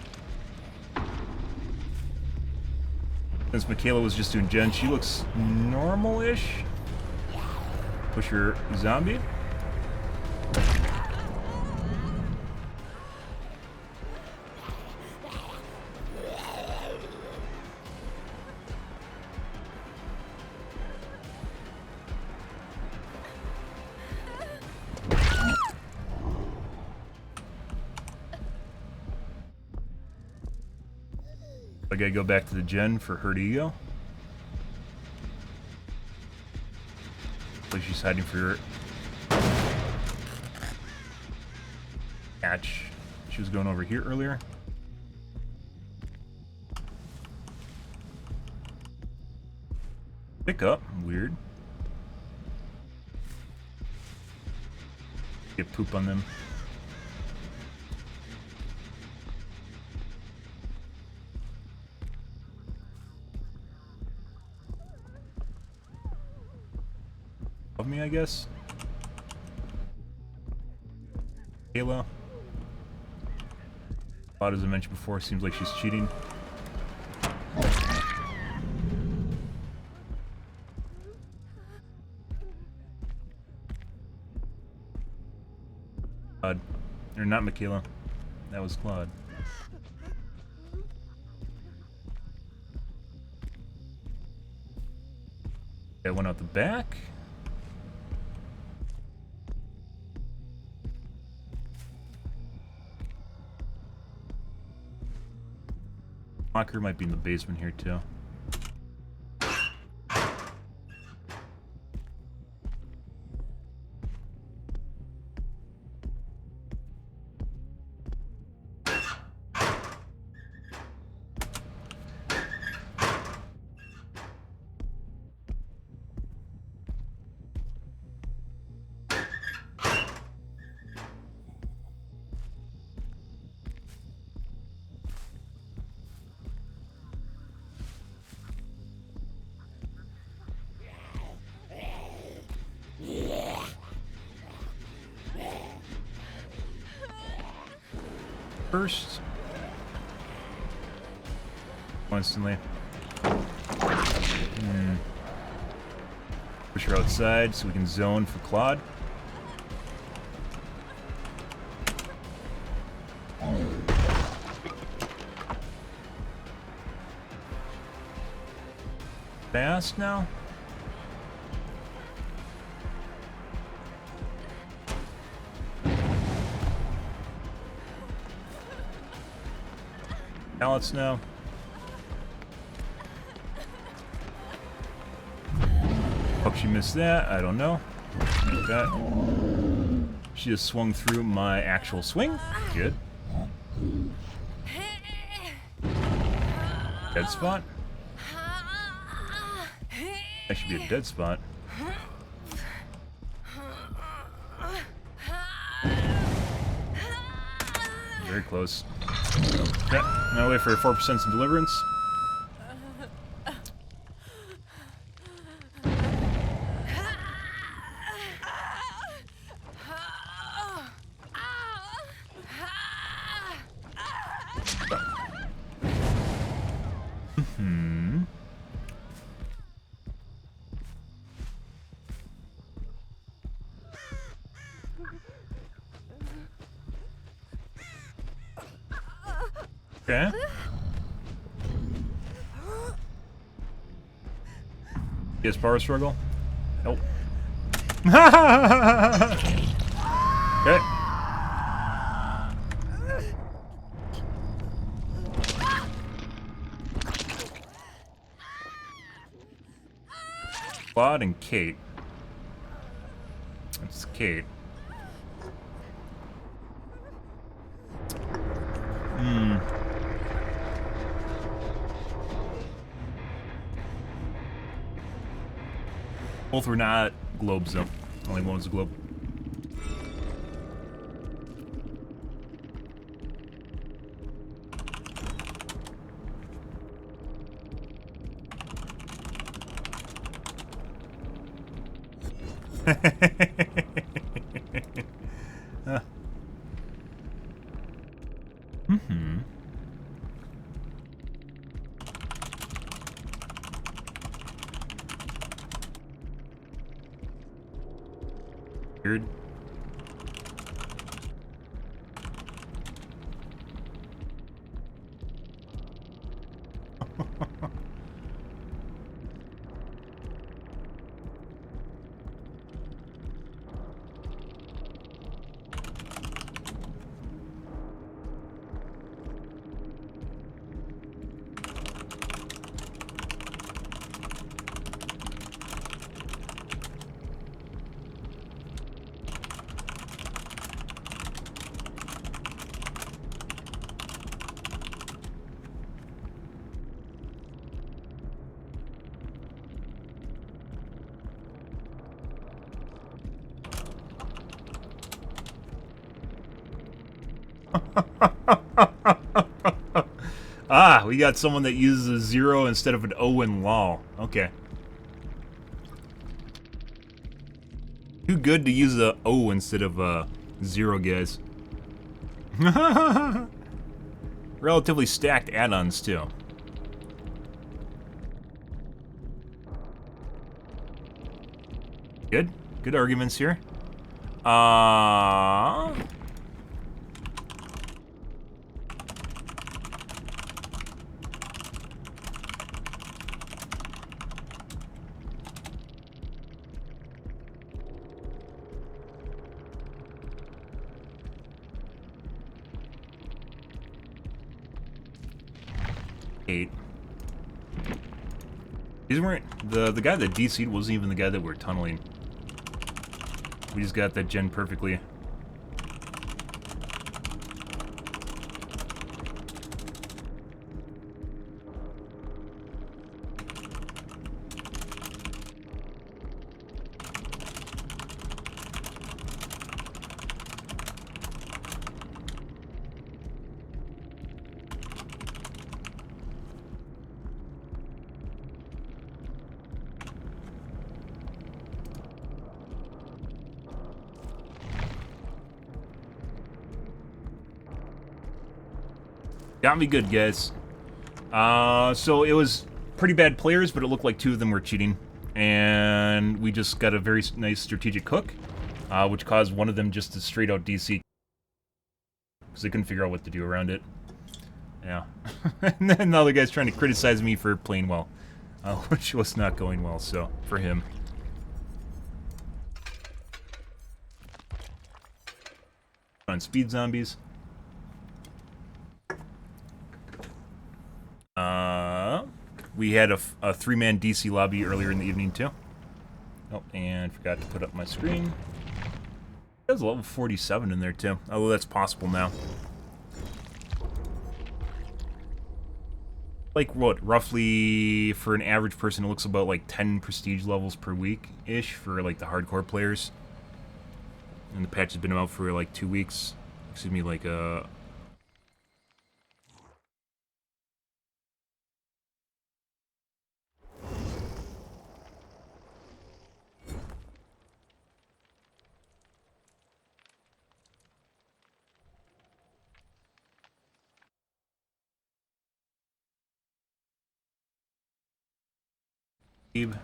Since Michaela was just doing gen, she looks normal-ish. Push her zombie. I gotta go back to the gen for Herd Ego. Like she's hiding for her catch. She was going over here earlier. Pick up, weird. Get poop on them. Of me, I guess. Halo. As I mentioned before, seems like she's cheating. Claude. Or not Michaela. That was Claude. I went out the back. Locker might be in the basement here too. first. Constantly. Push her outside so we can zone for Claude. Fast now? Pallets now. Hope she missed that. I don't know. Like that. She just swung through my actual swing. Good. Dead spot. That should be a dead spot. Very close. Okay, now wait for 4% some deliverance. Okay. Yes, power struggle. Nope. Okay. Claude and Kate. That's Kate. Both were not globes, though. Only one was a globe. Weird. Ah, we got someone that uses a 0 instead of an O in LOL. Okay. Too good to use a O instead of a 0, guys. Relatively stacked add-ons, too. Good. Good arguments here. Eight. These weren't the guy that DC'd wasn't even the guy that we're tunneling. We just got that gen perfectly. Got me good, guys. So it was pretty bad players, but it looked like two of them were cheating. And we just got a very nice strategic hook, which caused one of them just to straight out DC because they couldn't figure out what to do around it. Yeah. And then the other guy's trying to criticize me for playing well, which was not going well, so, for him. On speed zombies. We had a three-man DC lobby earlier in the evening, too. Oh, and forgot to put up my screen. There's a level 47 in there, too. Although that's possible now. Like, what, roughly, for an average person, it looks about, like, 10 prestige levels per week-ish for, like, the hardcore players. And the patch has been out for, like, 2 weeks. Excuse me, like, Abe.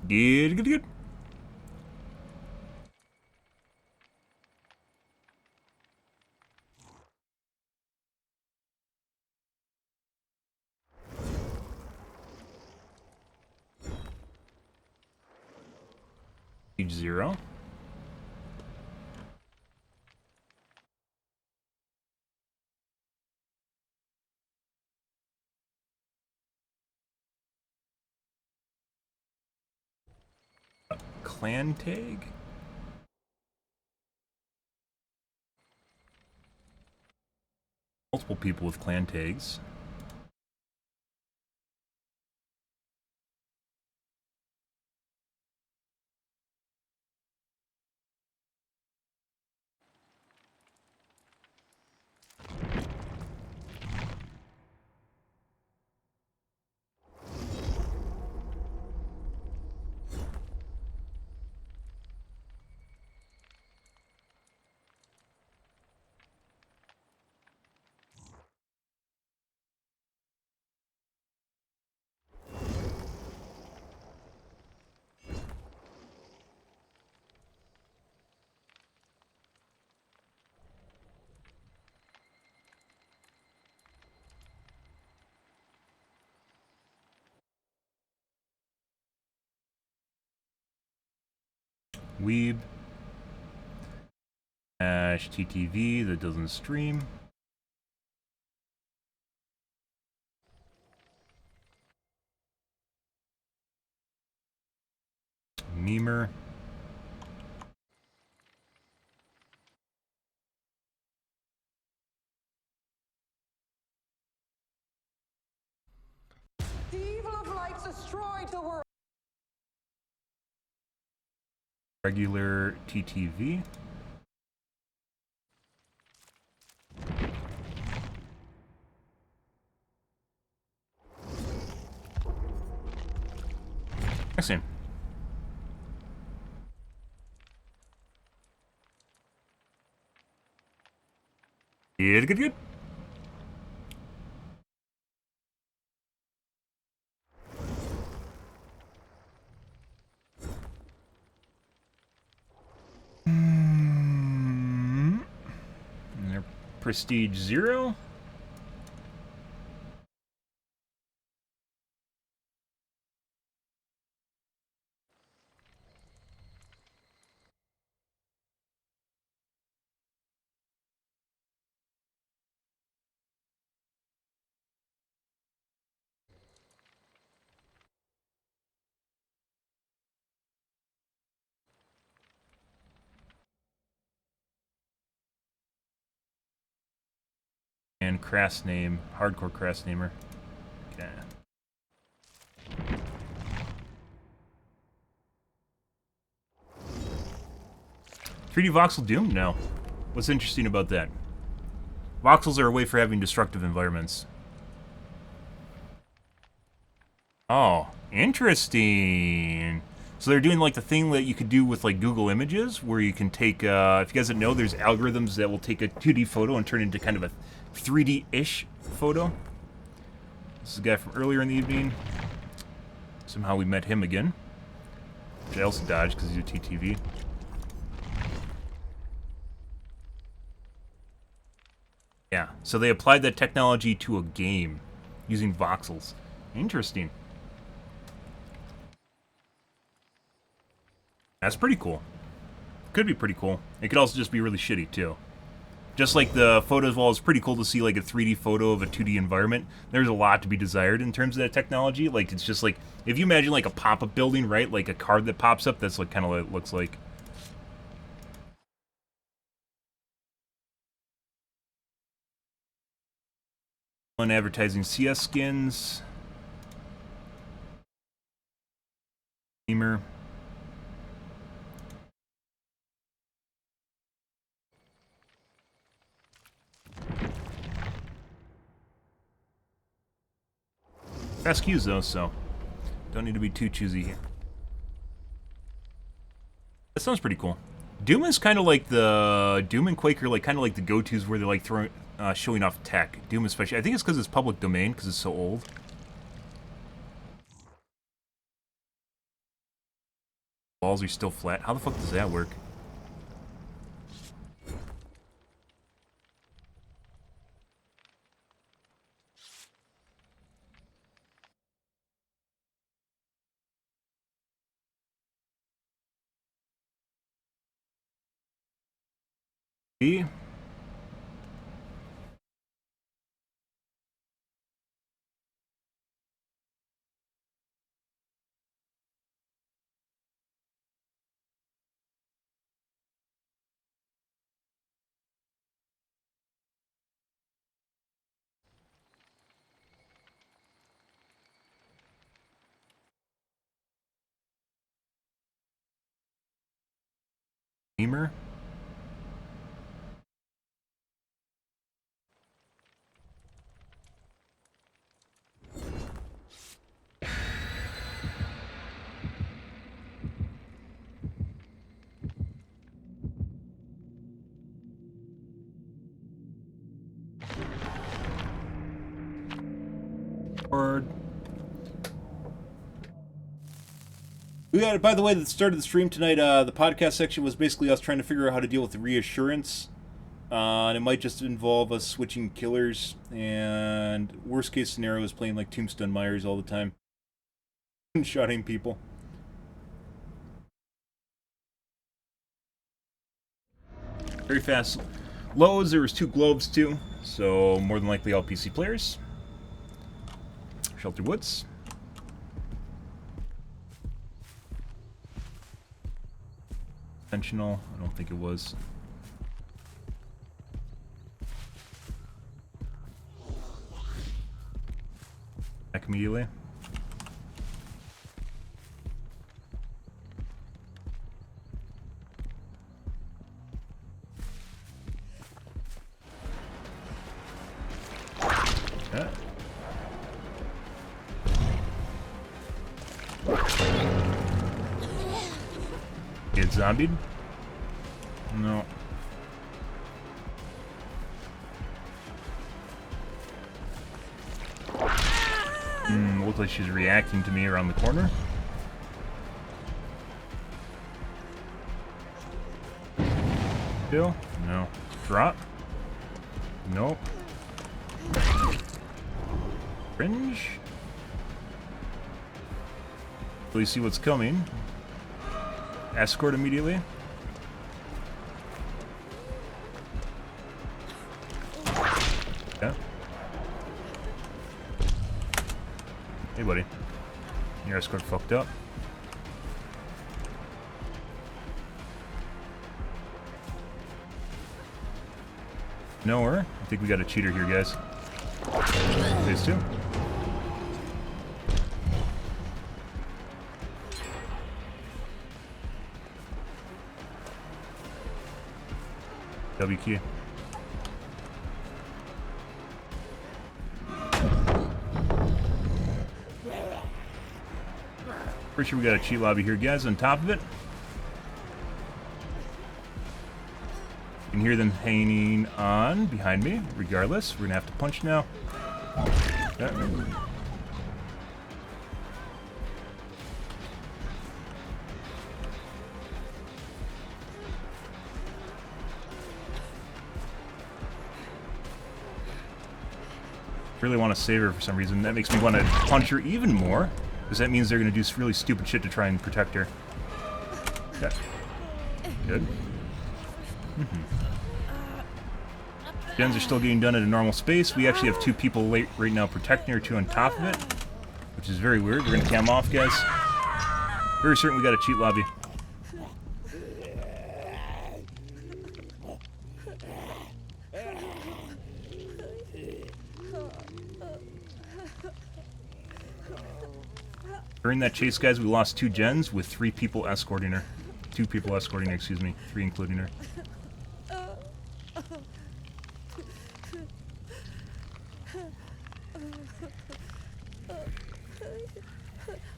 Good. 0. Clan tag? Multiple people with clan tags. Weeb. TTV that doesn't stream. Memer. The evil of light destroyed the world. Regular TTV. Same. Good. And they're prestige 0. And crass name, hardcore crass namer. Okay. 3D voxel Doom? No. What's interesting about that? Voxels are a way for having destructive environments. Oh, interesting. So they're doing like the thing that you could do with like Google Images, where you can take, if you guys didn't know, there's algorithms that will take a 2D photo and turn it into kind of a 3D-ish photo. This is a guy from earlier in the evening. Somehow we met him again. Which I also dodged because he's a TTV. Yeah, so they applied that technology to a game using voxels. Interesting. That's pretty cool. Could be pretty cool. It could also just be really shitty, too. Just like the photos wall, it's pretty cool to see like a 3D photo of a 2D environment. There's a lot to be desired in terms of that technology. Like, it's just like, if you imagine like a pop-up building, right? Like a card that pops up, that's like kind of what it looks like. On advertising CS skins. Beamer. Fast queues though, so don't need to be too choosy here. That sounds pretty cool. Doom is kind of like the Doom and Quake are like kind of like the go-tos where they're like throwing, showing off tech. Doom especially. I think it's because it's public domain because it's so old. Walls are still flat. How the fuck does that work? B. Beamer. Word. We got it. By the way, that started the stream tonight. The podcast section was basically us trying to figure out how to deal with the reassurance. And it might just involve us switching killers. And worst case scenario is playing like Tombstone Myers all the time. And shotting people. Very fast loads. There was 2 globes too. So more than likely all PC players. Shelter Woods. Intentional. I don't think it was. Back immediately. Yeah. Get zombied? No. Looks like she's reacting to me around the corner. Kill? No. Drop? Nope. Fringe? Really see what's coming. Escort immediately. Yeah. Hey, buddy. Your escort fucked up. Nowhere. think we got a cheater here, guys. Phase 2. W key. Pretty sure we got a cheat lobby here, guys, on top of it. You can hear them hanging on behind me. Regardless, we're gonna have to punch now. Okay. Really want to save her for some reason. That makes me want to punch her even more, because that means they're going to do really stupid shit to try and protect her. Okay. Good. Gens are still getting done at a normal space. We actually have 2 people right now protecting her, 2 on top of it, which is very weird. We're going to cam off, guys. Very certain we got a cheat lobby. During that chase, guys, we lost 2 gens with 3 people escorting her. 2 people escorting her, excuse me. 3 including her.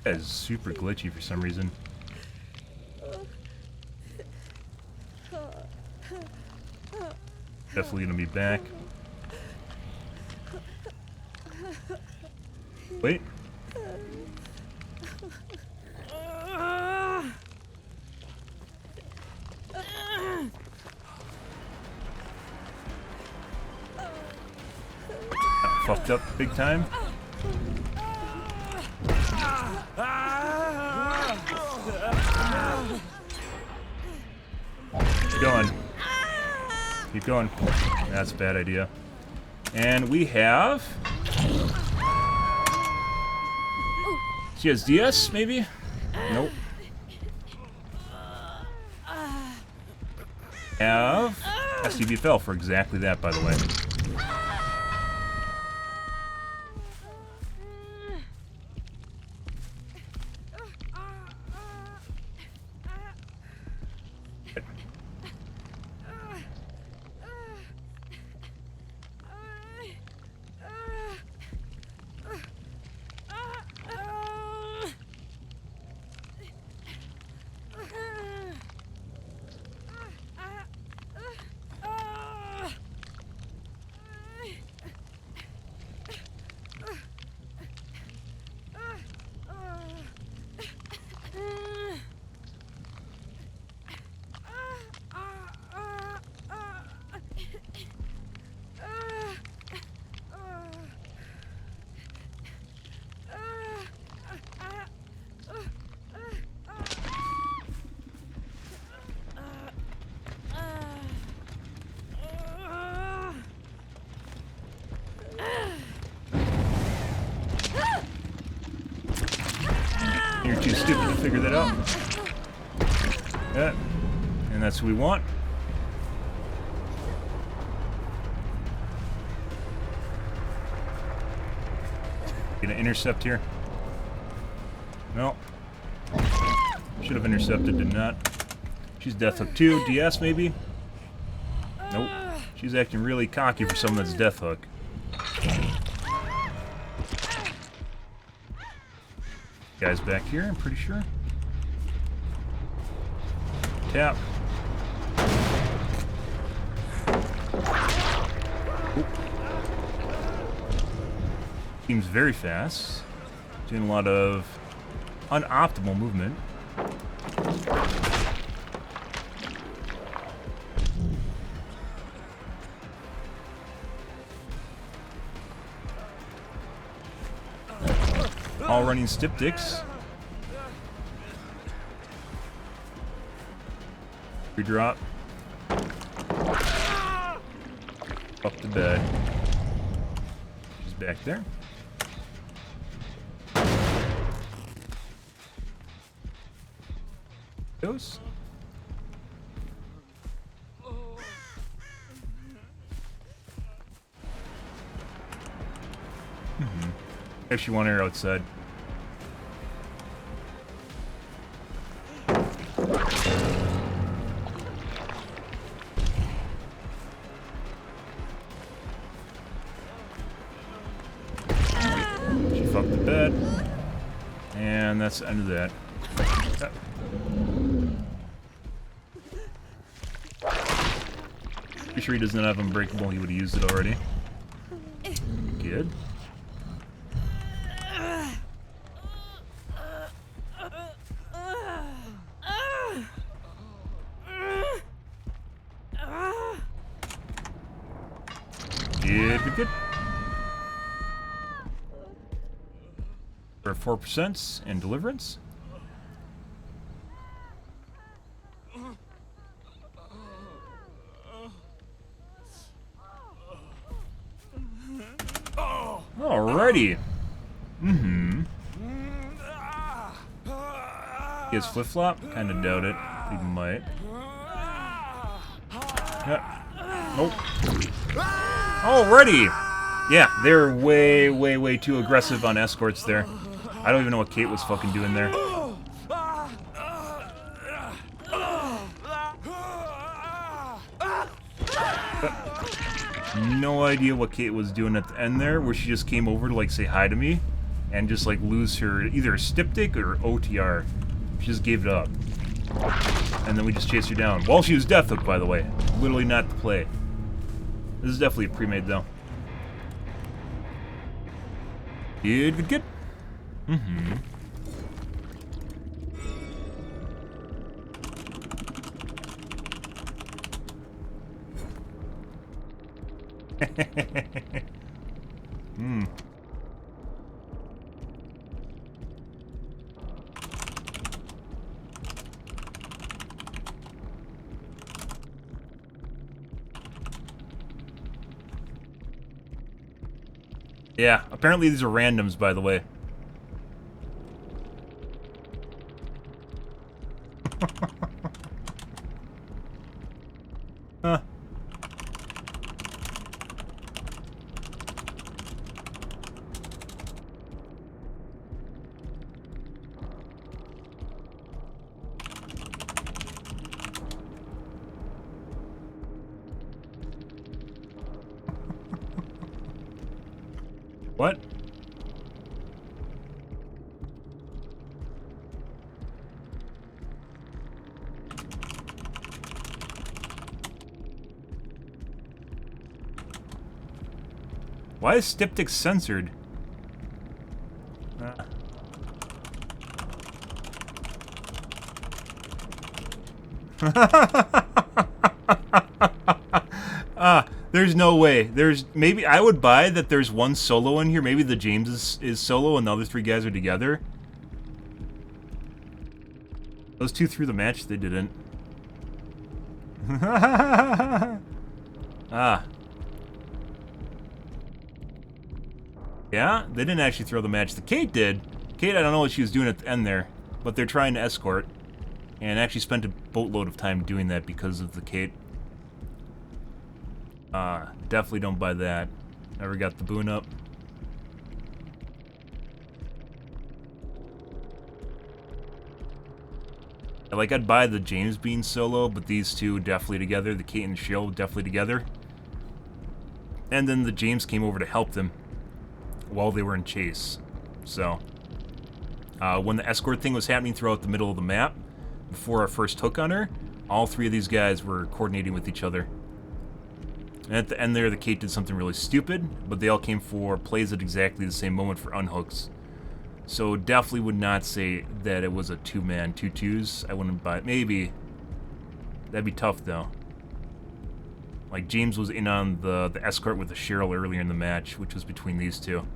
That is super glitchy for some reason. Definitely gonna be back. Wait. Fucked up big time. Keep going. Keep going. That's a bad idea. And we have... She has DS, maybe? Nope. Have STB fell for exactly that, by the way. You're too stupid to figure that out. Yeah. And that's what we want. Gonna intercept here. No. Should have intercepted, did not. She's Death Hook 2. DS maybe? Nope. She's acting really cocky for someone that's Death Hook. Guys back here, I'm pretty sure. Tap. Oop. Seems very fast. Doing a lot of unoptimal movement. All running styptics. Redrop. Up the bed. She's back there. Goes. Actually, want her outside. She fucked the bed. And that's the end of that. Pretty sure he doesn't have Unbreakable, he would have used it already. Good. Good. For 4% and deliverance. Alrighty. He has flip-flop? Kinda doubt it. He might. Nope. Alrighty! Yeah, they're way too aggressive on escorts there. I don't even know what Kate was fucking doing there. No idea what Kate was doing at the end there, where she just came over to, like, say hi to me, and just, like, lose her either styptic or OTR. She just gave it up. And then we just chased her down. While she was death hooked, by the way. Literally not the play. This is definitely a pre-made, though. Good. Yeah, apparently these are randoms, by the way. Huh. What? Why is styptic censored? There's no way. There's maybe I would buy that there's one solo in here. Maybe the James is solo and the other three guys are together. Those two threw the match, they didn't. Yeah, they didn't actually throw the match. The Kate did. Kate, I don't know what she was doing at the end there, but they're trying to escort. And actually spent a boatload of time doing that because of the Kate. Definitely don't buy that. Never got the boon up. Like, I'd buy the James being solo, but these two definitely together. The Kate and Shill definitely together. And then the James came over to help them while they were in chase. So, when the escort thing was happening throughout the middle of the map, before our first hook on her, all three of these guys were coordinating with each other. And at the end there, the Kate did something really stupid, but they all came for plays at exactly the same moment for unhooks. So definitely would not say that it was a two-man, two twos. I wouldn't buy it. Maybe. That'd be tough, though. Like, James was in on the escort with the Cheryl earlier in the match, which was between these two.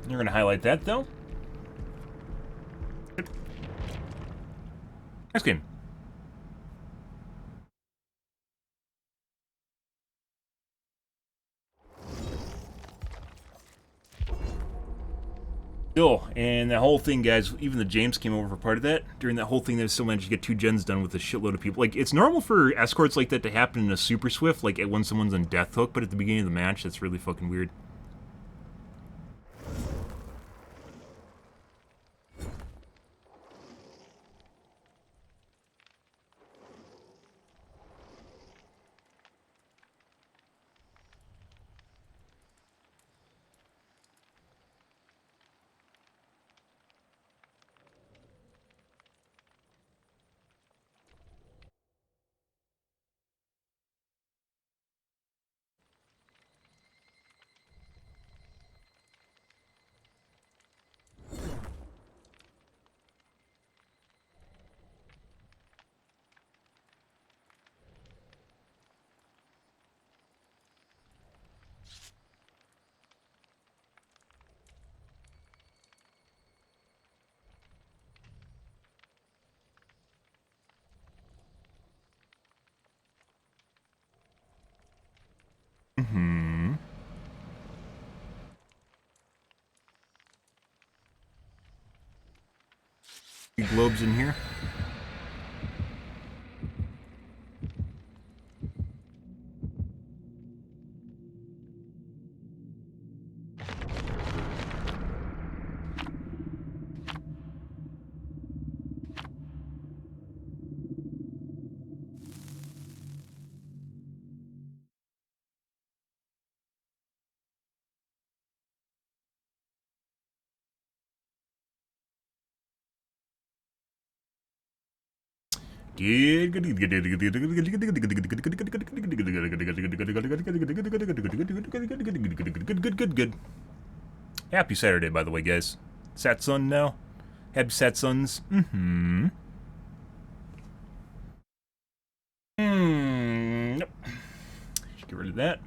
You're going to highlight that, though. Good. Next game. Still, and that whole thing, guys, even the James came over for part of that. During that whole thing, they still managed to get 2 gens done with a shitload of people. Like, it's normal for escorts like that to happen in a Super Swift, like when someone's on Death Hook, but at the beginning of the match, that's really fucking weird. Mm-hmm. Globes in here. Good. Happy Saturday, by the way, guys. Satsun now. Happy Satsuns. Mm-hmm. Nope. Should get rid of that.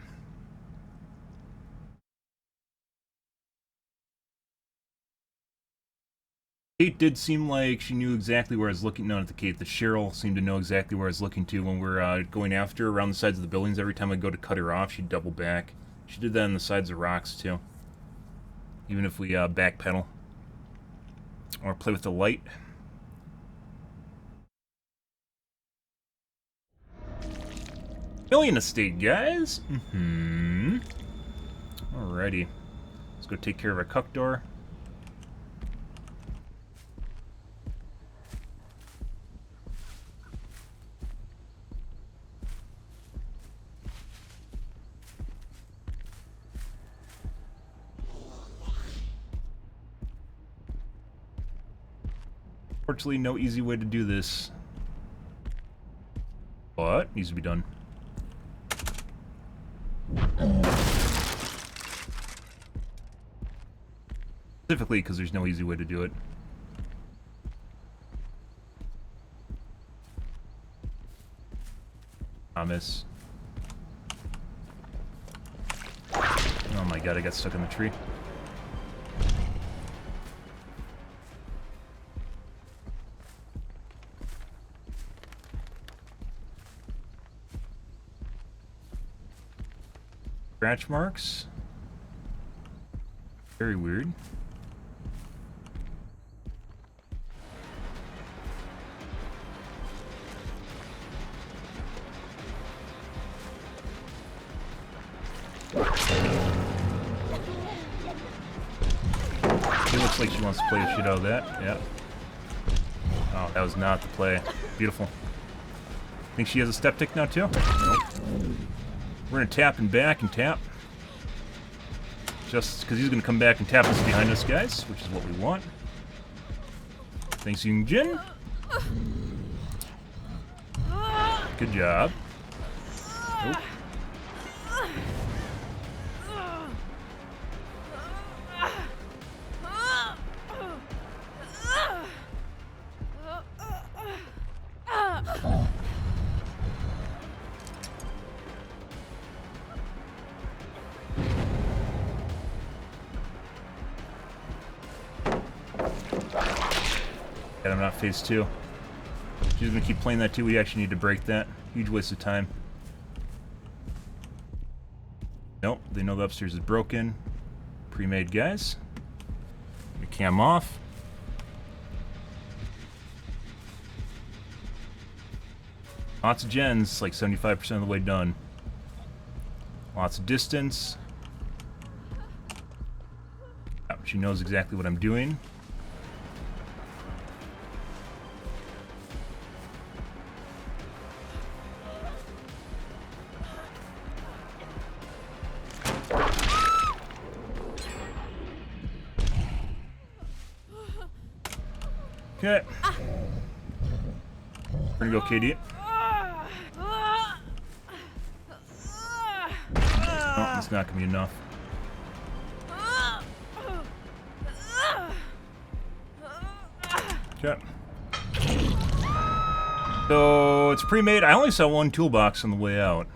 Kate did seem like she knew exactly where I was looking. No, not the Kate. The Cheryl seemed to know exactly where I was looking to when we're going after her around the sides of the buildings. Every time I go to cut her off, she'd double back. She did that on the sides of rocks, too. Even if we backpedal. Or play with the light. Million estate, guys! Mm-hmm. Alrighty. Let's go take care of our cuck door. Unfortunately, no easy way to do this. But needs to be done. Specifically because there's no easy way to do it. Promise. Oh my god, I got stuck in the tree. Scratch marks. Very weird. It looks like she wants to play the shit out of that. Yeah. Oh, that was not the play. Beautiful. Think she has a step tick now too? Nope. We're gonna tap and back and tap. Just because he's gonna come back and tap us behind us, guys, which is what we want. Thanks, Young Jin. Good job. Nope. I'm not phase 2. She's gonna keep playing that too. We actually need to break that. Huge waste of time. Nope, they know the upstairs is broken. Pre-made, guys. Let me Cam off. Lots of gens, like 75% of the way done. Lots of distance. Oh, she knows exactly what I'm doing. Okay. We're gonna go KD. Oh, that's not gonna be enough. Okay. So it's pre-made. I only saw one toolbox on the way out.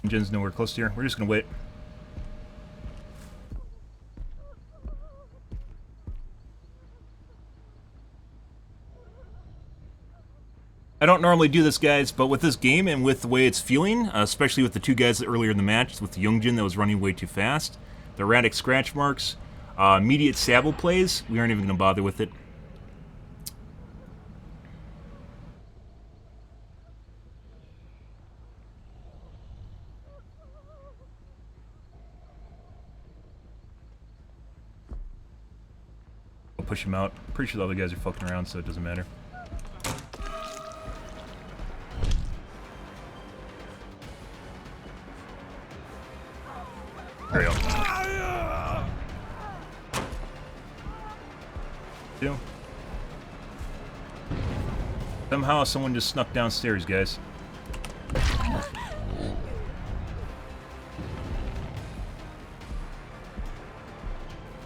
Jen's nowhere close to here. We're just gonna wait. I don't normally do this, guys, but with this game and with the way it's feeling, especially with the two guys earlier in the match, with the Youngjin that was running way too fast, the erratic scratch marks, immediate sabble plays, we aren't even going to bother with it. I'll push him out. Pretty sure the other guys are fucking around, so it doesn't matter. There you go. Two. Somehow someone just snuck downstairs, guys.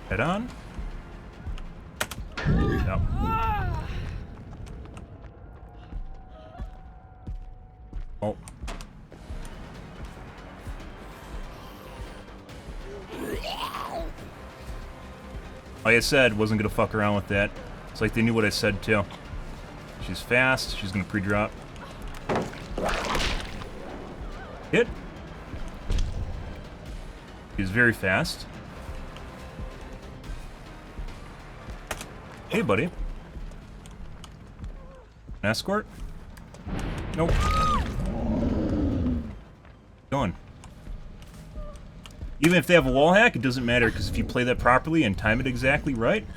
Head on. No. Oh. Like I said, wasn't gonna fuck around with that. It's like they knew what I said too. She's fast, she's gonna pre-drop. Hit. She's very fast. Hey, buddy. An escort? Nope. Going. Even if they have a wall hack, it doesn't matter, because if you play that properly and time it exactly right,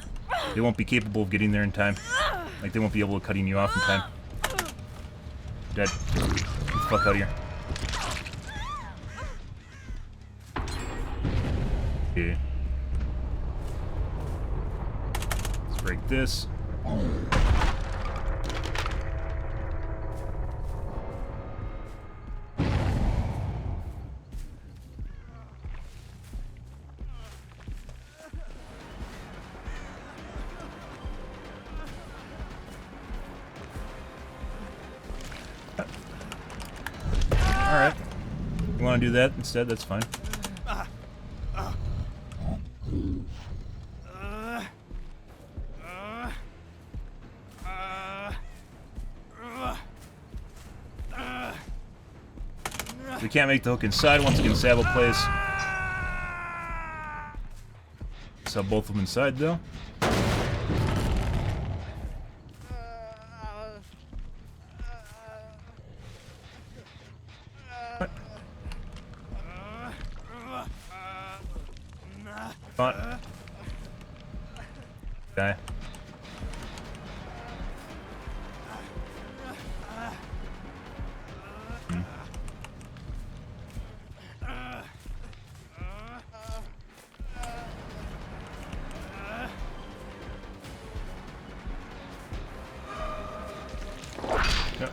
they won't be capable of getting there in time. Like, they won't be able to cutting you off in time. Dead. Get the fuck out of here. Okay. Let's break this. Alright. You want to do that instead? That's fine. We can't make the hook inside once again. Sabble plays. Sub both of them inside though. What? Fun. Die. Yep.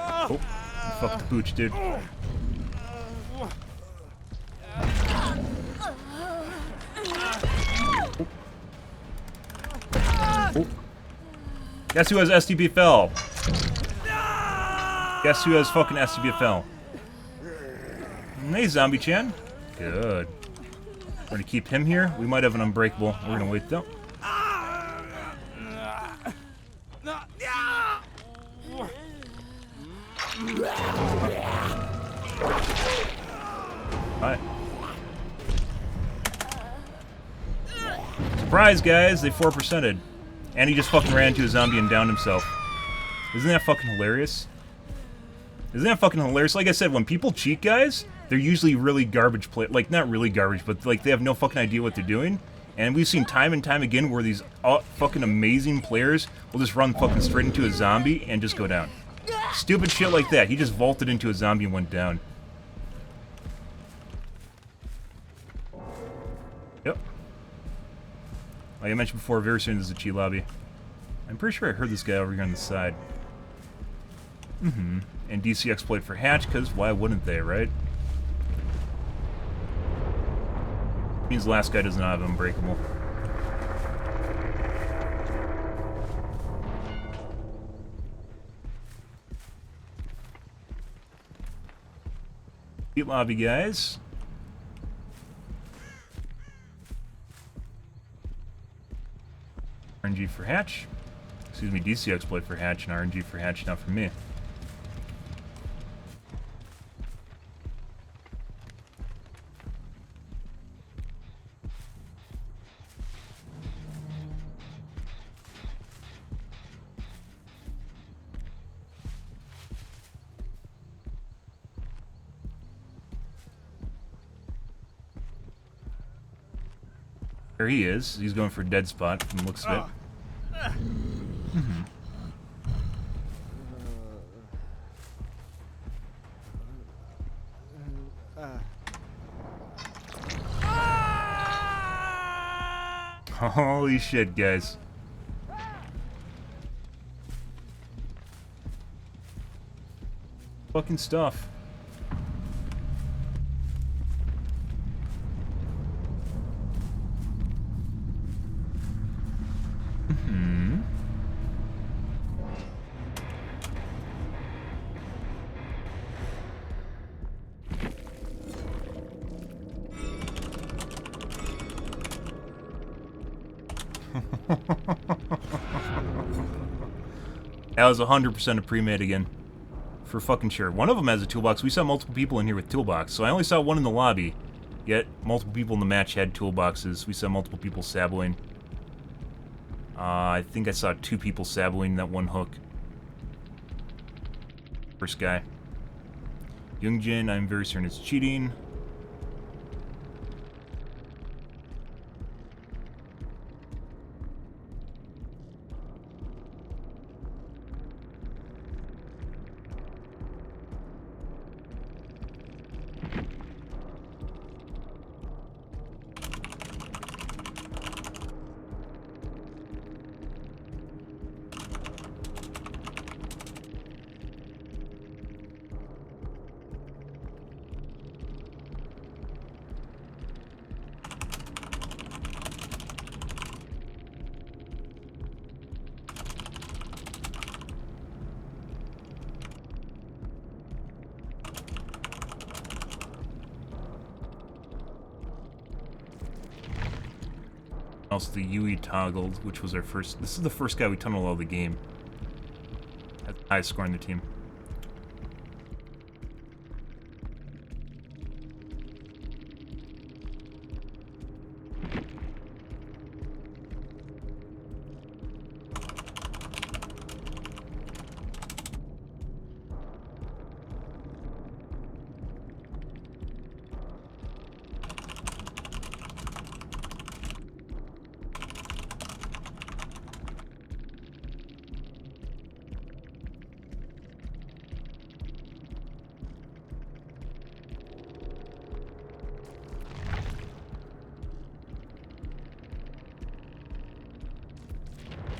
Oh, you fucked the pooch, dude. Guess who has SDBFL? Guess who has fucking SDBFL? Hey, Zombie-chan. Good. We're gonna keep him here. We might have an unbreakable. We're gonna wait though. Alright. Surprise, guys! They 4%ed. And he just fucking ran into a zombie and downed himself. Isn't that fucking hilarious? Isn't that fucking hilarious? Like I said, when people cheat, guys, they're usually really garbage play. Like, not really garbage, but like they have no fucking idea what they're doing. And we've seen time and time again where these fucking amazing players will just run fucking straight into a zombie and just go down. Stupid shit like that. He just vaulted into a zombie and went down. Yep. Like I mentioned before, very soon there's a cheat lobby. I'm pretty sure I heard this guy over here on the side. Mm-hmm. And DC exploit for Hatch, because why wouldn't they, right? Means the last guy does not have Unbreakable. Cheat lobby, guys. RNG for Hatch. Excuse me, DC exploit for Hatch and RNG for Hatch, not for me. There he is. He's going for a dead spot from the looks of it. Mm-hmm. Holy shit, guys. Fucking stuff. That was 100% a pre-made again. For fucking sure. One of them has a toolbox. We saw multiple people in here with toolbox, so I only saw one in the lobby. Yet, multiple people in the match had toolboxes. We saw multiple people saboing. I think I saw 2 people saboing that one hook. First guy. Youngjin, I'm very certain it's cheating. Also, the Yui toggled, which was our first. This is the first guy we tunneled all the game. That's the highest score on the team.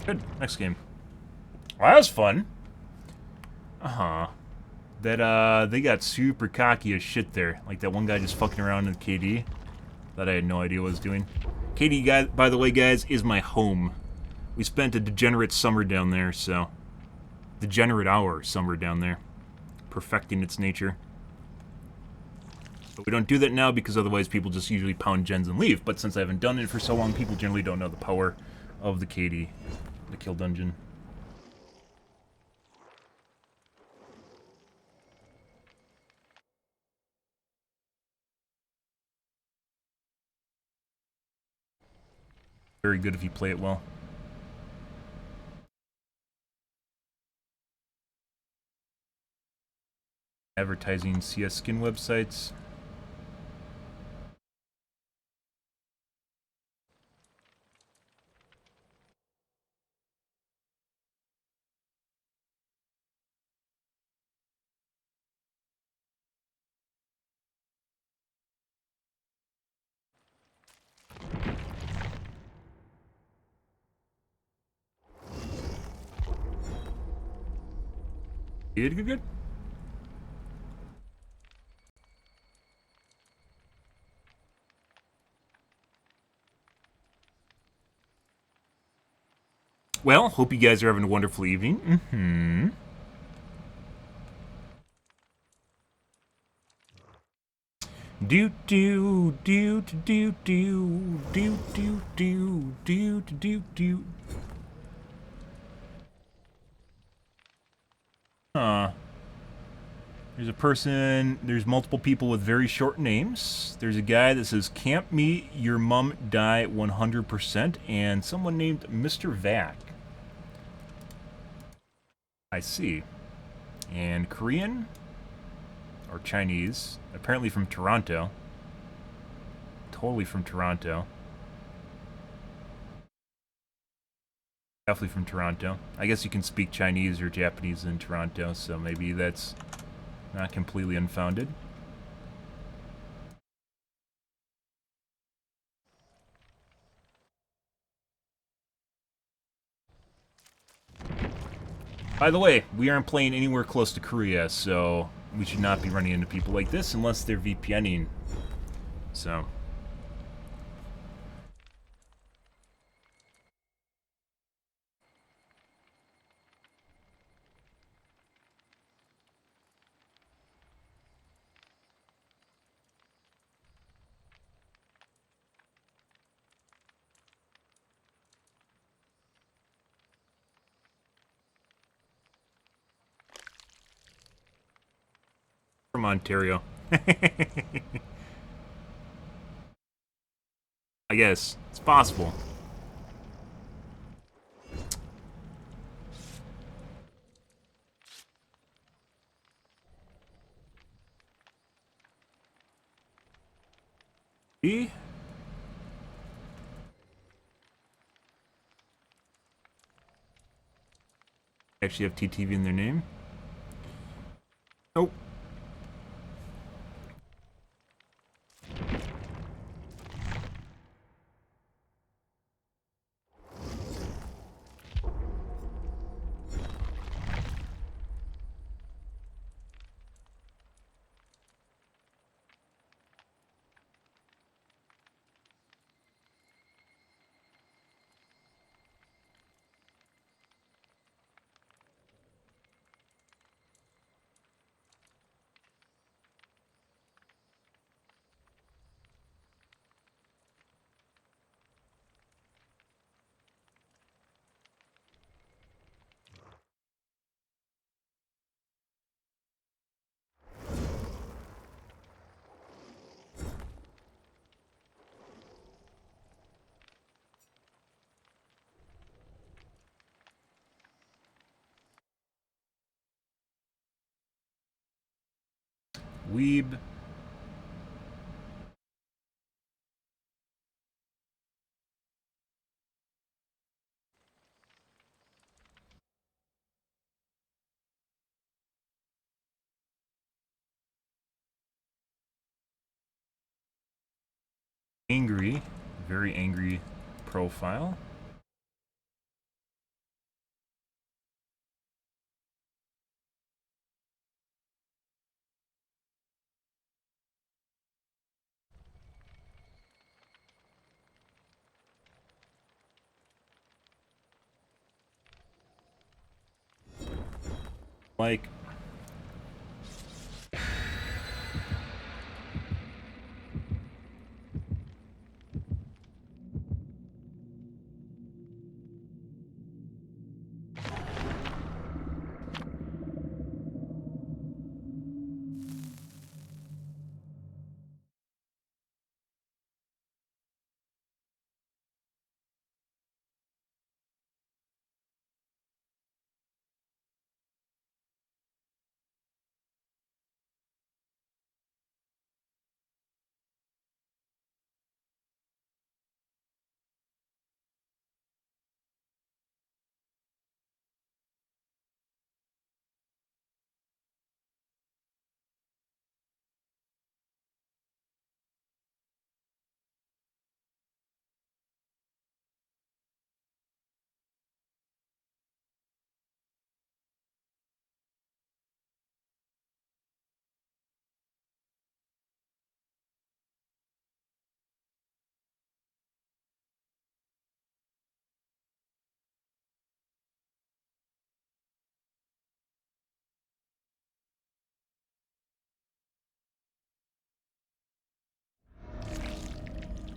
Good. Next game. Well, that was fun. Uh-huh. That, they got super cocky as shit there. Like that one guy just fucking around with KD. That I had no idea what I was doing. KD, guy, by the way, guys, is my home. We spent a degenerate summer down there, so... Degenerate hour summer down there. Perfecting its nature. But we don't do that now because otherwise people just usually pound gens and leave. But since I haven't done it for so long, people generally don't know the power of the KD, the kill dungeon. Very good if you play it well. Advertising CS skin websites. Good. Well, hope you guys are having a wonderful evening. Do do do do do do do do do do do. There's a person, there's multiple people with very short names. There's a guy that says, Camp Me, Your Mum Die 100%, and someone named Mr. Vac. I see. And Korean? Or Chinese. Apparently from Toronto. Totally from Toronto. Definitely from Toronto. I guess you can speak Chinese or Japanese in Toronto, so maybe that's not completely unfounded. By the way, we aren't playing anywhere close to Korea, so we should not be running into people like this unless they're VPNing. So... from Ontario. I guess. It's possible. E? Actually have TTV in their name? Nope. Weeb. Angry. Very angry profile. Like...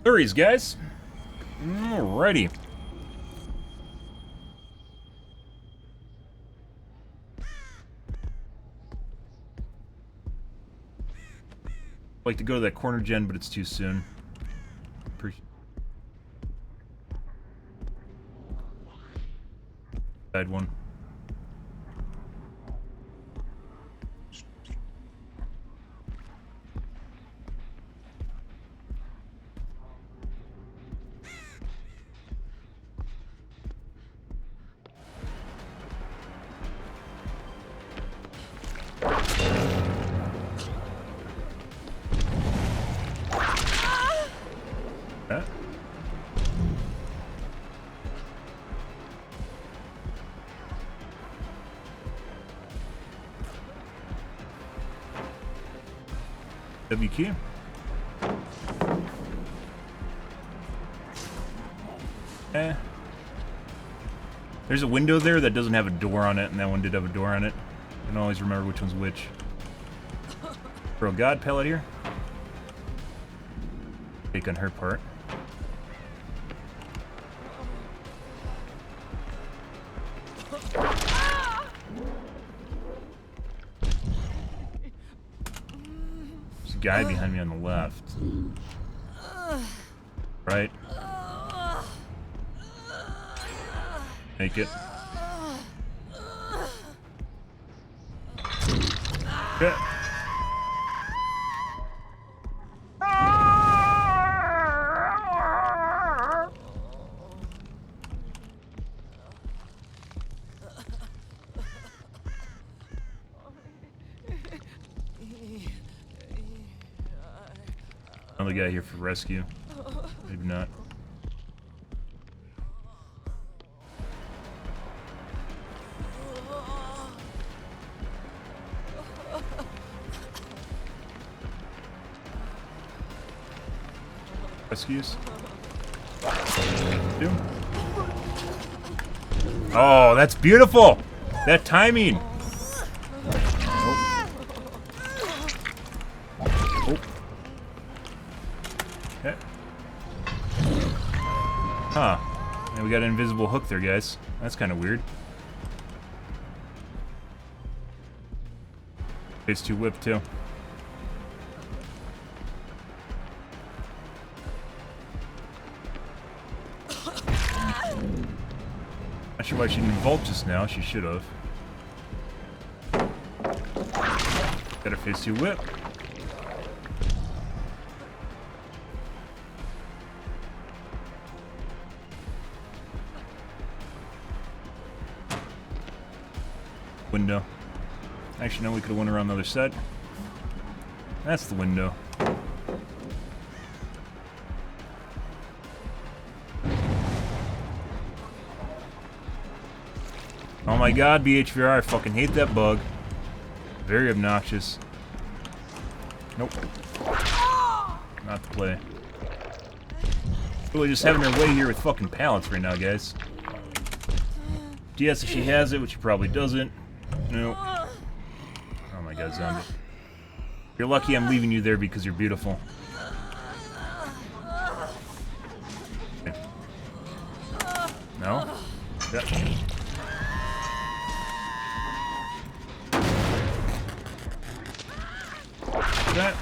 There he is, guys. Alrighty. Like to go to that corner gen, but it's too soon. Side one. That. W key. There's a window there that doesn't have a door on it, and that one did have a door on it. I don't always remember which one's which. Throw a god pellet here. Take on her part. There's a guy behind me on the left. Right. Make it. Okay. Another guy here for rescue. Maybe not. Rescues. Oh, that's beautiful! That timing! Oh. Oh. Okay. Huh. And we got an invisible hook there, guys. That's kind of weird. Phase 2 whip, too. Not sure why she didn't vault just now. She should have. Got her phase 2 whip. Window. Actually, no, we could have went around the other side. That's the window. Oh my god, BHVR, I fucking hate that bug. Very obnoxious. Nope. Not the play. Really just having her way here with fucking pallets right now, guys. Yes, if she has it, which she probably doesn't. Nope. my god, zombie. You're lucky I'm leaving you there because you're beautiful. Okay. No? Yep. That.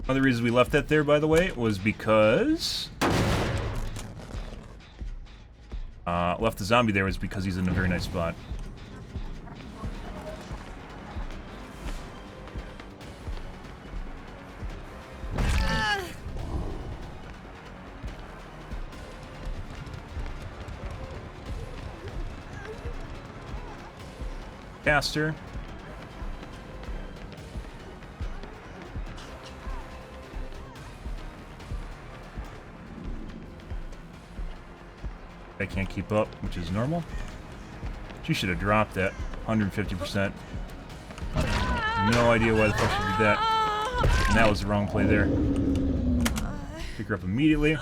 One of the reasons we left that there, by the way, was because... left the zombie there was because he's in a very nice spot. Caster. I can't keep up, which is normal. She should have dropped that 150%. No idea why the fuck she did that. And that was the wrong play there. Pick her up immediately.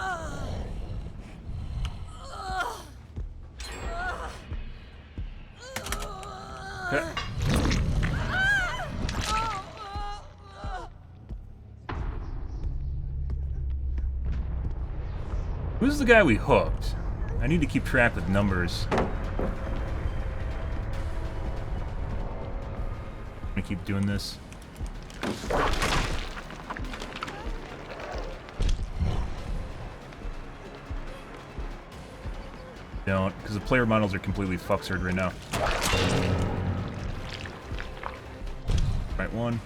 Okay. Who's the guy we hooked? I need to keep track with numbers. I'm gonna keep doing this. Don't, because the player models are completely fucksered right now. Right one.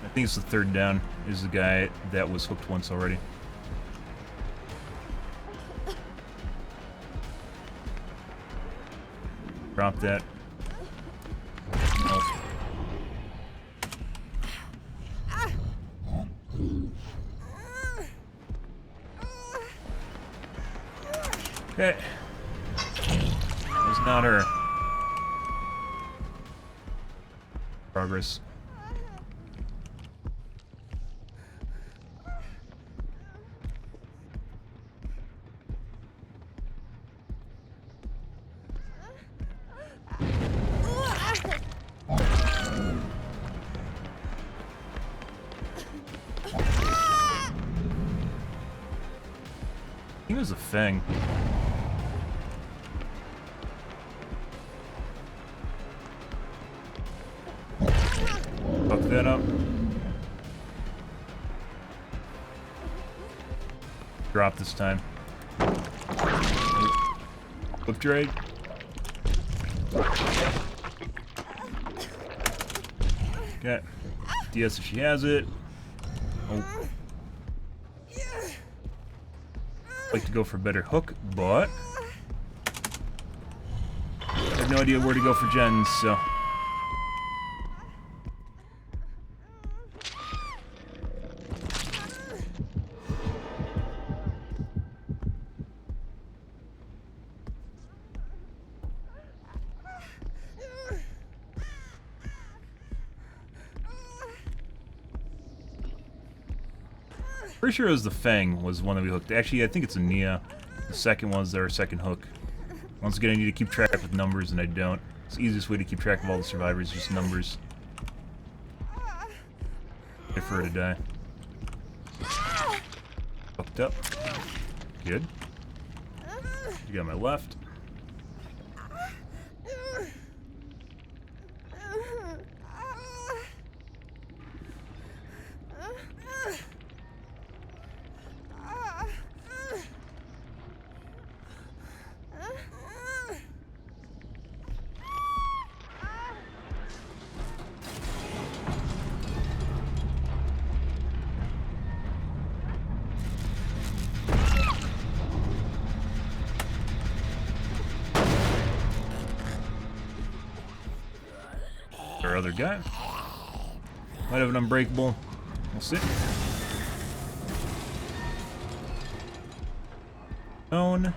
I think it's the third down. Is the guy that was hooked once already. Drop that. Nope. Okay. That was not her. Progress. I think it was a thing. Fuck that up. Drop this time. Whip drag. Okay. DS if she has it. Oh. Like to go for a better hook, but I have no idea where to go for gens, so. Pretty sure it was the Fang was one that we hooked. Actually, I think it's a Nia. The second one's our second hook. Once again, I need to keep track with numbers, and I don't. It's the easiest way to keep track of all the survivors, just numbers. Wait for her to die. Hooked up. Good. You got my left. Our other guy might have an unbreakable. We'll see. Own.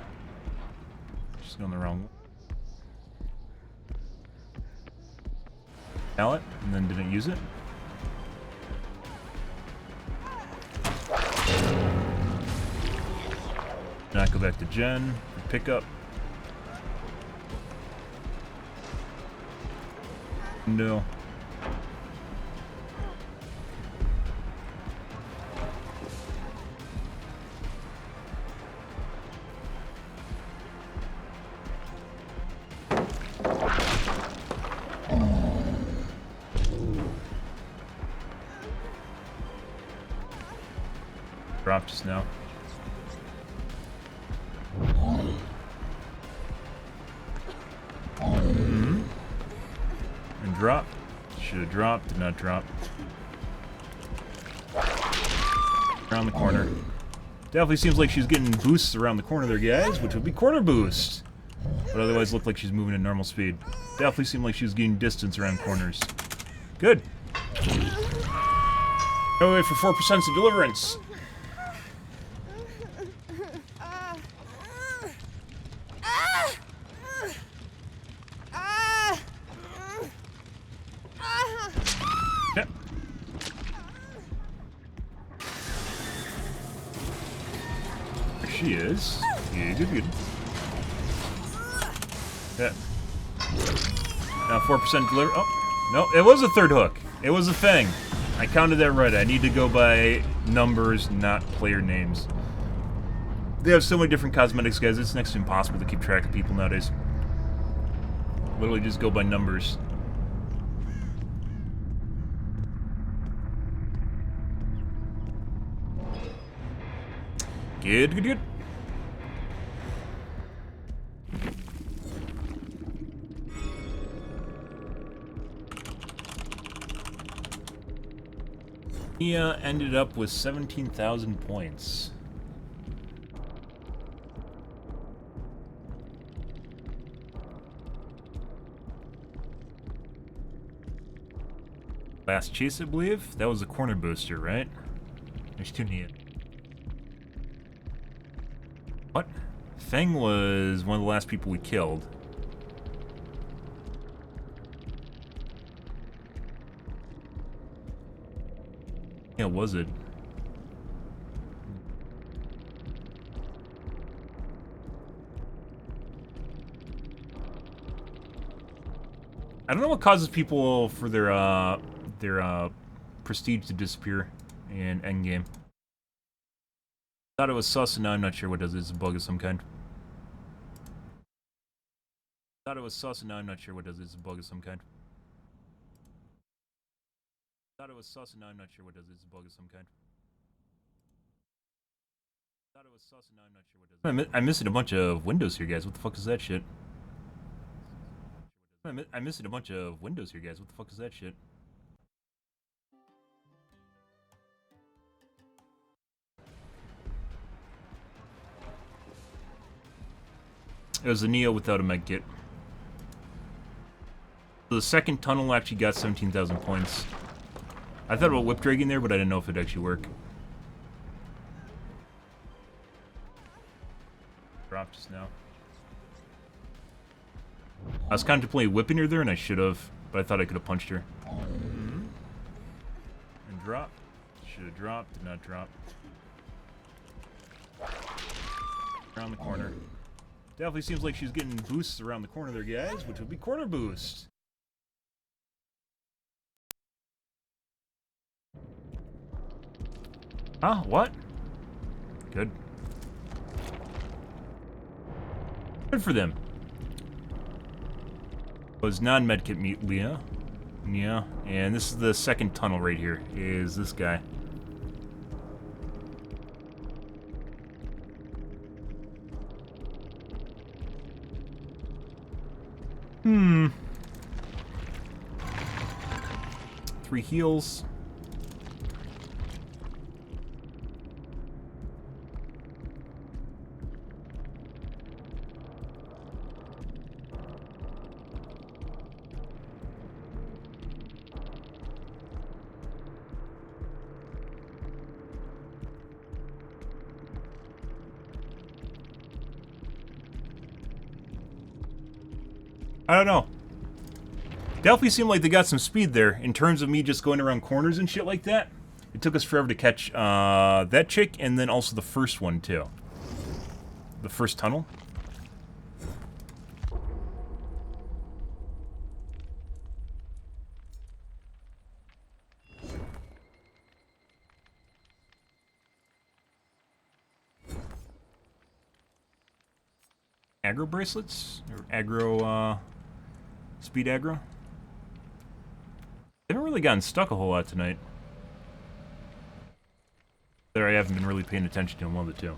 Just going the wrong way. Pallet, and then didn't use it. Not go back to Jen for pickup. No. Dropped just now. And drop. Should have dropped, did not drop. Around the corner. Definitely seems like she's getting boosts around the corner there, guys, which would be corner boost. But otherwise looked like she's moving at normal speed. Definitely seemed like she was getting distance around corners. Good. Go away for 4% of deliverance. Yep. There she is. Yeah, good. Yeah. Now 4% deliver. Oh, no, it was a third hook. It was a thing. I counted that right. I need to go by numbers, not player names. They have so many different cosmetics, guys. It's next to impossible to keep track of people nowadays. Literally just go by numbers. Good. Mia ended up with 17,000 points. Last chase, I believe? That was a corner booster, right? There's two Nia. What? Feng was one of the last people we killed. Yeah, was it? I don't know what causes people for their prestige to disappear in endgame. Thought it was sus, and now I'm not sure what does it. It's a bug of some kind. Thought it was sus, and now I'm not sure what does it. It's a bug of some kind. Thought it was sus, and now I'm not sure what does it. It's a bug of some kind. Thought it was sus, and now I'm not sure what does it. I'm missing a bunch of windows here, guys. What the fuck is that shit? I'm missing a bunch of windows here, guys. What the fuck is that shit? It was a Neo without a med kit. The second tunnel actually got 17,000 points. I thought about whip dragging there, but I didn't know if it'd actually work. Dropped just now. I was contemplating whipping her there, and I should have, but I thought I could have punched her. And drop. Should have dropped, did not drop. Around the corner. Definitely seems like she's getting boosts around the corner there, guys, which would be corner boost. Huh? What? Good. Good for them. Was non-medkit meet Leah. Yeah, and this is the second tunnel right here, is this guy. Three heals. I don't know. Definitely seemed like they got some speed there in terms of me just going around corners and shit like that. It took us forever to catch that chick and then also the first one too. The first tunnel. aggro bracelets? Or aggro, speed aggro? I haven't really gotten stuck a whole lot tonight. There, I haven't been really paying attention to one of the two.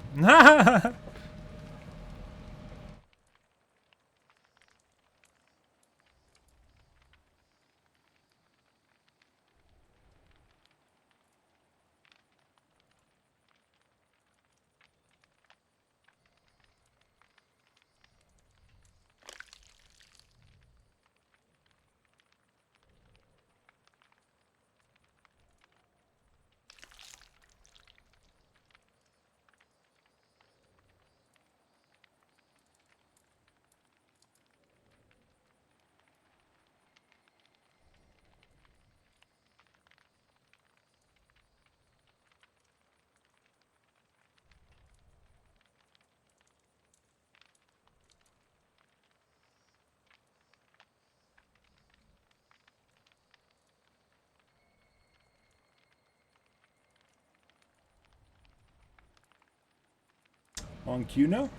On cue now.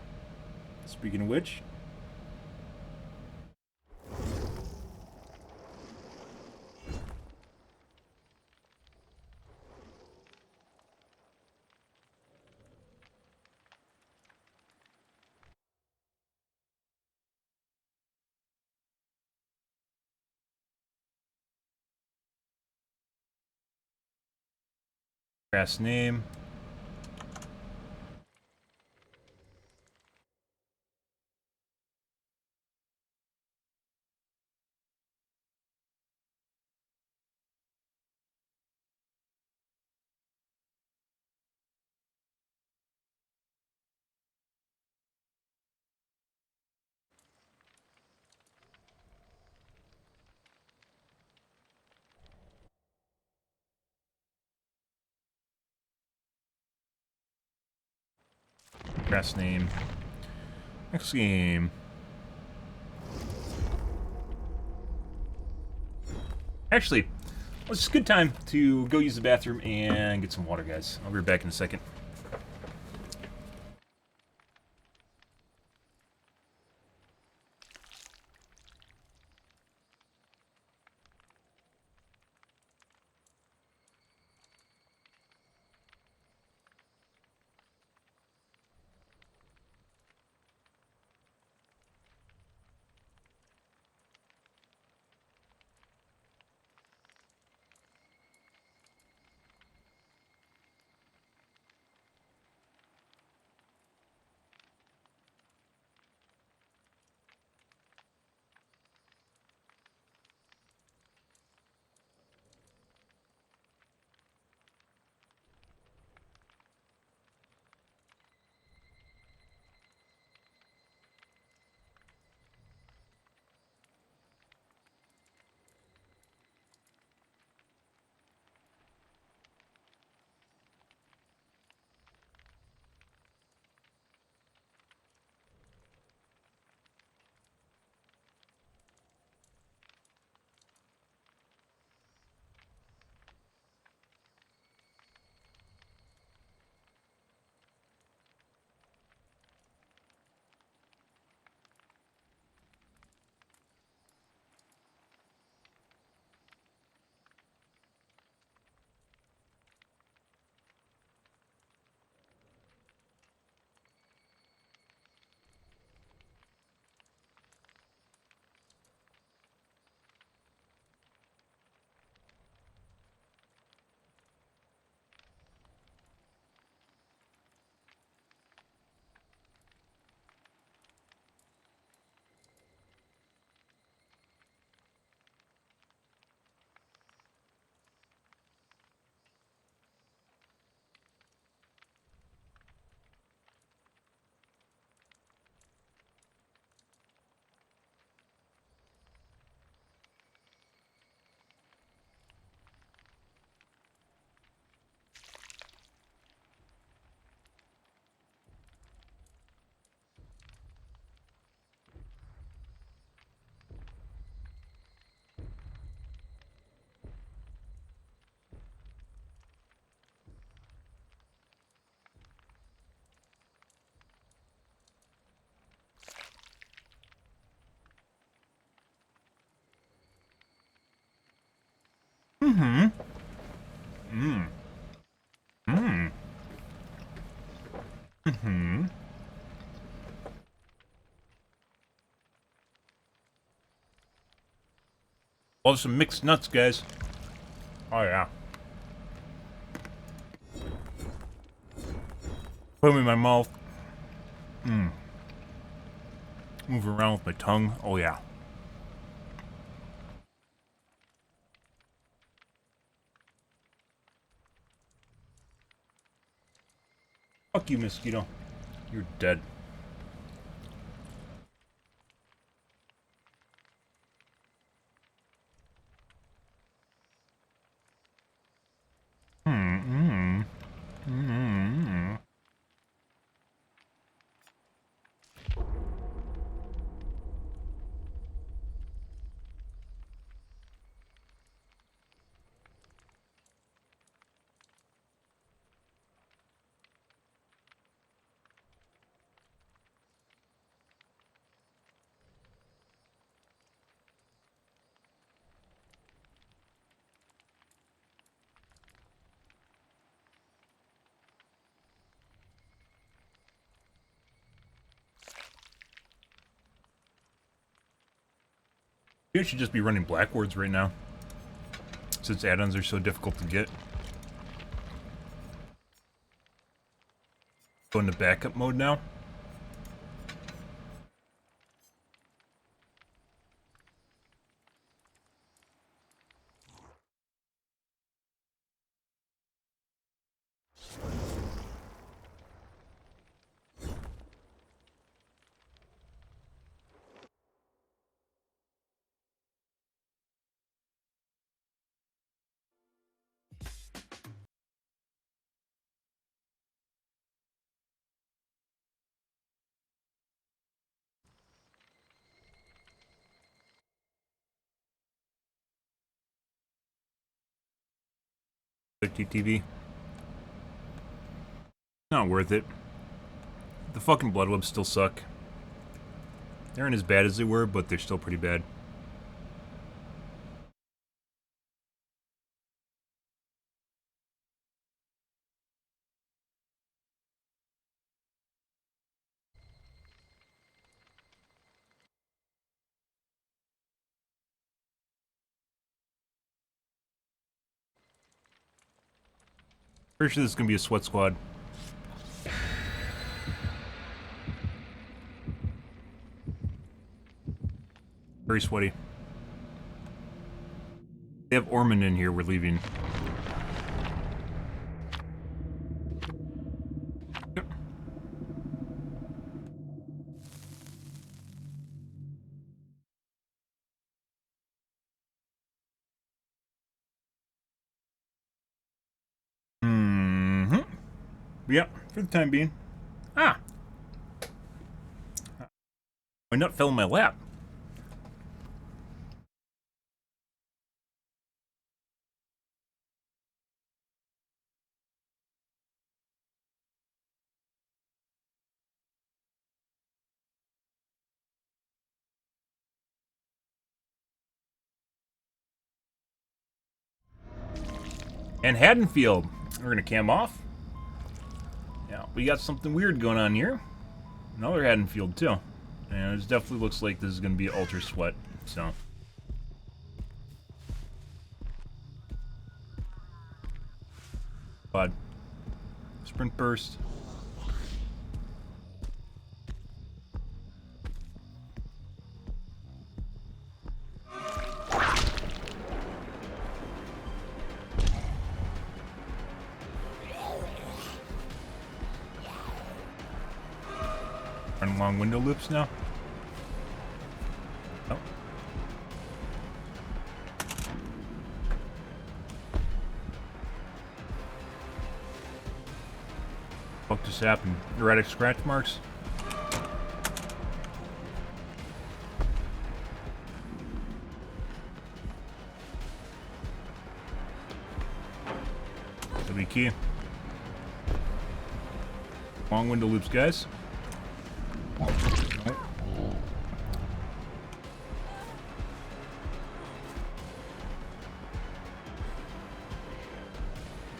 Speaking of which. Grass name. Grass name. Next game. Actually, it's a good time to go use the bathroom and get some water, guys. I'll be back in a second. Hmm. Love some mixed nuts, guys. Oh yeah. Put them in my mouth. Mmm. Move around with my tongue. Oh yeah. Fuck you, mosquito. You're dead. Hmm. Hmm. You should just be running Blackwards right now, since add-ons are so difficult to get. Go into backup mode now. TTV. Not worth it. The fucking bloodwebs still suck. They aren't as bad as they were, but they're still pretty bad. Pretty sure this is gonna be a sweat squad. Very sweaty. They have Ormond in here, we're leaving. Yep. Mm-hmm. Yep, for the time being. Ah! My nut fell in my lap. And Haddonfield. We're gonna cam off. Yeah, we got something weird going on here. Another Haddonfield, too. And it definitely looks like this is gonna be Ultra Sweat, so. But sprint burst. Run long window loops now. Oh. What just happened? Erratic scratch marks? That'll be key. Long window loops, guys.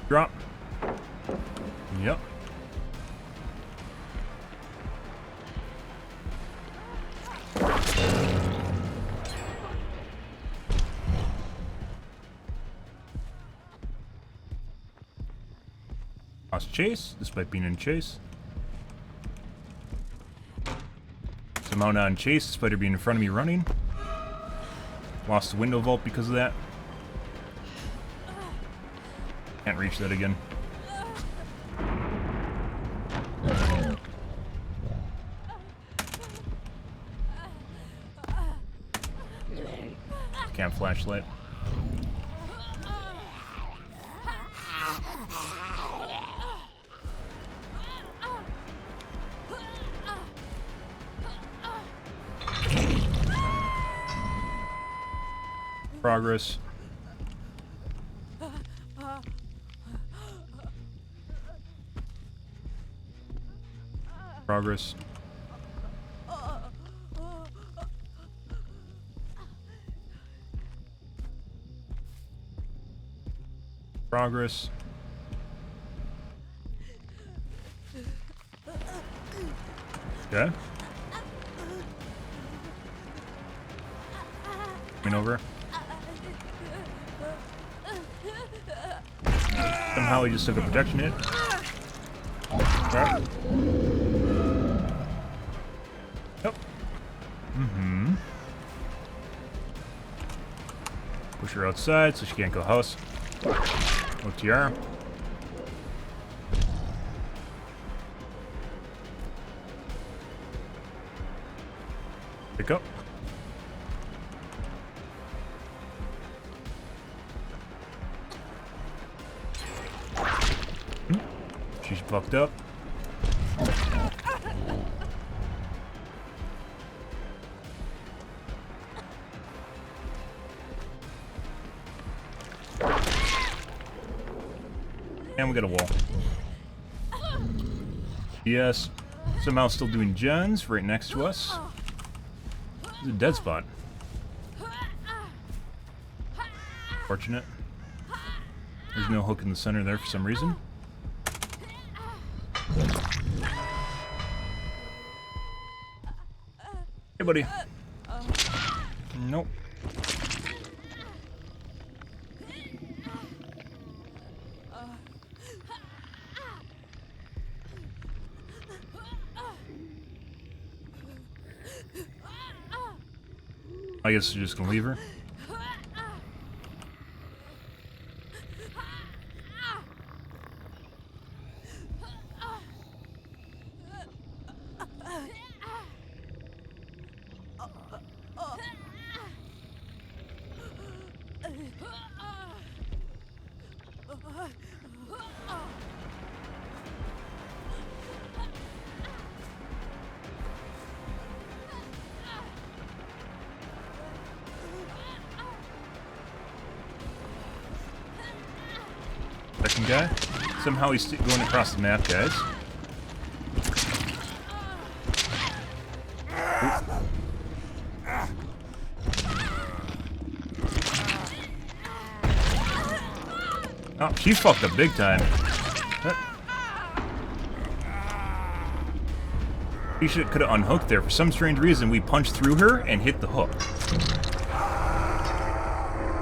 Drop. Yep. Lost chase, despite being in chase. Somehow not in chase, despite her being in front of me running. Lost the window vault because of that. Can't reach that again. Can't flashlight. Progress. Progress. Progress. Okay. Coming over. Somehow he just took a protection hit. Okay. Yep. Mm-hmm. Push her outside so she can't go house. OTR. Pick up. She's fucked up. And we got a wall. Yes. Somehow still doing gens right next to us. It's a dead spot. Fortunate. There's no hook in the center there for some reason. Hey, buddy. Nope. I guess we're just gonna leave her. Second guy. Somehow he's going across the map, guys. Oh, she fucked up big time. He could have unhooked there. For some strange reason, we punched through her and hit the hook.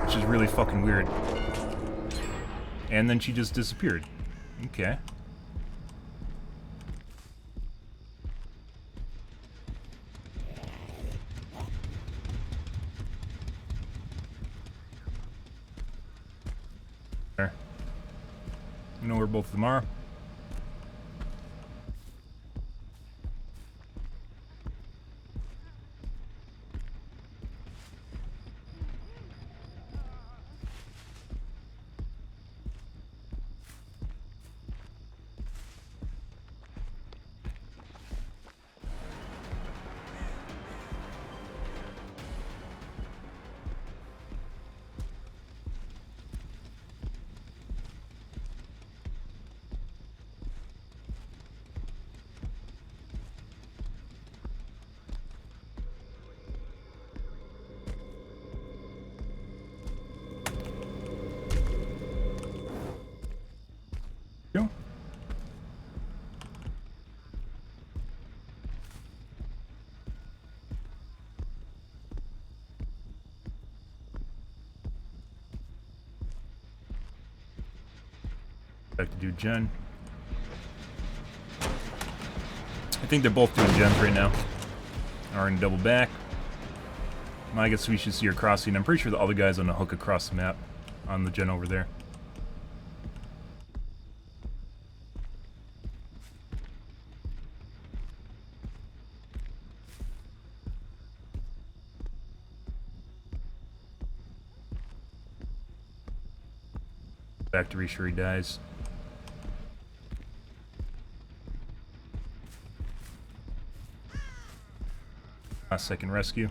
Which is really fucking weird. And then she just disappeared. Okay. There. I know where both of them are. Go. Back to do Jen. think they're both doing gens right now. Now we're gonna double back. I guess we should see her crossing. I'm pretty sure the other guy's on a hook across the map on the gen over there. Back to sure he dies. Last second rescue.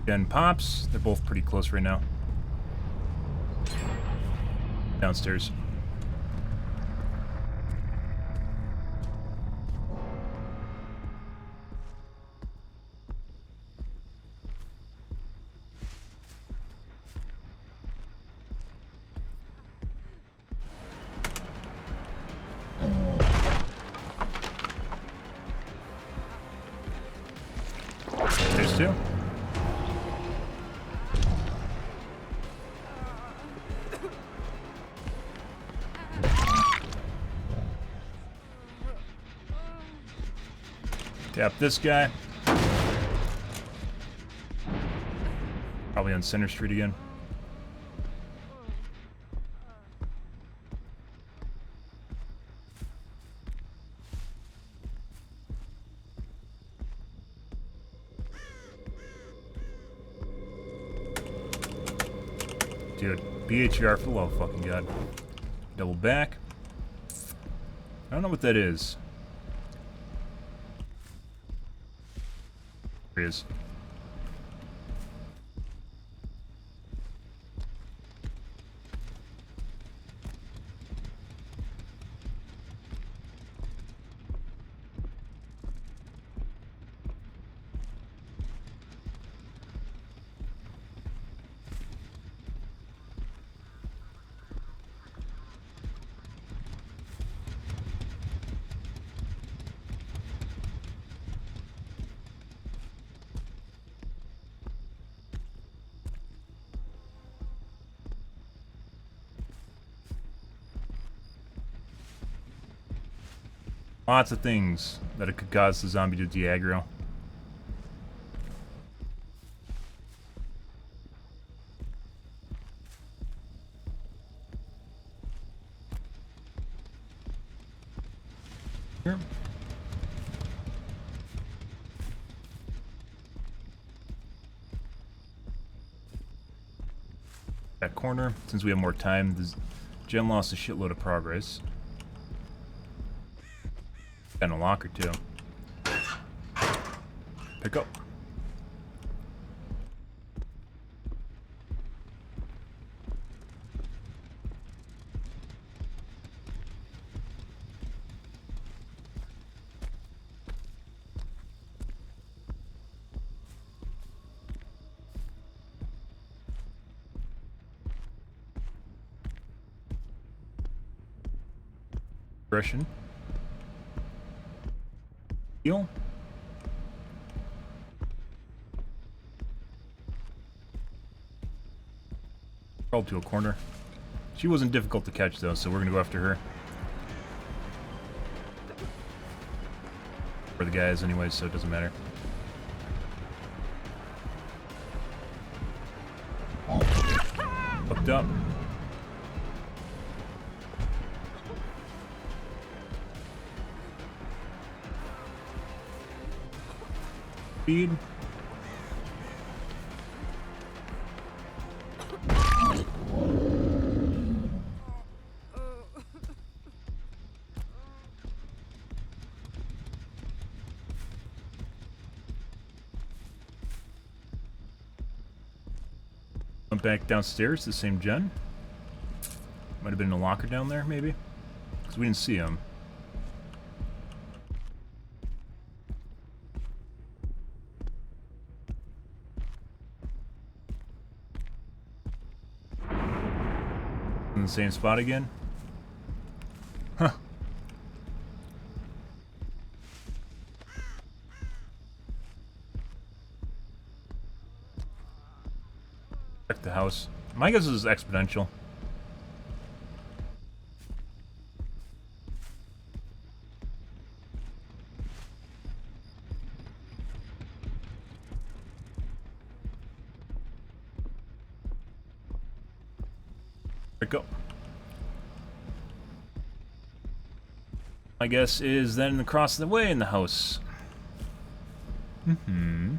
Gen pops. They're both pretty close right now. Downstairs. There's two. Tap this guy. Probably on Center Street again. Dude, BHR for the love of fucking God. Double back. I don't know what that is. There he is. Lots of things that it could cause the zombie to de-aggro. Here. That corner, since we have more time, the gen lost a shitload of progress. And a locker too. Pick up. Aggression. Heal. Crawled to a corner. She wasn't difficult to catch though, so we're gonna go after her. Or the guys anyways, so it doesn't matter. Hooked up. Speed. Went back downstairs, the same gen. Might have been in a locker down there, maybe? Because we didn't see him. In the same spot again? Huh. Check the house. My guess is exponential. There we go. My guess is then across the way in the house. Mm-hmm.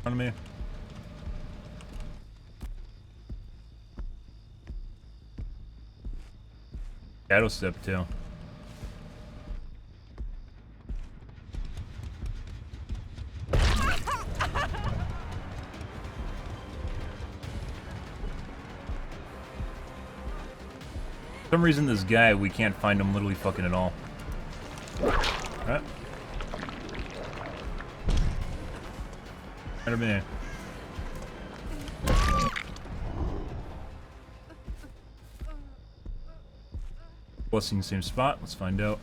Front of me. Shadow step too. For some reason, this guy, we can't find him literally fucking at all. Alright. Right a minute. Blessing, same spot. Let's find out.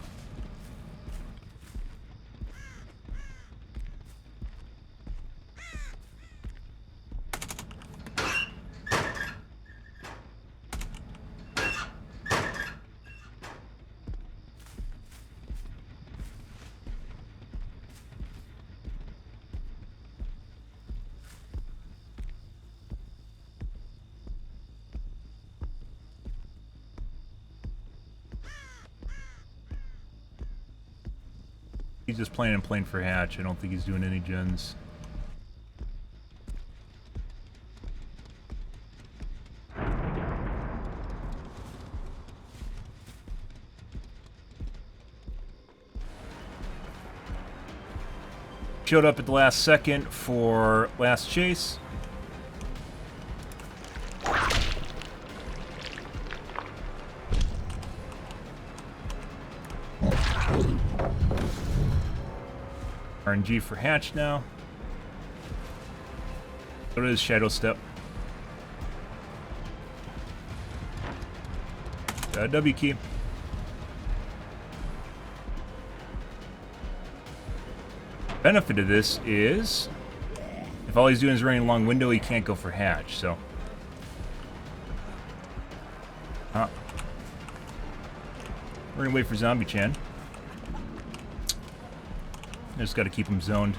He's just playing for Hatch. I don't think he's doing any gens. Showed up at the last second for last chase. RNG for Hatch now. So it is Shadow Step. W key. Benefit of this is, if all he's doing is running a long window, he can't go for Hatch, so. We're gonna wait for Zombie Chan. I just gotta keep him zoned.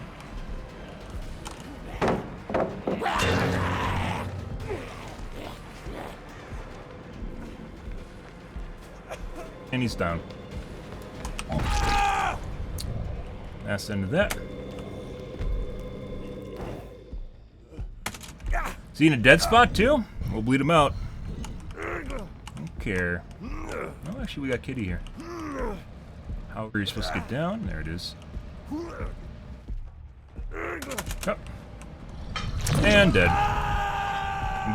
And he's down. Last end of that. Is he in a dead spot too? We'll bleed him out. Don't care. Oh, actually, we got Kitty here. How are you supposed to get down? There it is. Oh. And dead.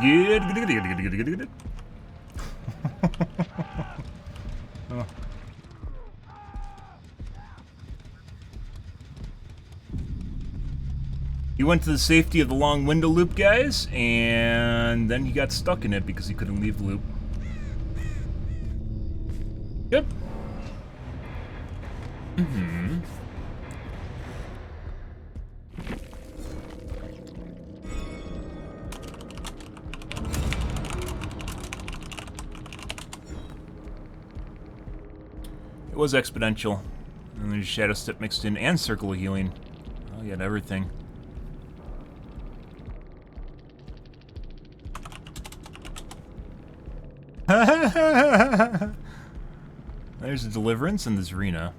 Good. Oh. He went to the safety of the long window loop, guys, and then he got stuck in it because he couldn't leave the loop. Yep. Mm-hmm. It was exponential. And there's Shadow Step mixed in and Circle of Healing. Oh, you had everything. There's a Deliverance and the Zarina.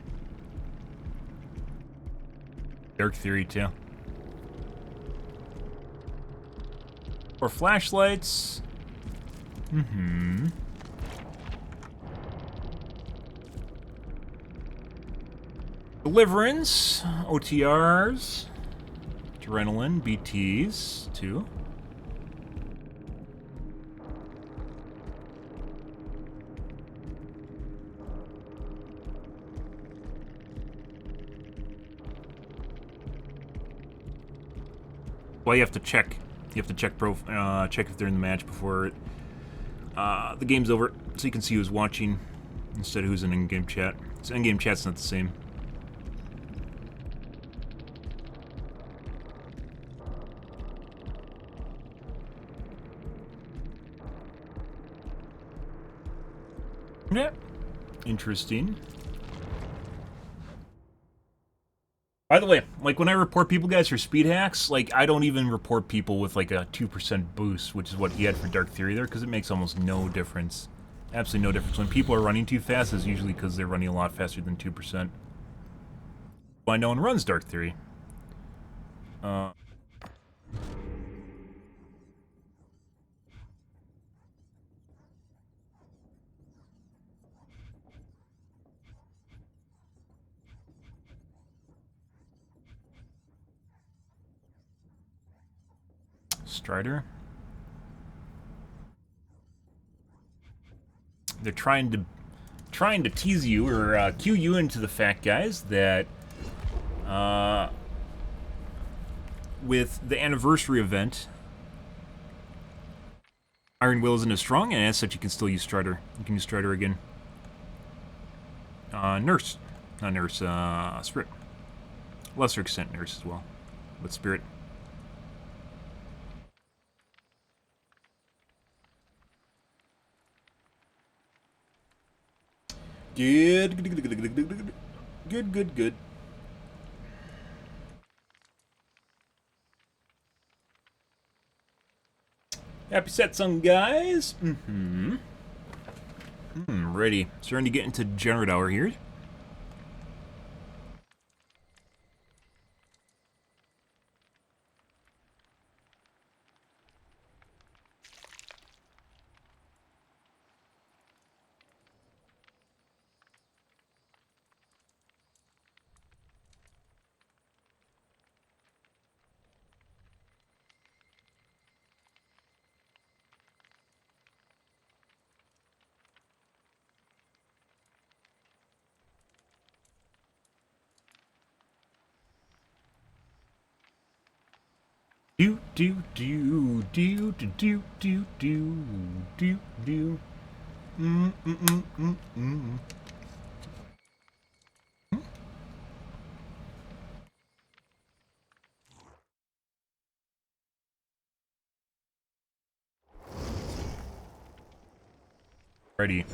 Dark Theory, too. Or flashlights. Mm-hmm. Deliverance, OTRs, Adrenaline, BTs, too. Well, you have to check. You have to check check if they're in the match before the game's over, so you can see who's watching instead of who's in in-game chat. So in-game chat's not the same. Yeah, interesting. By the way, like when I report people guys for speed hacks, like I don't even report people with like a 2% boost, which is what he had for Dark Theory there, because it makes almost no difference. Absolutely no difference. When people are running too fast, it's usually because they're running a lot faster than 2%. Why no one runs Dark Theory? Strider. They're trying to tease you or cue you into the fact, guys, that with the anniversary event, Iron Will isn't as strong, and as such, you can still use Strider. You can use Strider again. Nurse, not Nurse. Spirit. Lesser extent Nurse as well, but Spirit. Good. Happy set song, guys. Ready. Starting to get into Generate Hour here. Do. Ready.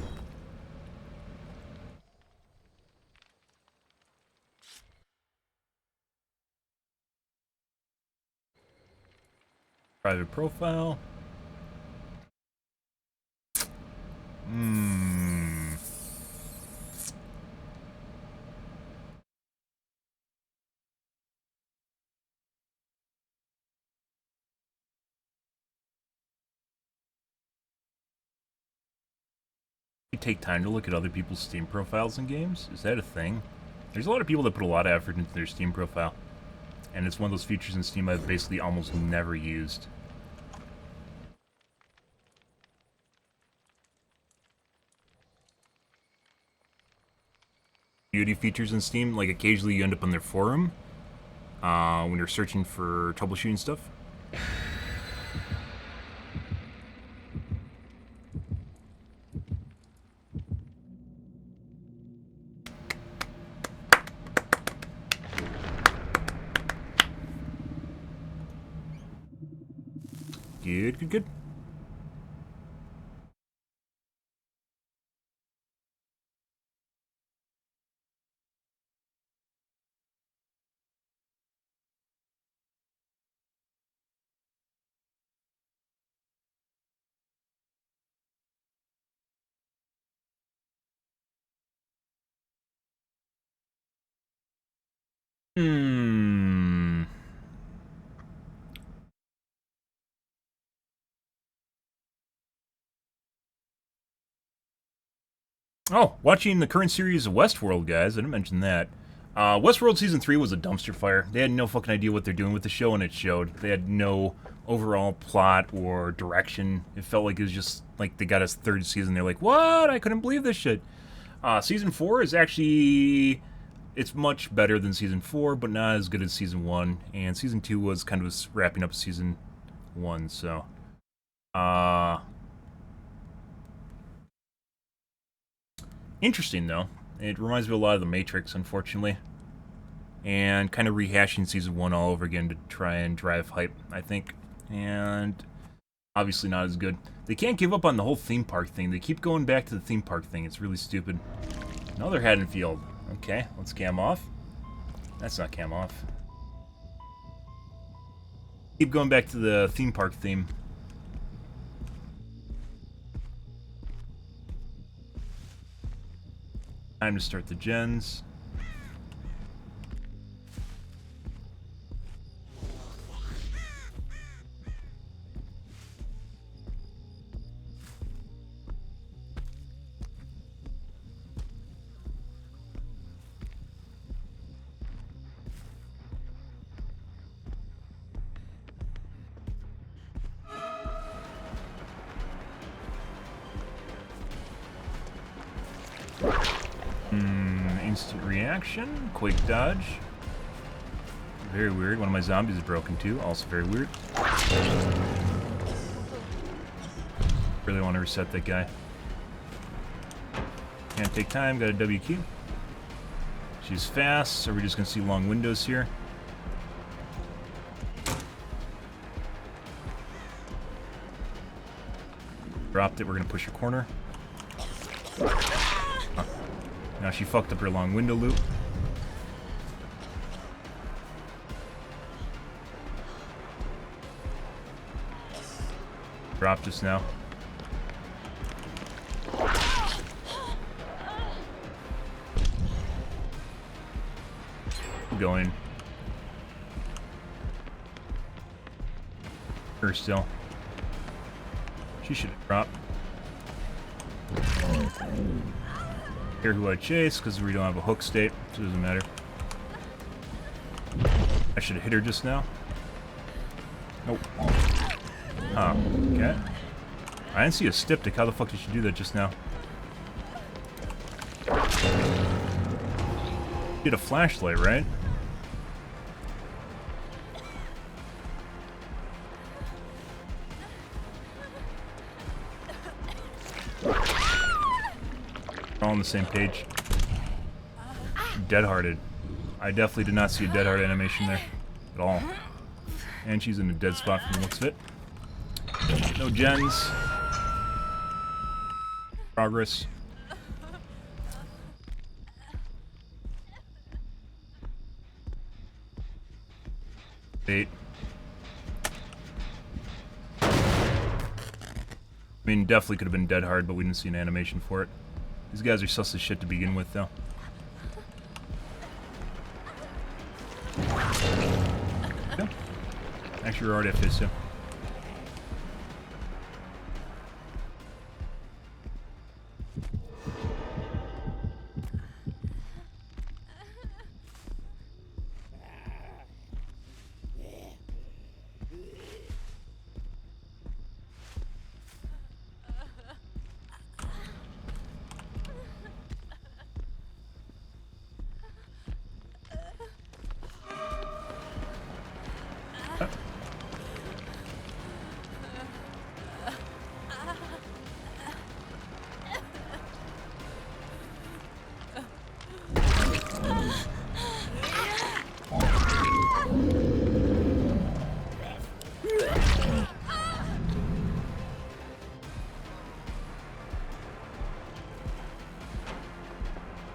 Private profile. You take time to look at other people's Steam profiles in games? Is that a thing? There's a lot of people that put a lot of effort into their Steam profile. And it's one of those features in Steam I've basically almost never used. Beauty features in Steam, like occasionally you end up on their forum when you're searching for troubleshooting stuff. Good. Oh, watching the current series of Westworld, guys. I didn't mention that. Westworld Season 3 was a dumpster fire. They had no fucking idea what they're doing with the show, and it showed. They had no overall plot or direction. It felt like it was just like they got us third season. They're like, what? I couldn't believe this shit. Season 4 is actually... It's much better than Season 4, but not as good as Season 1. And Season 2 was kind of wrapping up Season 1, so... Interesting, though. It reminds me a lot of The Matrix, unfortunately. And kind of rehashing Season 1 all over again to try and drive hype, I think. And obviously not as good. They can't give up on the whole theme park thing. They keep going back to the theme park thing. It's really stupid. Another Haddonfield. Okay, let's cam off. That's not cam off. Keep going back to the theme park theme. Time to start the gens. Instant reaction, quick dodge. Very weird. One of my zombies is broken too. Also very weird. Really want to reset that guy. Can't take time. Got a WQ. She's fast, so we're just gonna see long windows here. Dropped it. We're gonna push her corner. Now she fucked up her long window loop. Dropped just now. Going. Her still. She should have dropped. Care who I chase because we don't have a hook state, so it doesn't matter. I should have hit her just now. Nope. Huh. Okay. I didn't see a styptic. How the fuck did she do that just now? She had a flashlight, right? All on the same page. Dead-hearted. I definitely did not see a dead-heart animation there. At all. And she's in a dead spot from the looks of it. No gens. Progress. Bait. I mean, definitely could have been dead hard, but we didn't see an animation for it. These guys are sus as shit to begin with, though. Yeah. Actually, we're already at phase 2.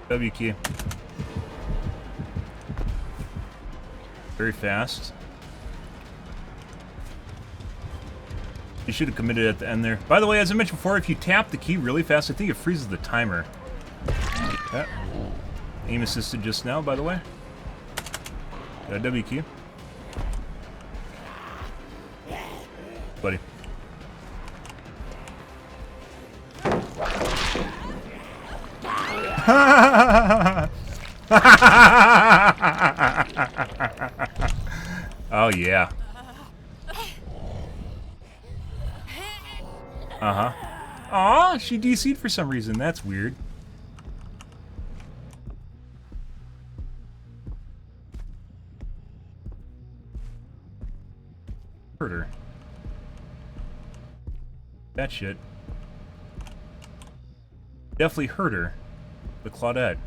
W key. Very fast. You should have committed at the end there. By the way, as I mentioned before, if you tap the key really fast, I think it freezes the timer. Okay. Aim assisted just now, by the way. Got a W key. Buddy. Oh yeah. Uh-huh. Aw, she DC'd for some reason. That's weird. Hurt her. That shit. Definitely hurt her. The Claudette.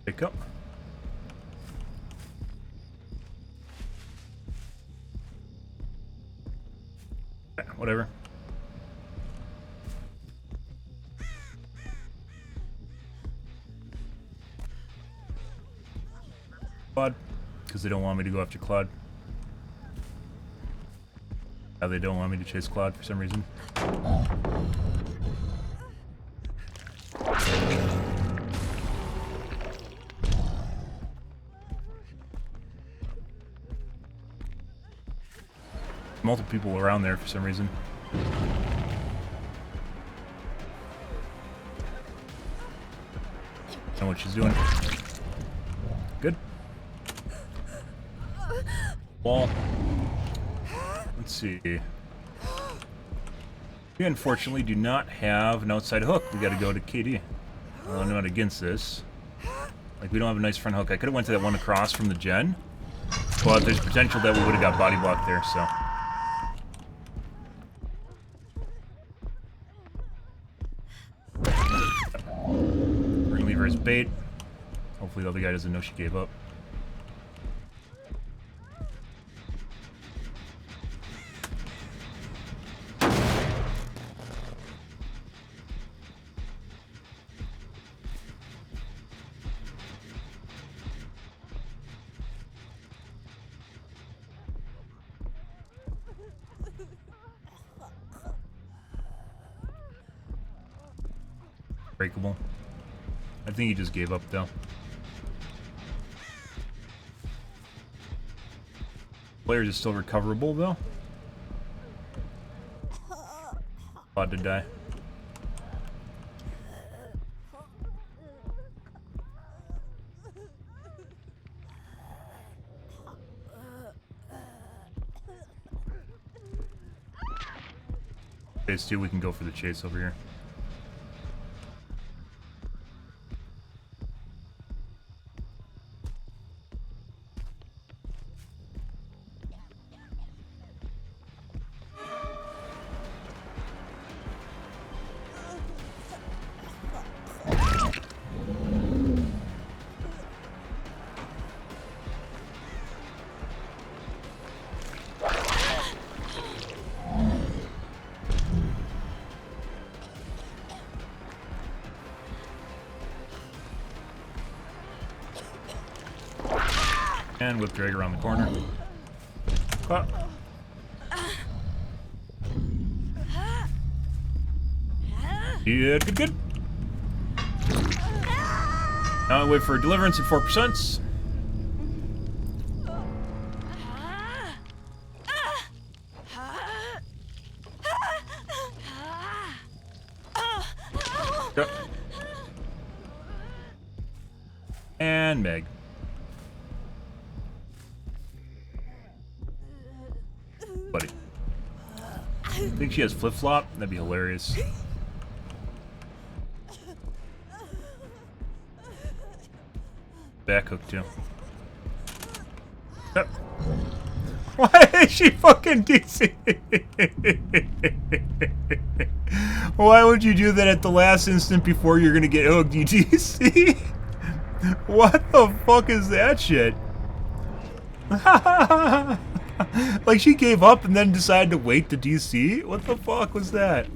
Pick up. Whatever. Claude, because they don't want me to go after Claude. How they don't want me to chase Claude for some reason. Multiple people around there for some reason. Know what she's doing. Good. Wall. Let's see. We unfortunately do not have an outside hook. We gotta go to KD. I'm not against this. Like, we don't have a nice front hook. I could've went to that one across from the gen, but there's potential that we would've got body blocked there, so. We're gonna leave her as bait. Hopefully the other guy doesn't know she gave up. Breakable. I think he just gave up though. Players is still recoverable though. About to die. Phase 2, we can go for the chase over here. And whip drag around the corner. Ah. Yeah, good. Now I wait for deliverance at 4%. Yep. And Meg. Buddy. Think she has flip-flop? That'd be hilarious. Back hook too. Yep. Why is she fucking DC? Why would you do that at the last instant before you're gonna get hooked, you DC? What the fuck is that shit? Like, she gave up and then decided to wait to DC? What the fuck was that?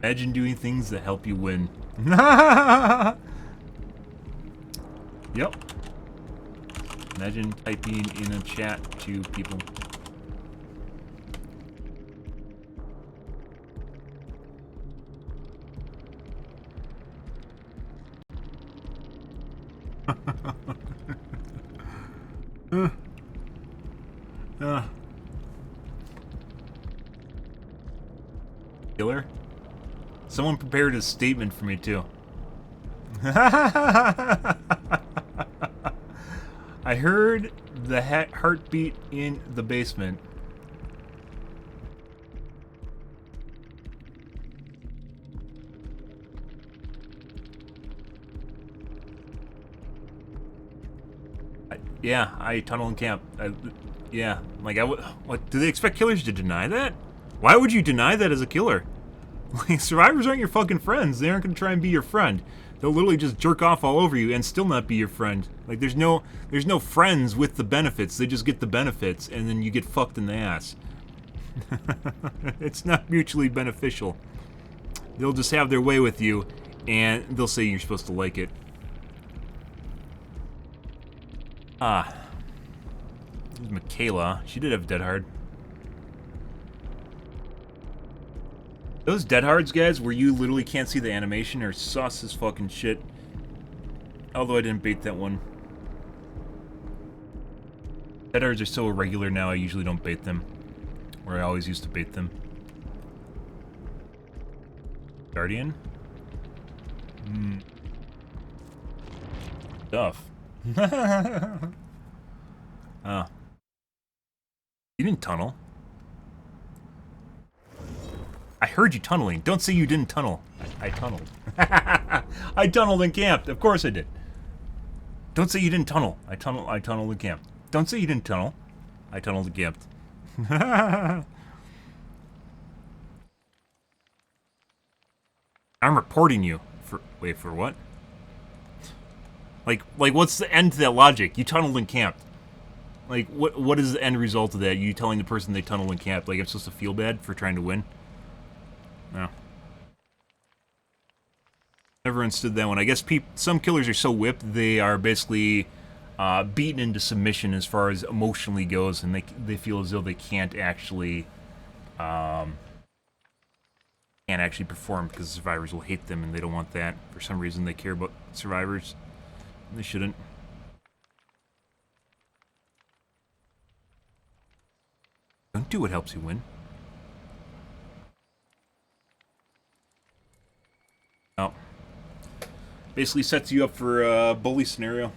Imagine doing things that help you win. Yep. Imagine typing in a chat to people. Killer? Someone prepared a statement for me, too. I heard the heartbeat in the basement. Yeah, I tunnel and camp. Yeah, like what? Do they expect killers to deny that? Why would you deny that as a killer? Like, survivors aren't your fucking friends. They aren't gonna try and be your friend. They'll literally just jerk off all over you and still not be your friend. Like, there's no friends with the benefits. They just get the benefits, and then you get fucked in the ass. It's not mutually beneficial. They'll just have their way with you, and they'll say you're supposed to like it. Ah. There's Michaela. She did have Dead Hard. Those Dead Hards, guys, where you literally can't see the animation, are sus as fucking shit. Although I didn't bait that one. Dead Hards are so irregular now, I usually don't bait them. Where I always used to bait them. Guardian? Stuff. Ah. You didn't tunnel. I heard you tunneling. Don't say you didn't tunnel. I tunneled. I tunneled and camped. Of course I did. Don't say you didn't tunnel. I tunneled and camped. Don't say you didn't tunnel. I tunneled and camped. I'm reporting you. Wait, for what? Like, what's the end to that logic? You tunneled and camped. Like, what is the end result of that? You telling the person they tunneled and camped? Like, I'm supposed to feel bad for trying to win? No. Never understood that one. I guess some killers are so whipped, they are basically beaten into submission as far as emotionally goes, and they feel as though they can't actually perform because survivors will hate them, and they don't want that. For some reason, they care about survivors. They shouldn't. Don't do what helps you win. Oh. Basically sets you up for a bully scenario.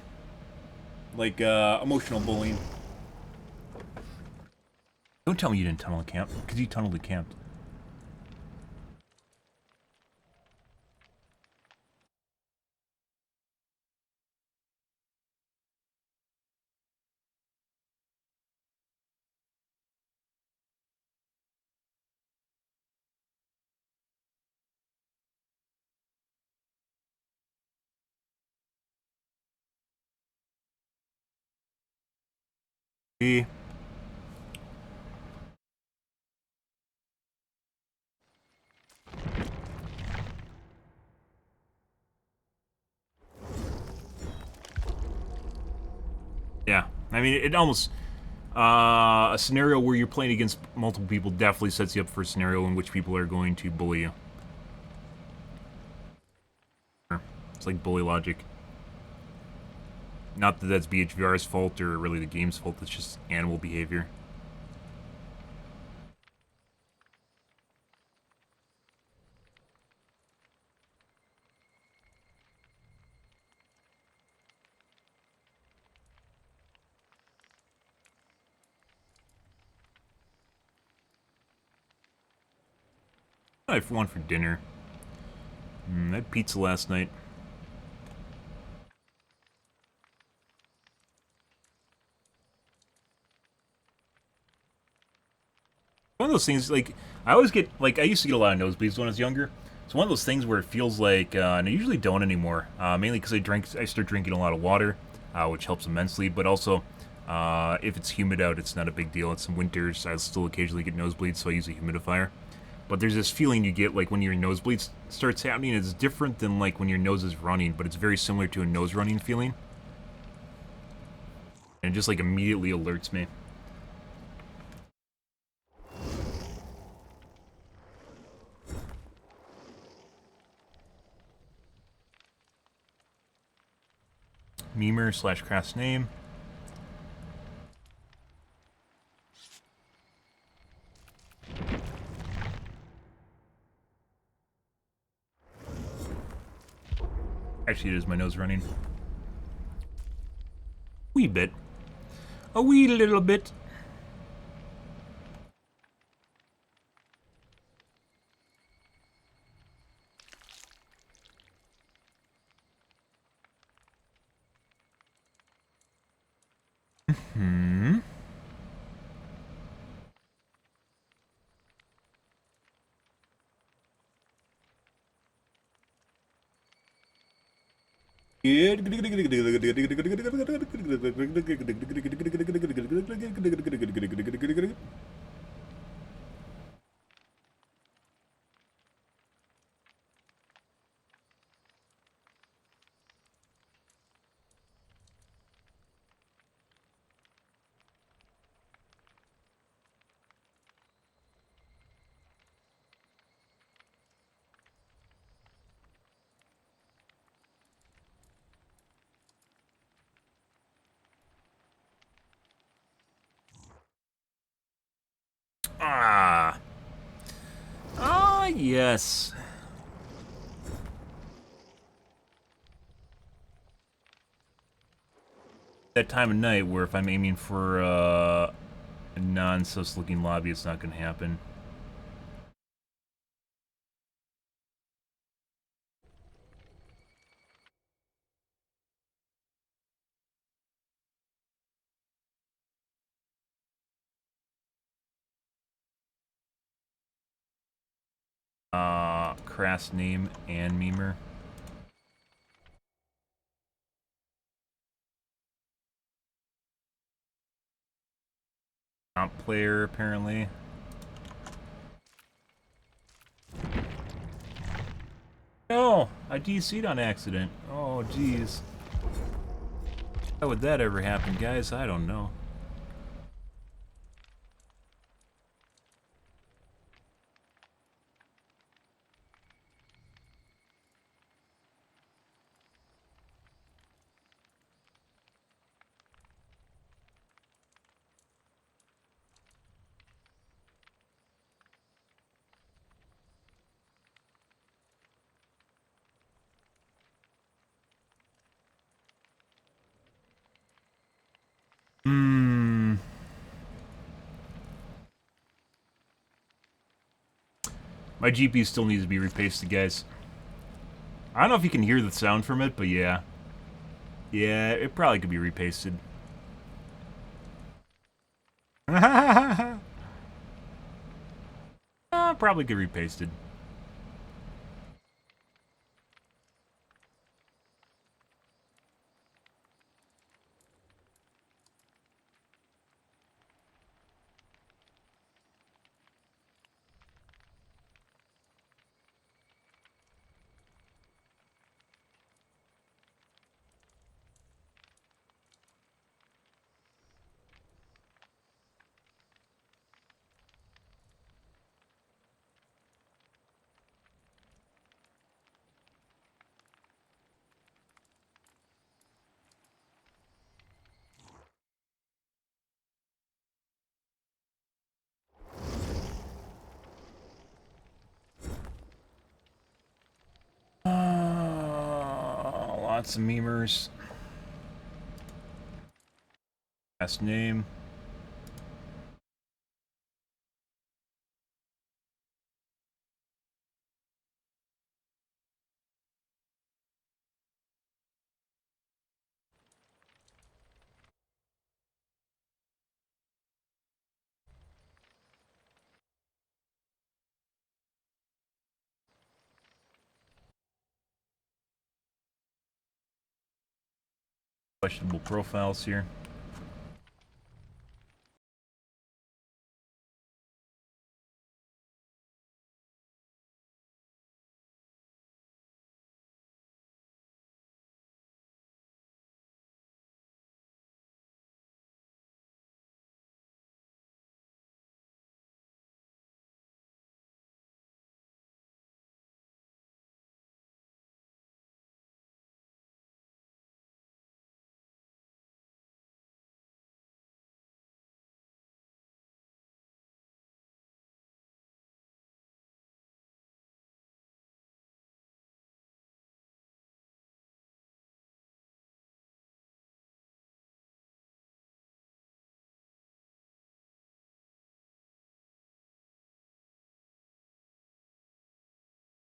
Like, emotional bullying. Don't tell me you didn't tunnel a camp, because you tunneled a camp. Yeah. I mean, it almost... a scenario where you're playing against multiple people definitely sets you up for a scenario in which people are going to bully you. It's like bully logic. Not that that's BHVR's fault or really the game's fault, it's just animal behavior. I had one for dinner. I had pizza last night. One of those things, like, I always get, like, I used to get a lot of nosebleeds when I was younger. It's one of those things where it feels like, and I usually don't anymore, mainly because I start drinking a lot of water, which helps immensely, but also, if it's humid out, it's not a big deal. It's some winters, I still occasionally get nosebleeds, so I use a humidifier. But there's this feeling you get, like, when your nosebleed starts happening. It's different than, like, when your nose is running, but it's very similar to a nose running feeling. And it just, like, immediately alerts me. memer / class name. Actually, it is my nose running. Wee bit. A wee little bit. Ah. Ah, yes. That time of night where if I'm aiming for a non-sus looking lobby, it's not going to happen. Crass name and memer. Comp player, apparently. No, I DC'd on accident. Oh, jeez. How would that ever happen, guys? I don't know. My GPU still needs to be repasted, guys. I don't know if you can hear the sound from it, but yeah. Yeah, it probably could be repasted. Probably could be repasted. Lots of memers. Last name. Questionable profiles here.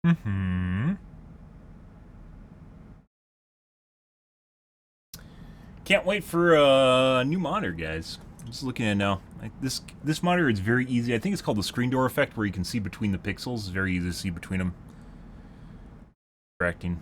Mm-hmm. Can't wait for a new monitor, guys. I'm just looking at it now. Like this monitor is very easy. I think it's called the screen door effect, where you can see between the pixels. It's very easy to see between them. Distracting.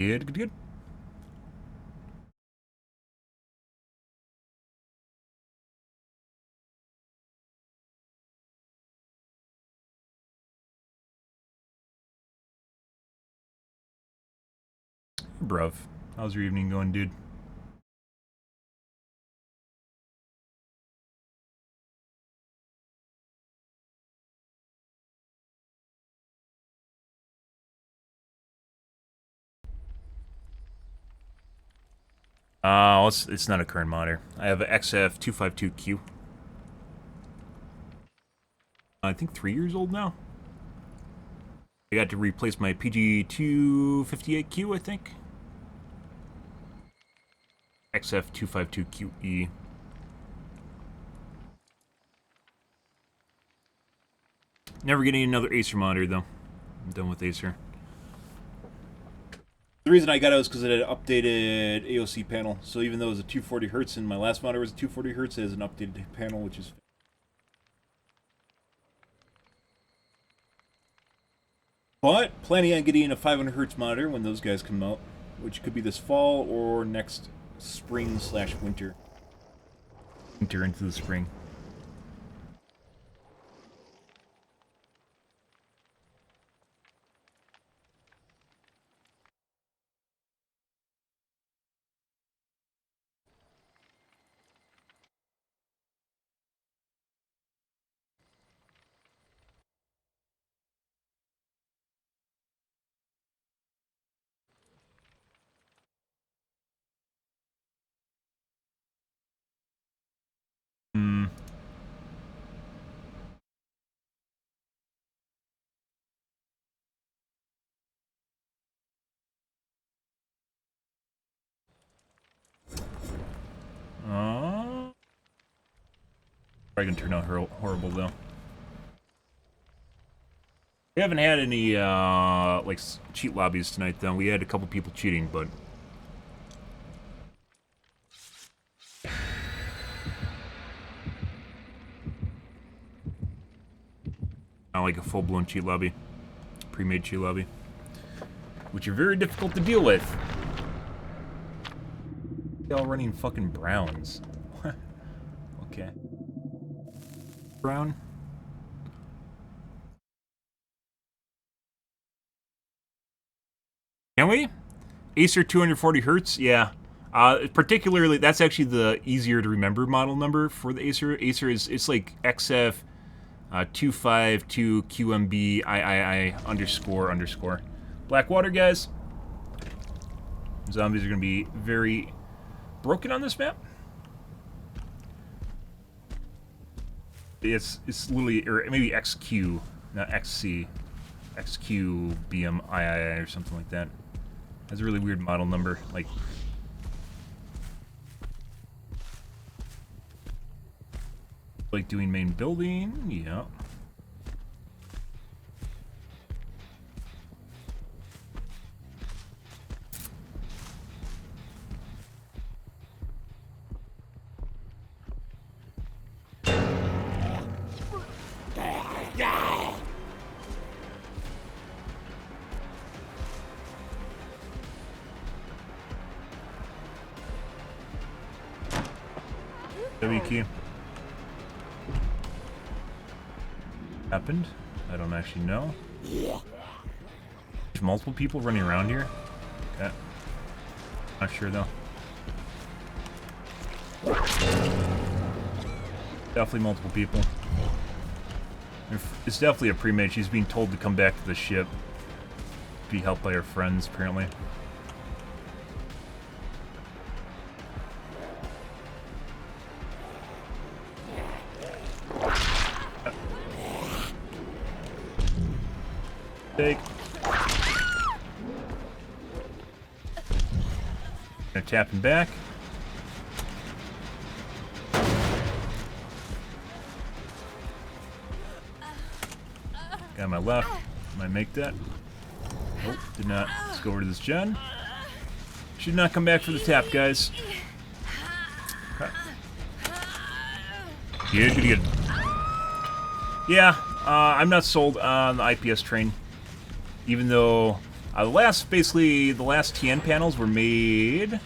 Good. Bruv. How's your evening going, dude? It's not a current monitor. I have an XF252Q. I think 3 years old now. I got to replace my PG258Q, I think. XF252QE. Never getting another Acer monitor, though. I'm done with Acer. The reason I got it was because it had an updated AOC panel. So even though it was a 240 hertz and my last monitor was a 240 hertz, it has an updated panel, which is... But planning on getting a 500 hertz monitor when those guys come out, which could be this fall or next spring/winter. Winter into the spring. Hmm. Probably gonna turn out horrible though. We haven't had any like cheat lobbies tonight though. We had a couple people cheating, but not like a full-blown cheat lobby, pre-made cheat lobby, which are very difficult to deal with. They all running fucking Browns. Okay. Brown. Can we? Acer 240 hertz? Yeah. Particularly, that's actually the easier to remember model number for the Acer. Acer it's like XF 252 QMB III __. Blackwater, guys. Zombies are going to be very broken on this map. It's literally, or maybe XQ, not XC. XQ BM III or something like that. Has a really weird model number, like doing main building, yeah. W key. Happened? I don't actually know. There's multiple people running around here? Okay. Not sure though. Definitely multiple people. It's definitely a pre-made. She's being told to come back to the ship. Be helped by her friends, apparently. Take. tapping back. Guy on my left. Might make that. Nope, did not. Let's go over to this gen. Should not come back for the tap, guys. Okay. Yeah, gonna get. Yeah, I'm not sold on the IPS train. Even though the last TN panels were made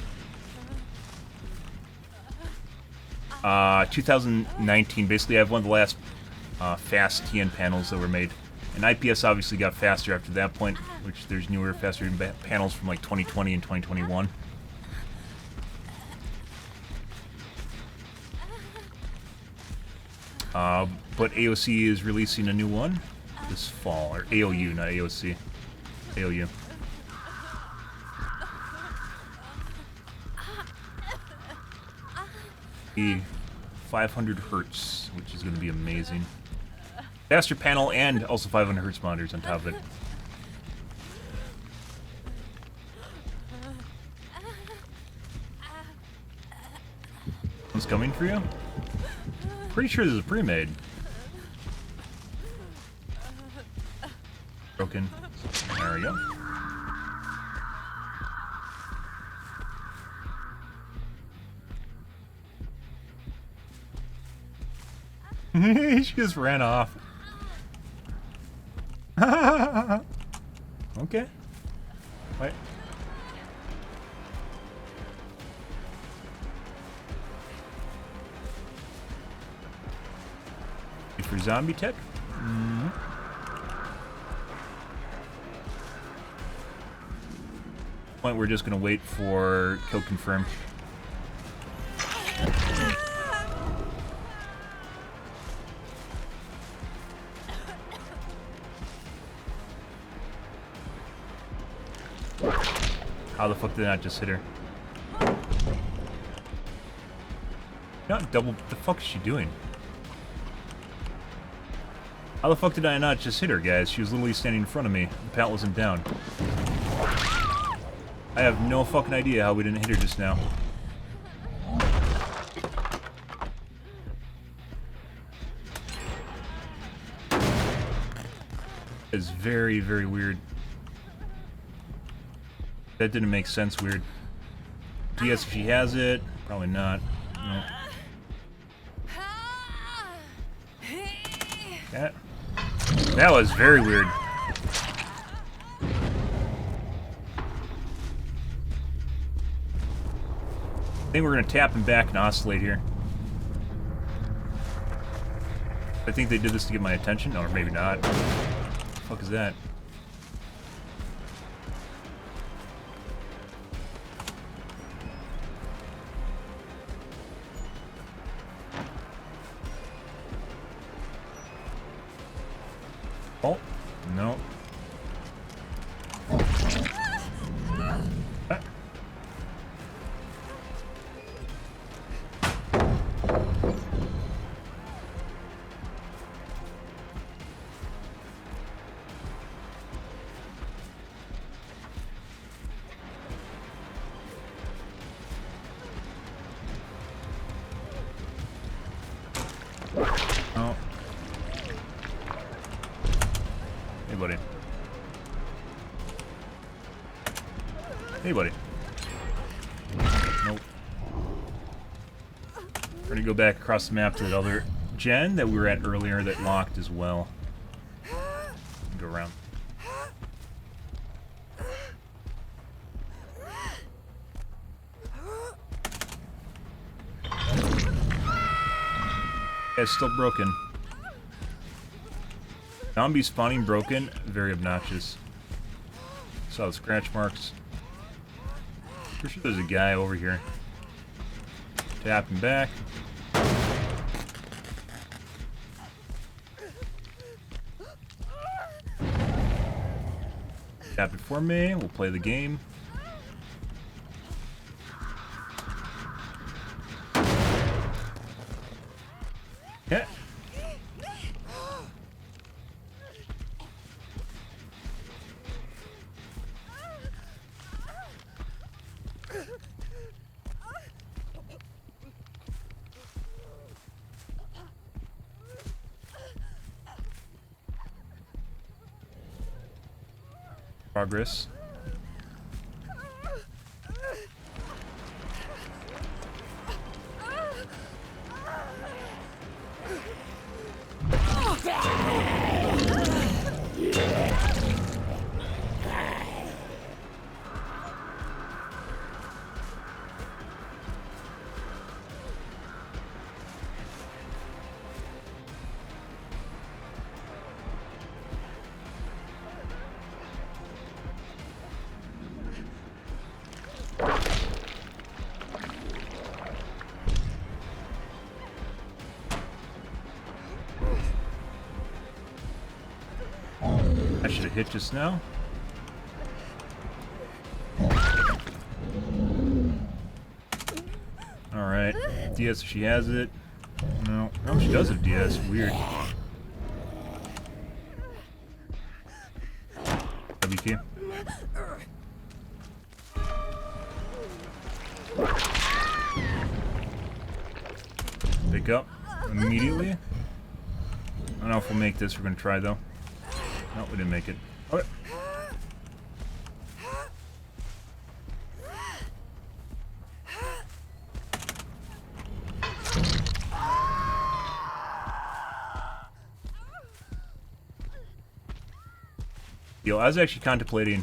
2019. Basically, I have one of the last fast TN panels that were made. And IPS obviously got faster after that point, which there's newer, faster panels from like 2020 and 2021. But AOC is releasing a new one this fall, or AOU, not AOC. AOU. The 500 hertz, which is going to be amazing. Faster panel and also 500 hertz monitors on top of it. One's coming for you? Pretty sure this is pre-made. Broken. There we go. She just ran off. Okay. Wait. Wait for zombie tech? Mm-hmm. Point we're just gonna wait for kill confirm. How the fuck did I not just hit her? Not double. The fuck is she doing? How the fuck did I not just hit her, guys? She was literally standing in front of me. The pallet wasn't down. I have no fucking idea how we didn't hit her just now. It's very, very weird. That didn't make sense weird. DS if she has it. Probably not. No. That was very weird. I think we're gonna tap him back and oscillate here. I think they did this to get my attention, or maybe not. What the fuck is that? Oh, no. Ah. Oh. Hey, buddy. Hey, buddy. Nope. We're gonna go back across the map to that other gen that we were at earlier that locked as well. Go around. Yeah, it's still broken. Zombie spawning broken, very obnoxious. Saw the scratch marks. Pretty sure there's a guy over here. Tapping back. Tap it for me, we'll play the game. Yeah. Progress. I should have hit just now. Alright. DS if she has it. No. Oh, she does have DS. Weird. W key. Pick up immediately. I don't know if we'll make this. We're going to try though. No, we didn't make it. Okay. Yo, I was actually contemplating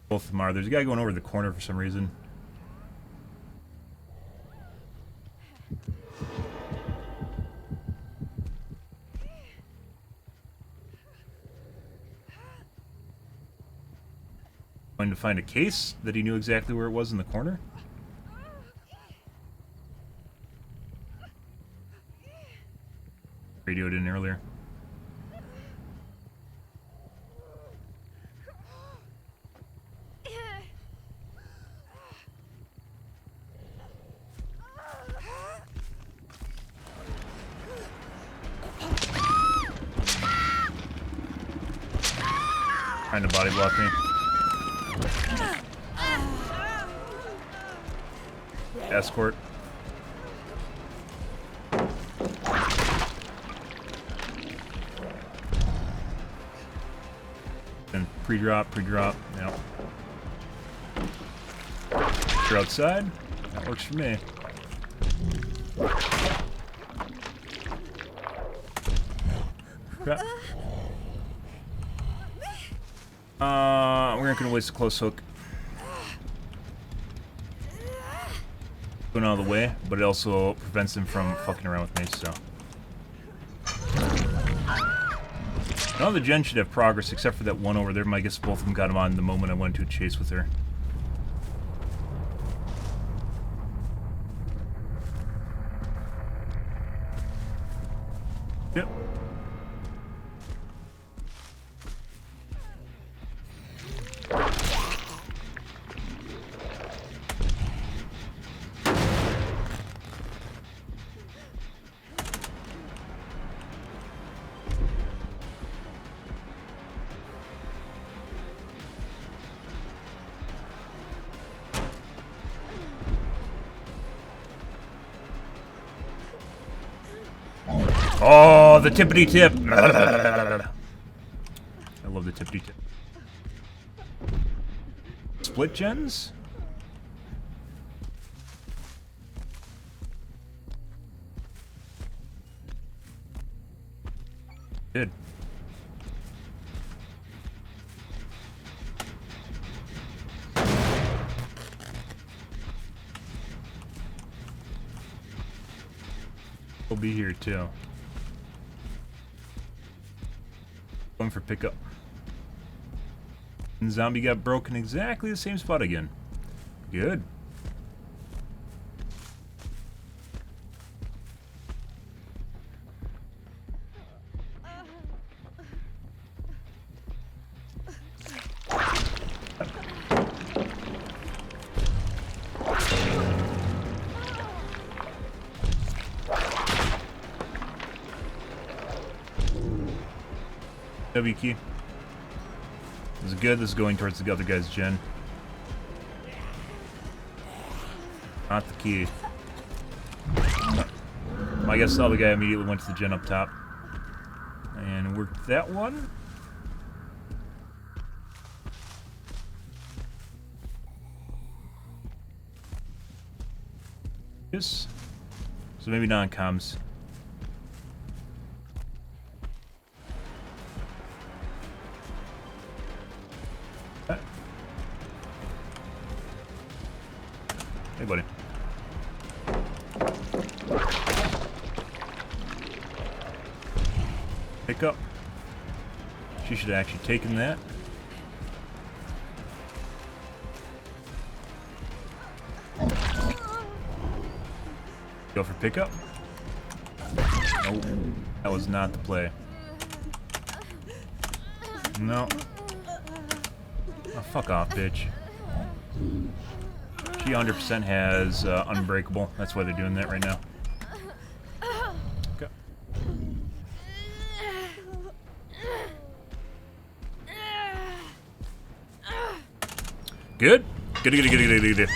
both of them are. There's a guy going over the corner for some reason. Going to find a case that he knew exactly where it was in the corner. Radioed in earlier. Trying to body block me. Escort. Then pre-drop, yep. You're outside. That works for me. Crap. We're not gonna waste a close hook. Going out of the way, but it also prevents him from fucking around with me, so. None of the gens should have progress except for that one over there. I guess both of them got him on the moment I went to a chase with her. Yep. Oh, the tippity tip. I love the tippity tip. Split gens? Good. We'll be here too. Going for pickup. And zombie got broken exactly the same spot again. Good. W key. This is good. This is going towards the other guy's gen. Not the key. I guess the other guy immediately went to the gen up top. And work that one. Yes. So maybe non-coms. Hey, buddy. Pick up. She should have actually taken that. Go for pickup. Nope. That was not the play. No. Oh, fuck off, bitch. She 100% has Unbreakable. That's why they're doing that right now. Okay. Good? Good.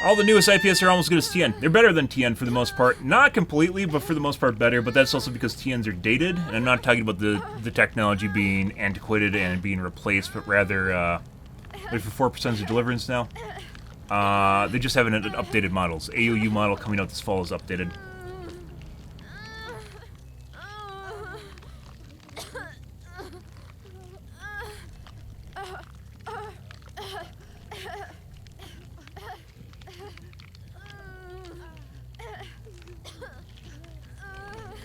All the newest IPS are almost good as TN. They're better than TN for the most part. Not completely, but for the most part better. But that's also because TNs are dated. And I'm not talking about the technology being antiquated and being replaced, but rather, wait for 4% of deliverance now. They just haven't updated models. AOU model coming out this fall is updated.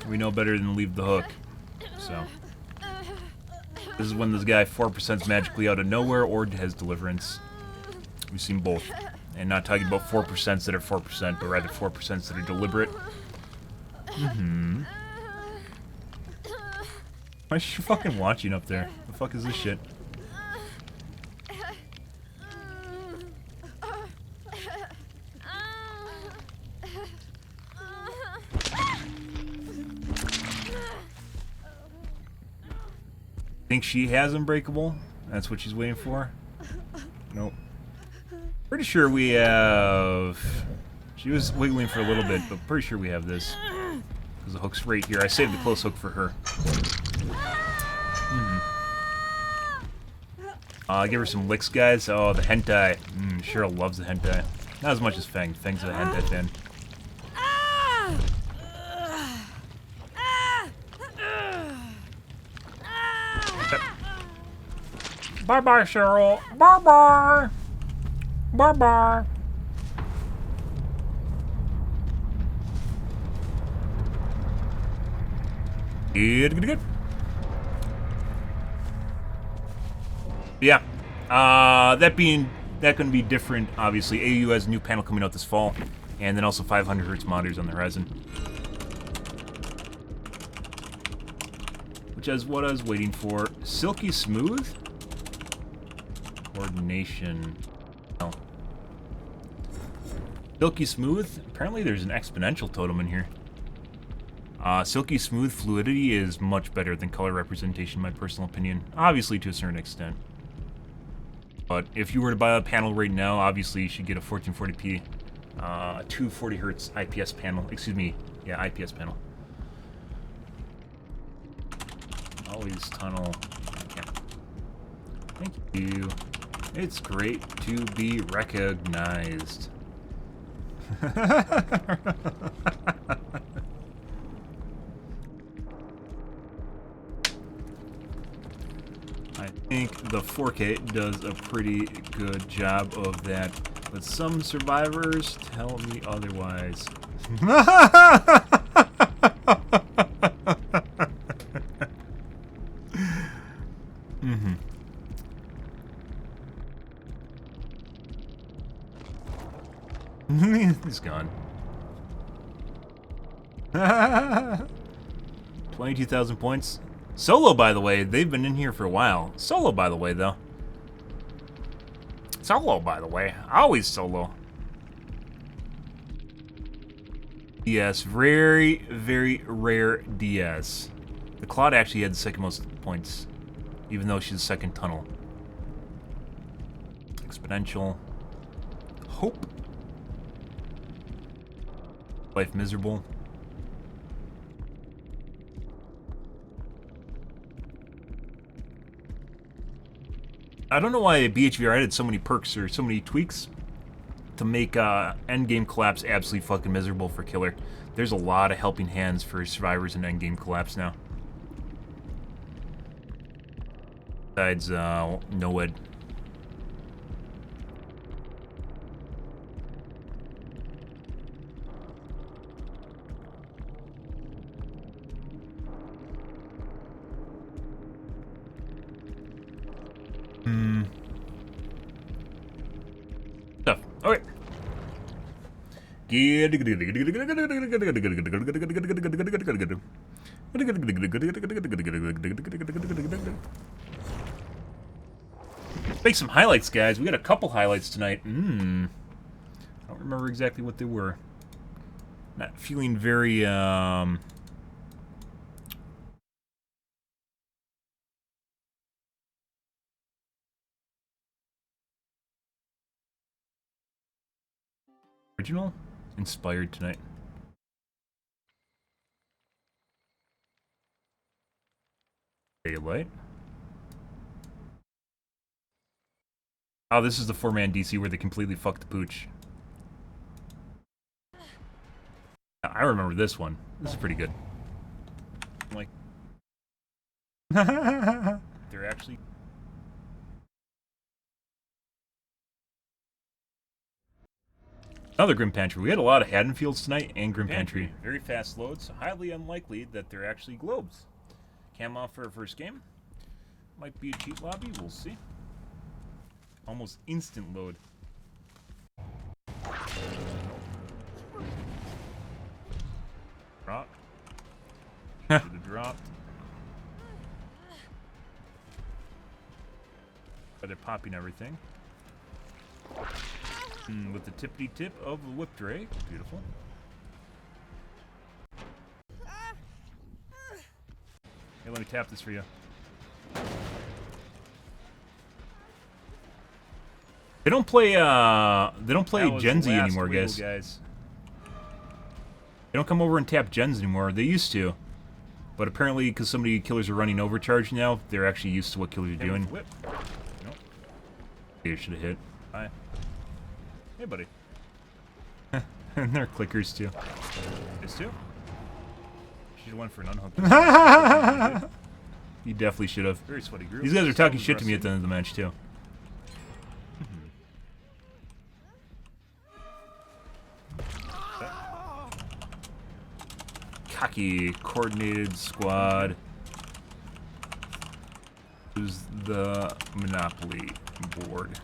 We know better than leave the hook. So this is when this guy 4%'s magically out of nowhere or has deliverance. We've seen both. And not talking about 4%'s that are 4%, but rather 4%'s that are deliberate. Mm-hmm. Why is she fucking watching up there? The fuck is this shit? Think she has Unbreakable? That's what she's waiting for? Nope. Pretty sure we have... She was wiggling for a little bit, but pretty sure we have this. Because the hook's right here. I saved the close hook for her. Give her some licks, guys. Oh, the hentai. Cheryl loves the hentai. Not as much as Feng. Feng's a hentai fan. Bye-bye, Cheryl. Bye-bye. Bye-bye. Good. Yeah. That can be different, obviously. AU has a new panel coming out this fall. And then also 500 Hz monitors on the horizon. Which is what I was waiting for. Silky Smooth? Coordination. Oh. Silky Smooth? Apparently there's an exponential totem in here. Silky Smooth fluidity is much better than color representation, in my personal opinion. Obviously, to a certain extent. But if you were to buy a panel right now, obviously you should get a 1440p, 240 Hz IPS panel. Excuse me, yeah, IPS panel. Always tunnel. Okay. Thank you. It's great to be recognized. I think the 4K does a pretty good job of that, but some survivors tell me otherwise. He's gone. 22,000 points. Solo, by the way. They've been in here for a while. Solo, by the way, though. Solo, by the way. Always solo. DS. Very, very rare DS. The Claude actually had the second most points, even though she's the second tunnel. Exponential. Hope. Life miserable. I don't know why BHVR added so many perks or so many tweaks to make endgame collapse absolutely fucking miserable for Killer. There's a lot of helping hands for survivors in endgame collapse now. Besides, NOED. Stuff. Okay. Make some highlights, guys. We got a couple highlights tonight. I don't remember exactly what they were. Not feeling very, original? Inspired tonight. Daylight. Oh, this is the 4-man DC where they completely fucked the pooch. I remember this one. This is pretty good. Like, they're actually... Another Grim Pantry. We had a lot of Haddonfields tonight and Grim Pantry. Very fast loads, so highly unlikely that they're actually globes. Cam off for our first game. Might be a cheat lobby, we'll see. Almost instant load. Drop. Should have dropped. But they're popping everything. With the tippity tip of the whip tray. Beautiful. Hey, let me tap this for you. They don't play Gen Z anymore, guys. They don't come over and tap gens anymore. They used to. But apparently, because so many killers are running overcharge now, they're actually used to what killers are doing. Whip. Nope. They should have hit. Hi. Hey, buddy. And they're clickers, too. This, too? Should have went for an unhook. You definitely should have. Very sweaty group. These guys are talking shit to me at the end of the match, too. Cocky, coordinated squad. Who's the Monopoly board?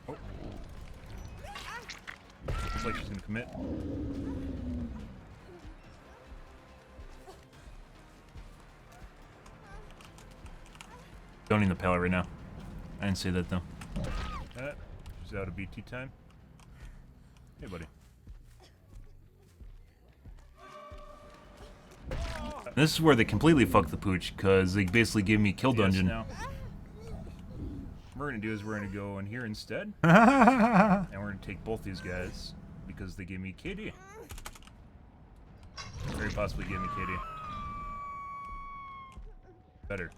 Oh. Looks like she's gonna commit. Don't need the pallet right now. I didn't say that though. She's out of BT time. Hey, buddy. This is where they completely fucked the pooch, because they basically gave me kill dungeon. Now. What we're gonna do is we're gonna go in here instead, and we're gonna take both these guys because they gave me KD. Very possibly gave me KD. Better.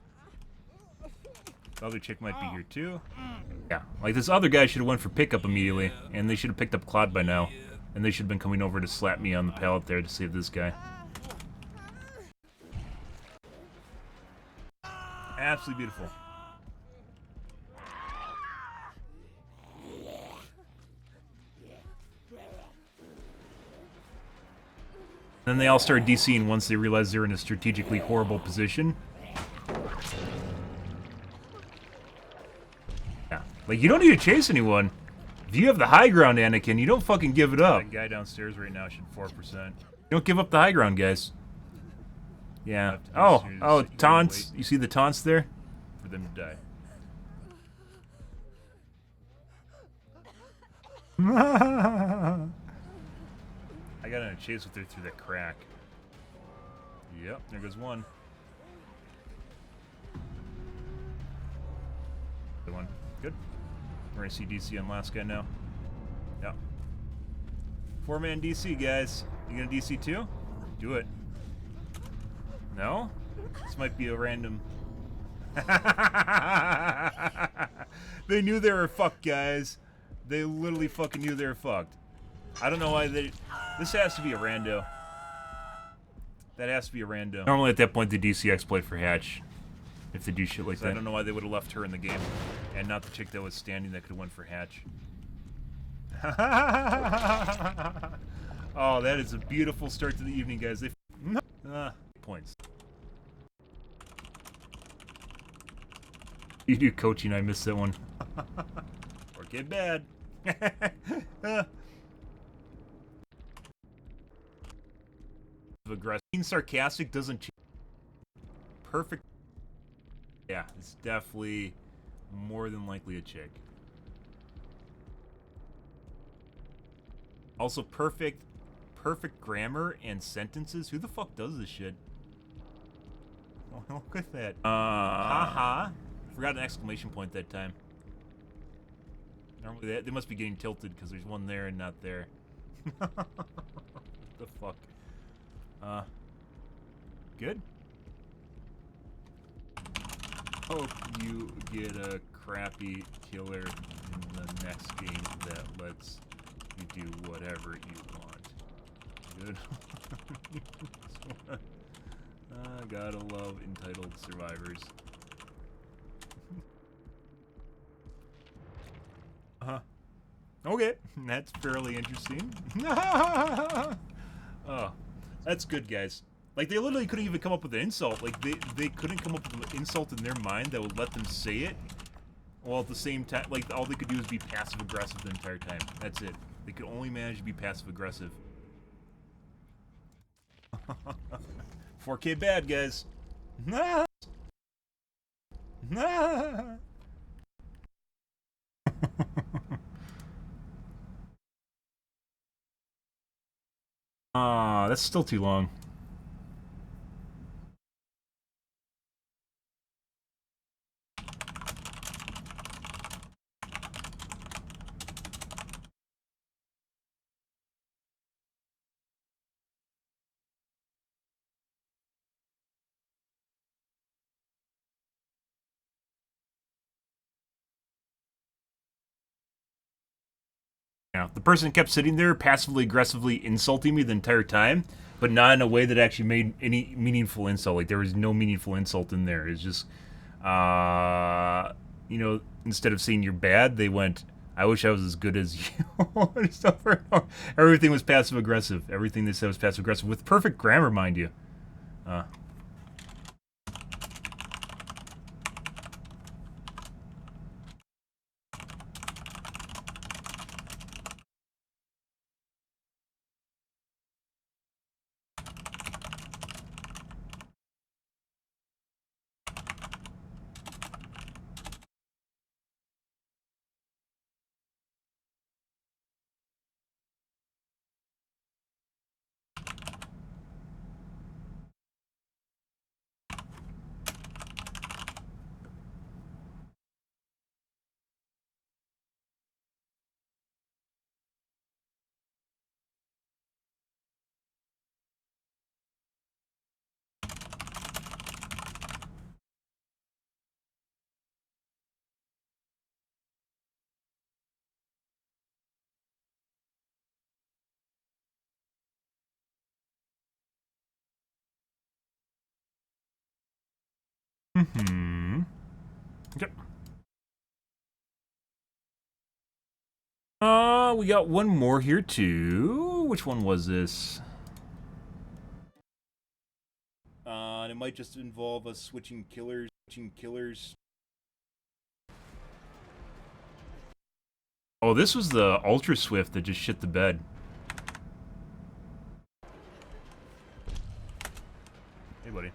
The other chick might be here too. Yeah, like this other guy should have went for pickup immediately, and they should have picked up Claude by now, and they should have been coming over to slap me on the pallet there to save this guy. Absolutely beautiful. Then they all start DCing once they realize they're in a strategically horrible position. Yeah, like you don't need to chase anyone. If you have the high ground, Anakin, you don't fucking give it up. That guy downstairs right now should 4%. You don't give up the high ground, guys. Yeah. Oh, taunts. You see the taunts there? For them to die. I got in a chase with her through that crack. Yep, there goes one. Good one. Good. We're gonna see DC on last guy now. Yep. 4-man DC, guys. You gonna DC too? Do it. No? This might be a random... They knew they were fucked, guys. They literally fucking knew they were fucked. I don't know why they... This has to be a rando. That has to be a rando. Normally at that point the DC exploit for Hatch. If they do shit like that. I don't know why they would have left her in the game. And not the chick that was standing that could have went for Hatch. Oh, that is a beautiful start to the evening, guys. They points. You do coaching, I missed that one. Or get bad. Aggressive. Being sarcastic doesn't change. Perfect. Yeah, it's definitely more than likely a chick. Also, perfect grammar and sentences. Who the fuck does this shit? Oh, look at that. Haha. Forgot an exclamation point that time. Normally they must be getting tilted because there's one there and not there. What the fuck? Good. Hope you get a crappy killer in the next game that lets you do whatever you want. Good. Gotta love entitled survivors. Okay, that's fairly interesting. Oh, that's good, guys. Like, they literally couldn't even come up with an insult. Like, they couldn't come up with an insult in their mind that would let them say it. While at the same time, like, all they could do is be passive-aggressive the entire time. That's it. They could only manage to be passive-aggressive. 4K bad, guys. Nah. Nah. That's still too long. Yeah, the person kept sitting there passively aggressively insulting me the entire time, but not in a way that actually made any meaningful insult. Like, there was no meaningful insult in there. It's just, you know, instead of saying you're bad, they went, I wish I was as good as you. And stuff. Everything was passive aggressive. Everything they said was passive aggressive with perfect grammar, mind you. Okay. We got one more here too. Which one was this? And it might just involve us switching killers. Oh, this was the Ultra Swift that just shit the bed. Hey, buddy.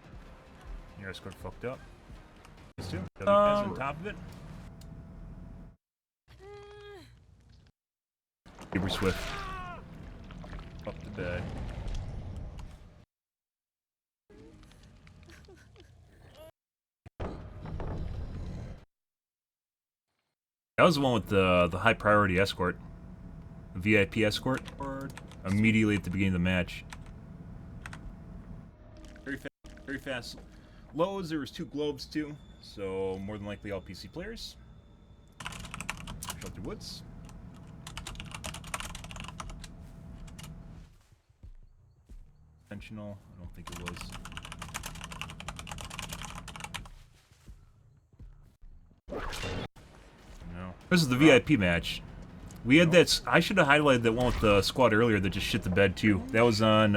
Your escort fucked up. These two. WS on top of it. Super Swift. Up to bed. That was the one with the high priority escort. VIP escort. Immediately at the beginning of the match. Very fast. Very fast. Lows, there was 2 globes too. So more than likely all PC players. Shelter Woods. Intentional. I don't think it was. No. This is the VIP match. We had that. I should have highlighted that one with the squad earlier that just shit the bed too. That was on.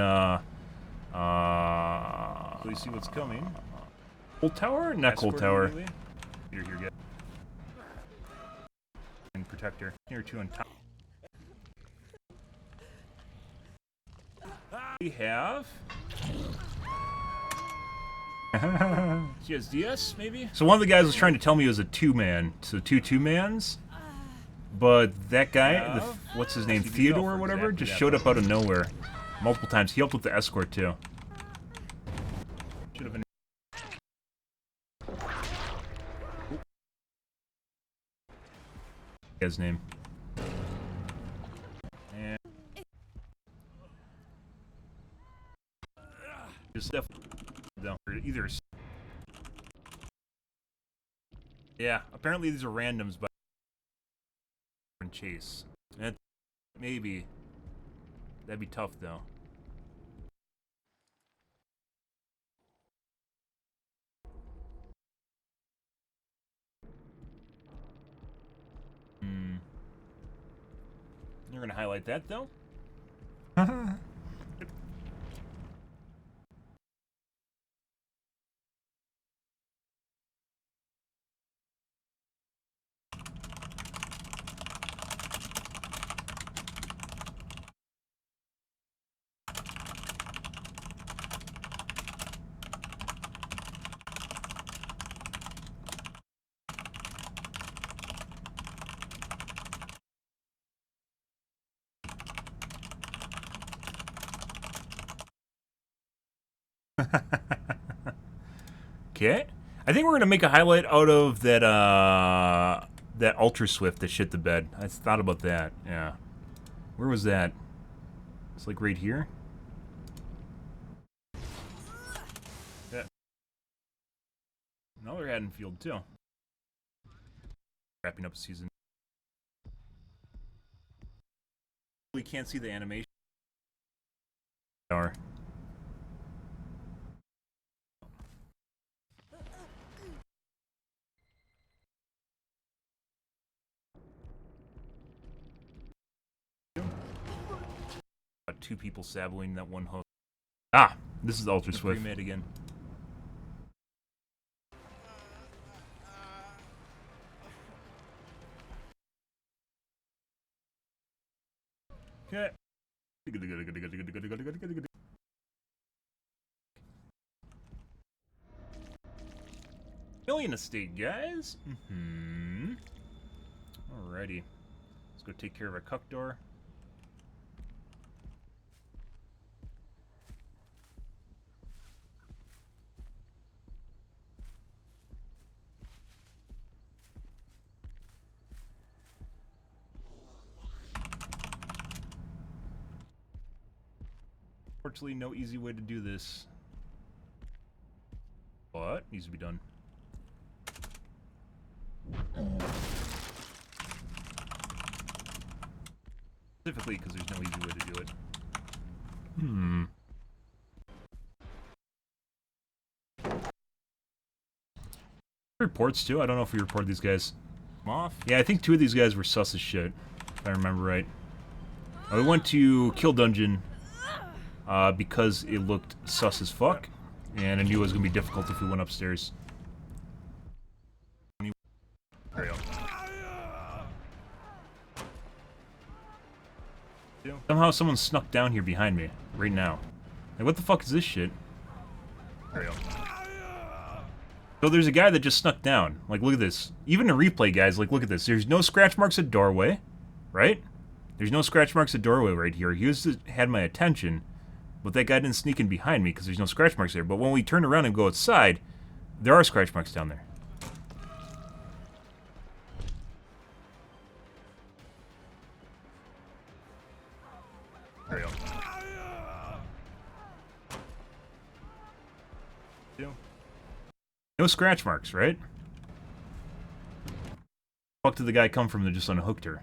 Please see what's coming. Cold Tower? Not Cold Tower. Here, get. And Protector. Here, 2 on top. We have. GSDS, maybe? So one of the guys was trying to tell me it was a 2-man. So 2 2-mans. But that guy, what's his name, Theodore or whatever, just showed up out of nowhere. Multiple times. He helped with the escort too. Should have been. His name. And just either. Yeah, apparently these are randoms, but chase. And maybe that'd be tough though. You're gonna highlight that though? Okay. I think we're gonna make a highlight out of that that Ultra Swift that shit the bed. I thought about that, yeah. Where was that? It's like right here. Yeah. Another Haddonfield too. Wrapping up a season. We can't see the animation. Are. Two people saboing that one hook. Ah, this is Ultra Swift. Remade again. Okay. Million estate, guys. Alrighty. Let's go take care of our cuck door. Unfortunately, no easy way to do this. But needs to be done. Specifically because there's no easy way to do it. Reports too? I don't know if we reported these guys. Off? Yeah, I think 2 of these guys were sus as shit, if I remember right. We went to Kill Dungeon because it looked sus as fuck, and I knew it was going to be difficult if we went upstairs. There we go. Somehow someone snuck down here behind me, right now. Like, what the fuck is this shit? There we go. So there's a guy that just snuck down. Like, look at this. Even in replay, guys, like, look at this. There's no scratch marks at doorway, right? There's no scratch marks at doorway right here. He had my attention, but that guy didn't sneak in behind me because there's no scratch marks there. But when we turn around and go outside, there are scratch marks down there. There we go. No scratch marks, right? did the guy come from that just unhooked her?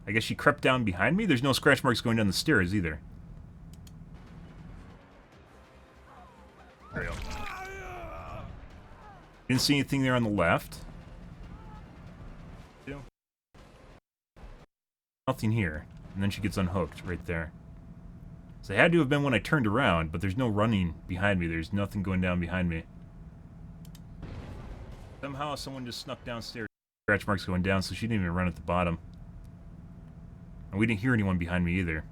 I guess she crept down behind me? There's no scratch marks going down the stairs either. There we go. Didn't see anything there on the left. Nothing here. And then she gets unhooked right there. So it had to have been when I turned around, but there's no running behind me. There's nothing going down behind me. Somehow someone just snuck downstairs. Scratch marks going down, so she didn't even run at the bottom. And we didn't hear anyone behind me either.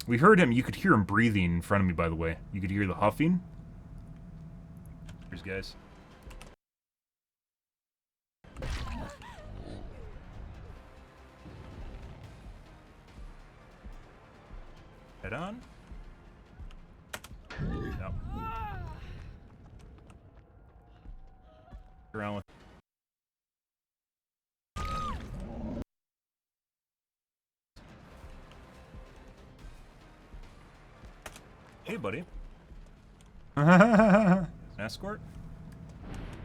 We heard him. You could hear him breathing in front of me, by the way. You could hear the huffing. Here's guys. Head on. No. Around with. Hey, buddy. Escort?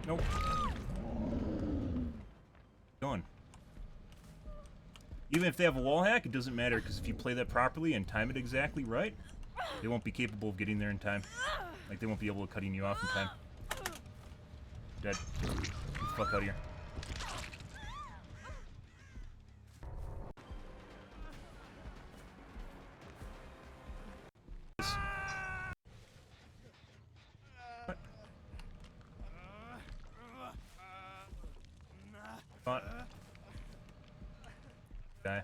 Nope. Going. Even if they have a wall hack, it doesn't matter, because if you play that properly and time it exactly right, they won't be capable of getting there in time. Like, they won't be able to cutting you off in time. Dead. Get the fuck out of here. What? Guy.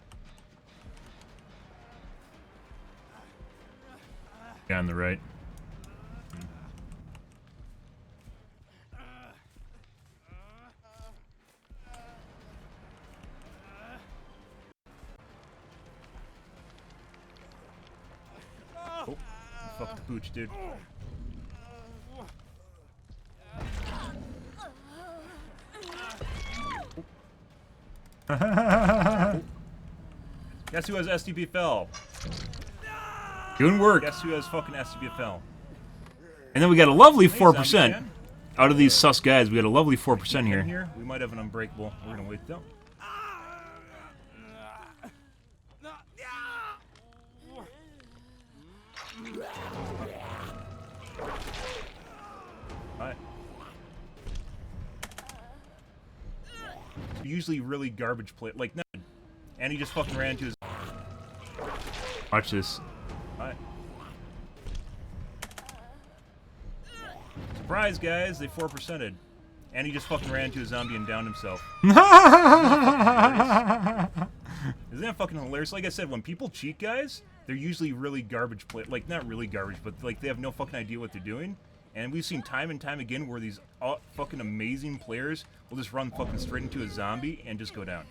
Guy on the right. Oh, fuck the pooch, dude. Guess who has STPFL? Doing work. Guess who has fucking STPFL? And then we got a lovely 4%. Out of these sus guys, we got a lovely 4% here. We might have an unbreakable. We're gonna wait though. Alright. Usually really garbage play, like nothing. And he just fucking ran into his. Watch this. Alright. Surprise, guys! They 4%ed. And he just fucking ran into a zombie and downed himself. Isn't that fucking hilarious? Like I said, when people cheat, guys, they're usually really garbage play. Like, not really garbage, but like they have no fucking idea what they're doing. And we've seen time and time again where these fucking amazing players will just run fucking straight into a zombie and just go down.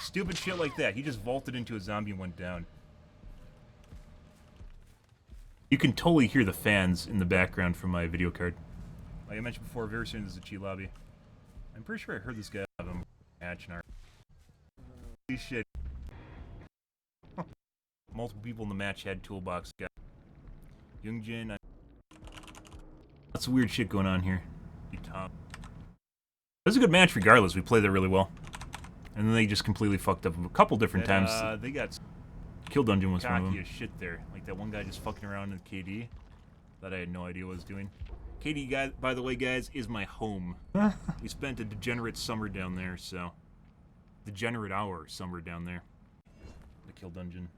Stupid shit like that. He just vaulted into a zombie and went down. You can totally hear the fans in the background from my video card. Like I mentioned before, very soon there's a cheat lobby. I'm pretty sure I heard this guy have a match in our. Holy shit. Multiple people in the match had toolbox. Got Youngjin. Lots of weird shit going on here. It was a good match regardless. We played that really well. And then they just completely fucked up a couple different times. They got Kill Dungeon was one of them. As shit there. Like that one guy just fucking around in KD that I had no idea what was doing. KD, guy, by the way, guys, is my home. We spent a degenerate summer down there, so degenerate hour summer down there. The Kill Dungeon.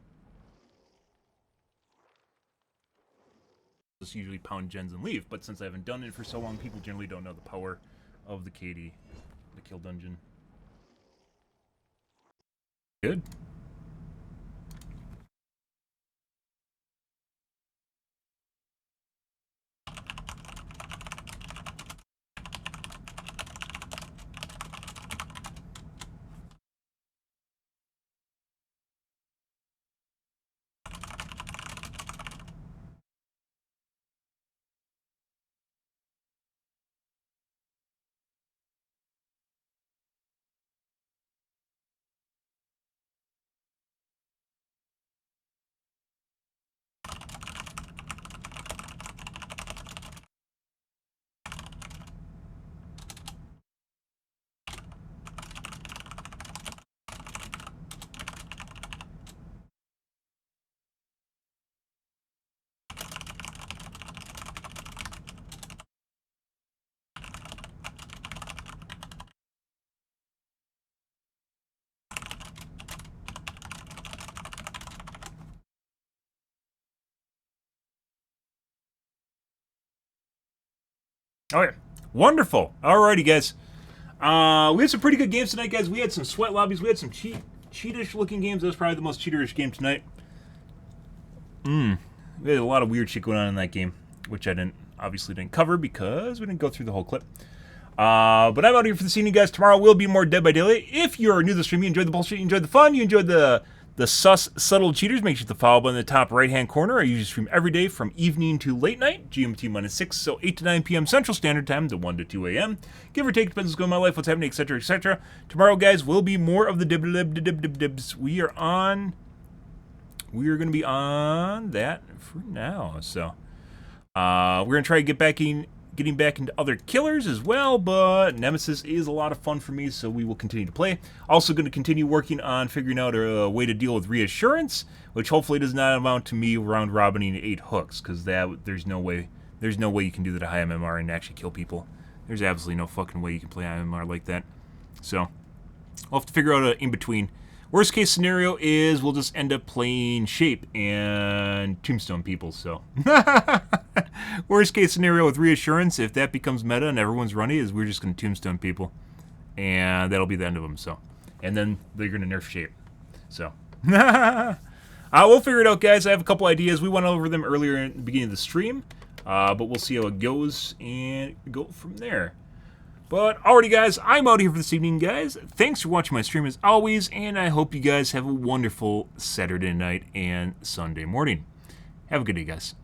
Just usually pound gens and leave, but since I haven't done it for so long, people generally don't know the power of the KD, the Kill Dungeon. Good. Okay. Wonderful. Alrighty, guys. We had some pretty good games tonight, guys. We had some sweat lobbies. We had some cheatish looking games. That was probably the most cheaterish game tonight. We had a lot of weird shit going on in that game, which I obviously didn't cover because we didn't go through the whole clip. But I'm out here for this evening, guys. Tomorrow will be more Dead by Daylight. If you're new to the stream, you enjoyed the bullshit, you enjoyed the fun, you enjoyed the sus, subtle cheaters, make sure to follow button in the top right-hand corner. I usually stream every day from evening to late night, GMT -6, so 8 to 9 p.m. Central Standard Time to 1 to 2 a.m. Give or take, depends what's going on in my life, what's happening, etc., etc. Tomorrow, guys, will be more of the dibs. We are going to be on that for now, so we're going to try to getting back into other killers as well, but Nemesis is a lot of fun for me, so we will continue to play. Also going to continue working on figuring out a way to deal with reassurance, which hopefully does not amount to me round robining 8 hooks, because there's no way you can do that at high MMR and actually kill people. There's absolutely no fucking way you can play high MMR like that. So we'll have to figure out an in-between. Worst case scenario is we'll just end up playing Shape and Tombstone people, so. Worst case scenario with Reassurance, if that becomes meta and everyone's running, is we're just going to Tombstone people. And that'll be the end of them, so. And then they're going to nerf Shape. So. We'll figure it out, guys. I have a couple ideas. We went over them earlier in the beginning of the stream. But we'll see how it goes and go from there. But alrighty, guys, I'm out here for this evening, guys. Thanks for watching my stream as always, and I hope you guys have a wonderful Saturday night and Sunday morning. Have a good day, guys.